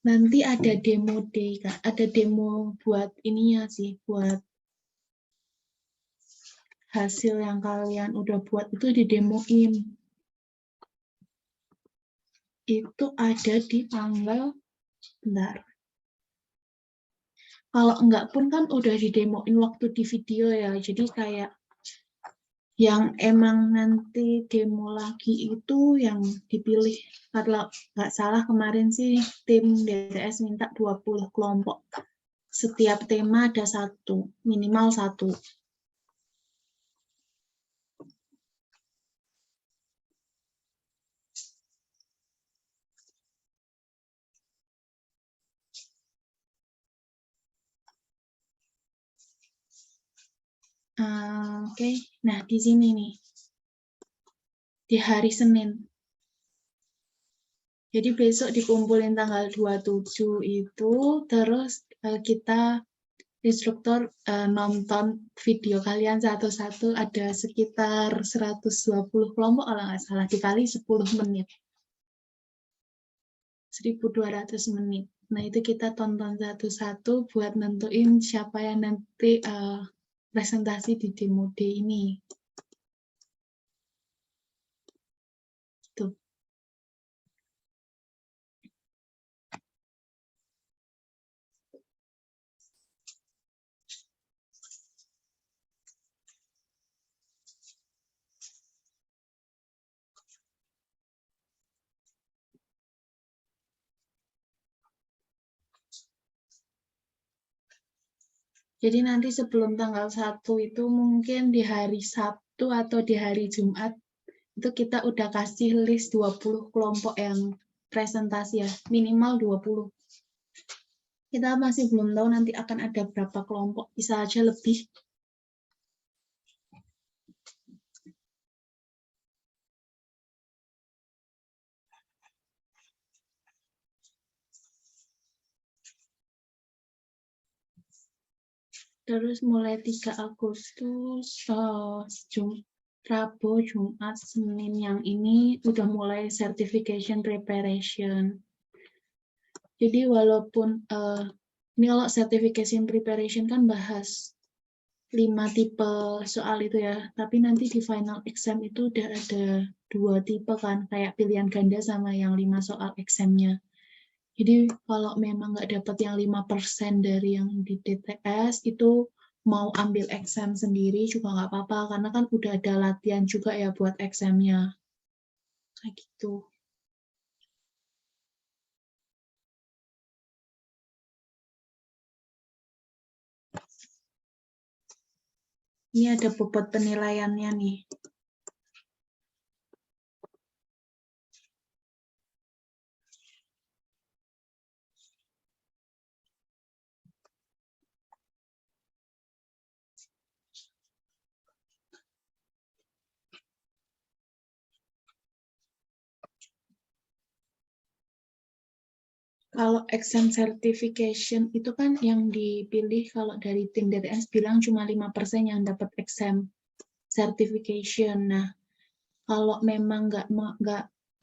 Nanti ada demo day, Kak. Ada demo buat ininya sih, buat hasil yang kalian udah buat itu didemoin. Itu ada di tanggal, bentar. Kalau enggak pun kan udah didemoin waktu di video ya, jadi kayak yang emang nanti demo lagi itu yang dipilih. Kalau nggak salah kemarin sih tim DTS minta 20 kelompok. Setiap tema ada satu, minimal satu. Oke. Nah di sini nih, di hari Senin. Jadi besok dikumpulin tanggal 27 itu, terus kita instruktur nonton video kalian satu-satu ada sekitar 120 kelompok kalau nggak salah, dikali 10 menit. 1.200 menit. Nah, itu kita tonton satu-satu buat nentuin siapa yang nanti presentasi di demo day ini. Tuh. Jadi nanti sebelum tanggal 1 itu mungkin di hari Sabtu atau di hari Jumat itu kita udah kasih list 20 kelompok yang presentasi ya, minimal 20. Kita masih belum tahu nanti akan ada berapa kelompok, bisa aja lebih. Terus mulai 3 Agustus, Rabu, Jumat, Senin yang ini udah mulai certification preparation. Jadi walaupun ini kalau certification preparation kan bahas 5 tipe soal itu ya, tapi nanti di final exam itu udah ada 2 tipe kan, kayak pilihan ganda sama yang 5 soal examnya. Jadi kalau memang nggak dapat yang 5% dari yang di DTS, itu mau ambil exam sendiri juga nggak apa-apa, karena kan udah ada latihan juga ya buat examnya. Kayak gitu. Ini ada bobot penilaiannya nih. Kalau exam certification itu kan yang dipilih kalau dari tim DTS bilang cuma 5% yang dapat exam certification. Nah, kalau memang nggak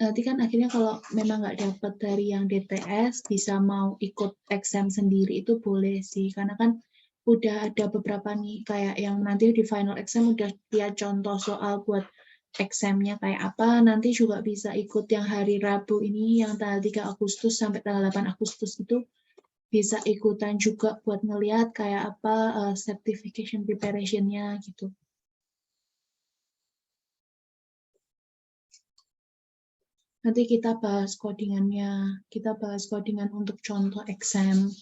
nanti kan akhirnya kalau memang nggak dapat dari yang DTS bisa mau ikut exam sendiri itu boleh sih, karena kan udah ada beberapa nih kayak yang nanti di final exam udah lihat contoh soal buat examnya kayak apa, nanti juga bisa ikut yang hari Rabu ini yang tanggal 3 Agustus sampai tanggal 8 Agustus itu bisa ikutan juga buat ngelihat kayak apa certification preparation-nya gitu. Nanti kita bahas codingannya, kita bahas codingan untuk contoh exam.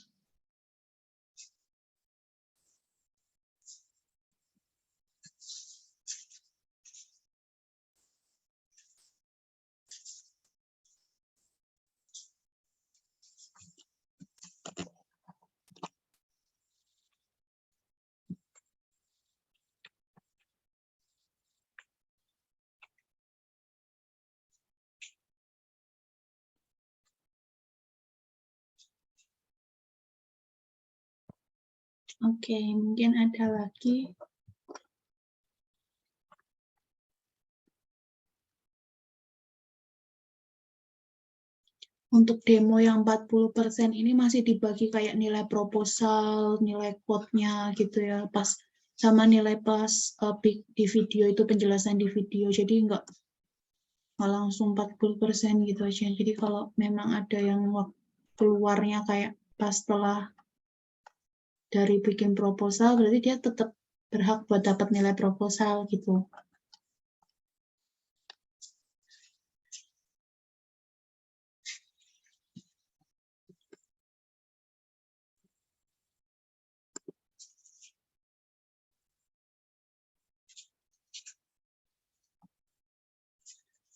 Oke, mungkin ada lagi. Untuk demo yang 40% ini masih dibagi kayak nilai proposal, nilai quote-nya gitu ya, pas sama nilai pas di video itu penjelasan di video. Jadi nggak langsung 40% gitu aja. Jadi kalau memang ada yang keluarnya kayak pas setelah dari bikin proposal, berarti dia tetap berhak buat dapat nilai proposal gitu.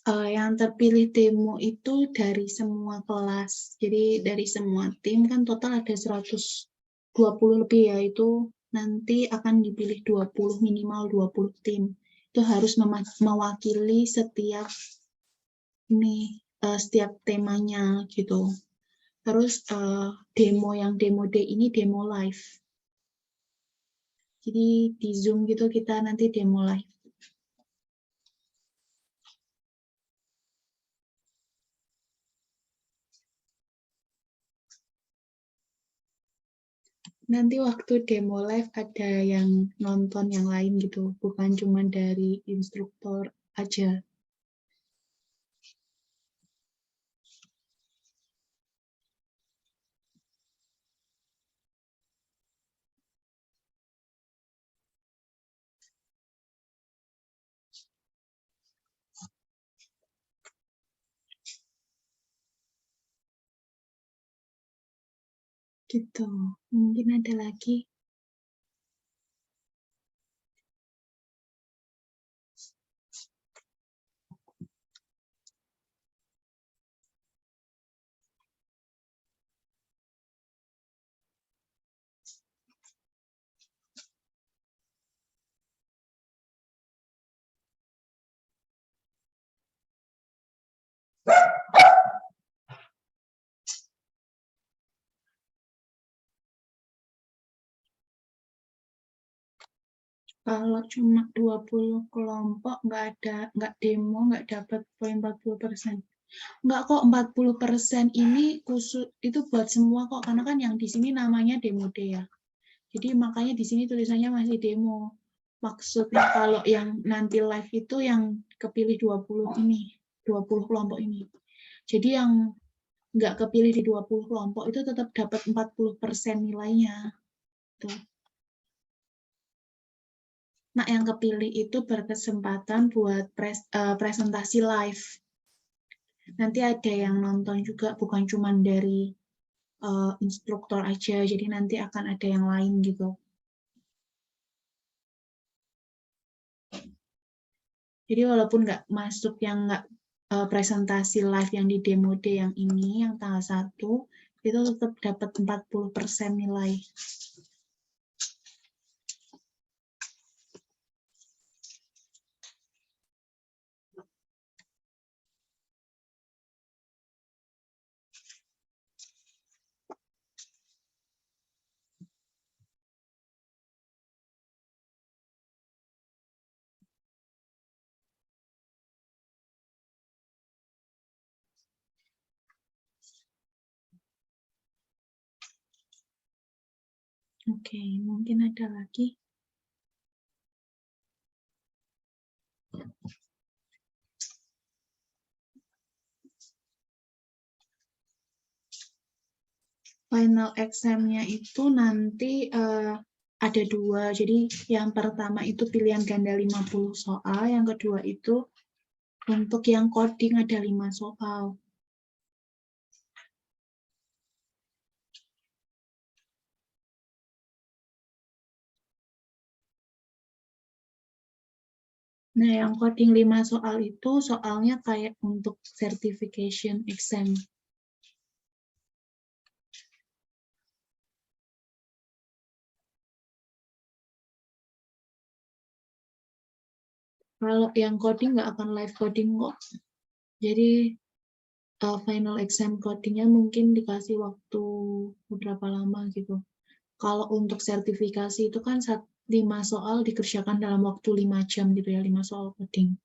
Yang terpilih demo itu dari semua kelas. Jadi dari semua tim kan total ada 120 lebih ya, itu nanti akan dipilih 20, minimal 20 tim. Itu harus mewakili setiap setiap temanya gitu. Terus demo yang demo day ini demo live. Jadi di Zoom gitu kita nanti demo live. Nanti waktu demo live ada yang nonton yang lain gitu, bukan cuma dari instruktur aja. Gitu. Mungkin ada lagi. Kalau cuma 20 kelompok, nggak demo, nggak dapat poin 40%. Nggak kok, 40% ini khusus, itu buat semua kok, karena kan yang di sini namanya demo day ya. Jadi makanya di sini tulisannya masih demo. Maksudnya kalau yang nanti live itu yang kepilih 20 ini, 20 kelompok ini. Jadi yang nggak kepilih di 20 kelompok itu tetap dapat 40% nilainya. Tuh. Nah, yang kepilih itu berkesempatan buat presentasi live. Nanti ada yang nonton juga, bukan cuma dari instruktur aja, jadi nanti akan ada yang lain gitu. Jadi walaupun nggak masuk yang nggak presentasi live yang di demo day yang ini, yang tanggal 1, itu tetap dapat 40% nilai. Oke, mungkin ada lagi. Final exam-nya itu nanti ada 2. Jadi yang pertama itu pilihan ganda 50 soal, yang kedua itu untuk yang coding ada 5 soal. Nah, yang coding 5 soal itu soalnya kayak untuk certification exam. Kalau yang coding nggak akan live coding kok. Jadi final exam codingnya mungkin dikasih waktu beberapa lama gitu. Kalau untuk sertifikasi itu kan 5 soal dikerjakan dalam waktu 5 jam gitu ya, 5 soal coding.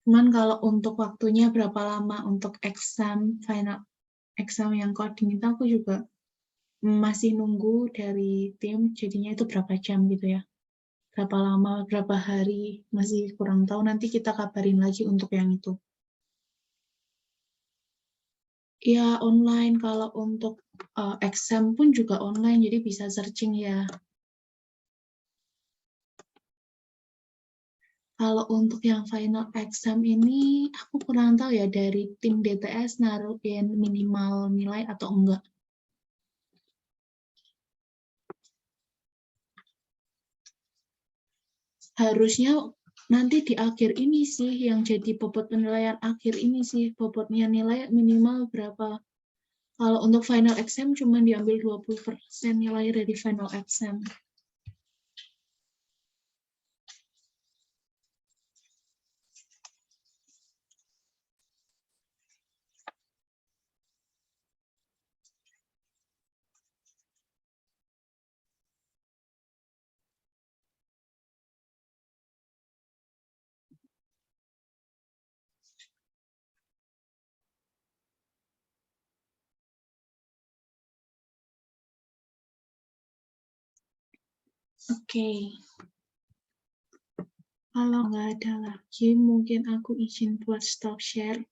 Cuman kalau untuk waktunya berapa lama untuk final exam yang coding itu aku juga masih nunggu dari tim, jadinya itu berapa jam gitu ya. Berapa lama, berapa hari, masih kurang tahu. Nanti kita kabarin lagi untuk yang itu. Ya, online. Kalau untuk exam pun juga online, jadi bisa searching ya. Kalau untuk yang final exam ini, aku kurang tahu ya dari tim DTS naruhin minimal nilai atau enggak. Harusnya nanti di akhir ini sih, yang jadi bobot penilaian akhir ini sih, bobotnya nilai minimal berapa. Kalau untuk final exam cuma diambil 20% nilai dari final exam. Oke. Kalau nggak ada lagi, mungkin aku izin buat stop share.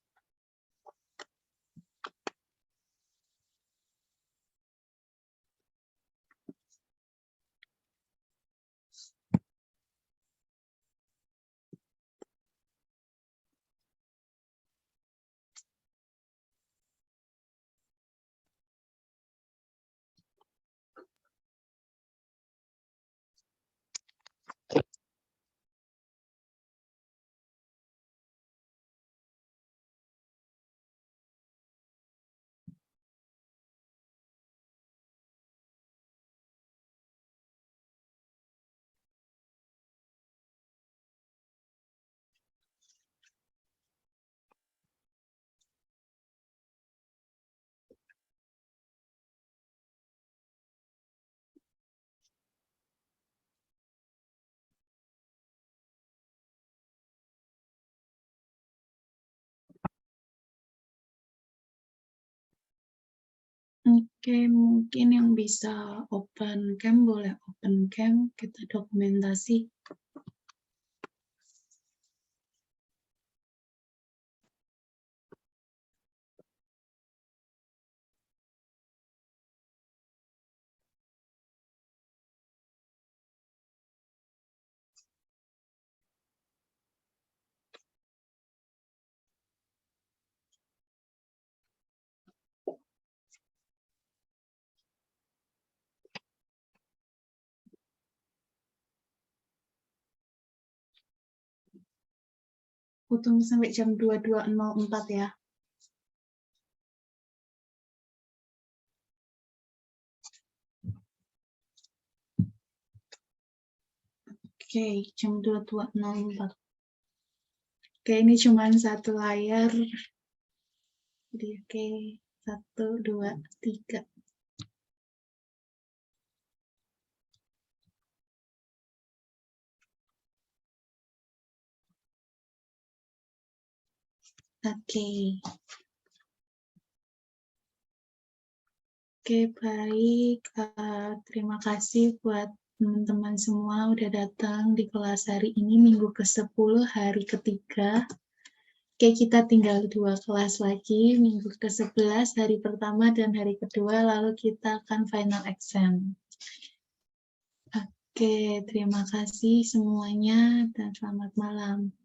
Oke, mungkin yang bisa open cam, boleh open cam, kita dokumentasi. Aku tunggu sampai jam 22.04 ya. Oke, jam 22.04. Oke, ini cuma satu layar. Jadi oke, 1, 2, 3. Oke. Oke, baik. Terima kasih buat teman-teman semua udah datang di kelas hari ini, minggu ke-10, hari ketiga. Oke, kita tinggal 2 kelas lagi, minggu ke-11, hari pertama dan hari kedua, lalu kita akan final exam. Oke, terima kasih semuanya dan selamat malam.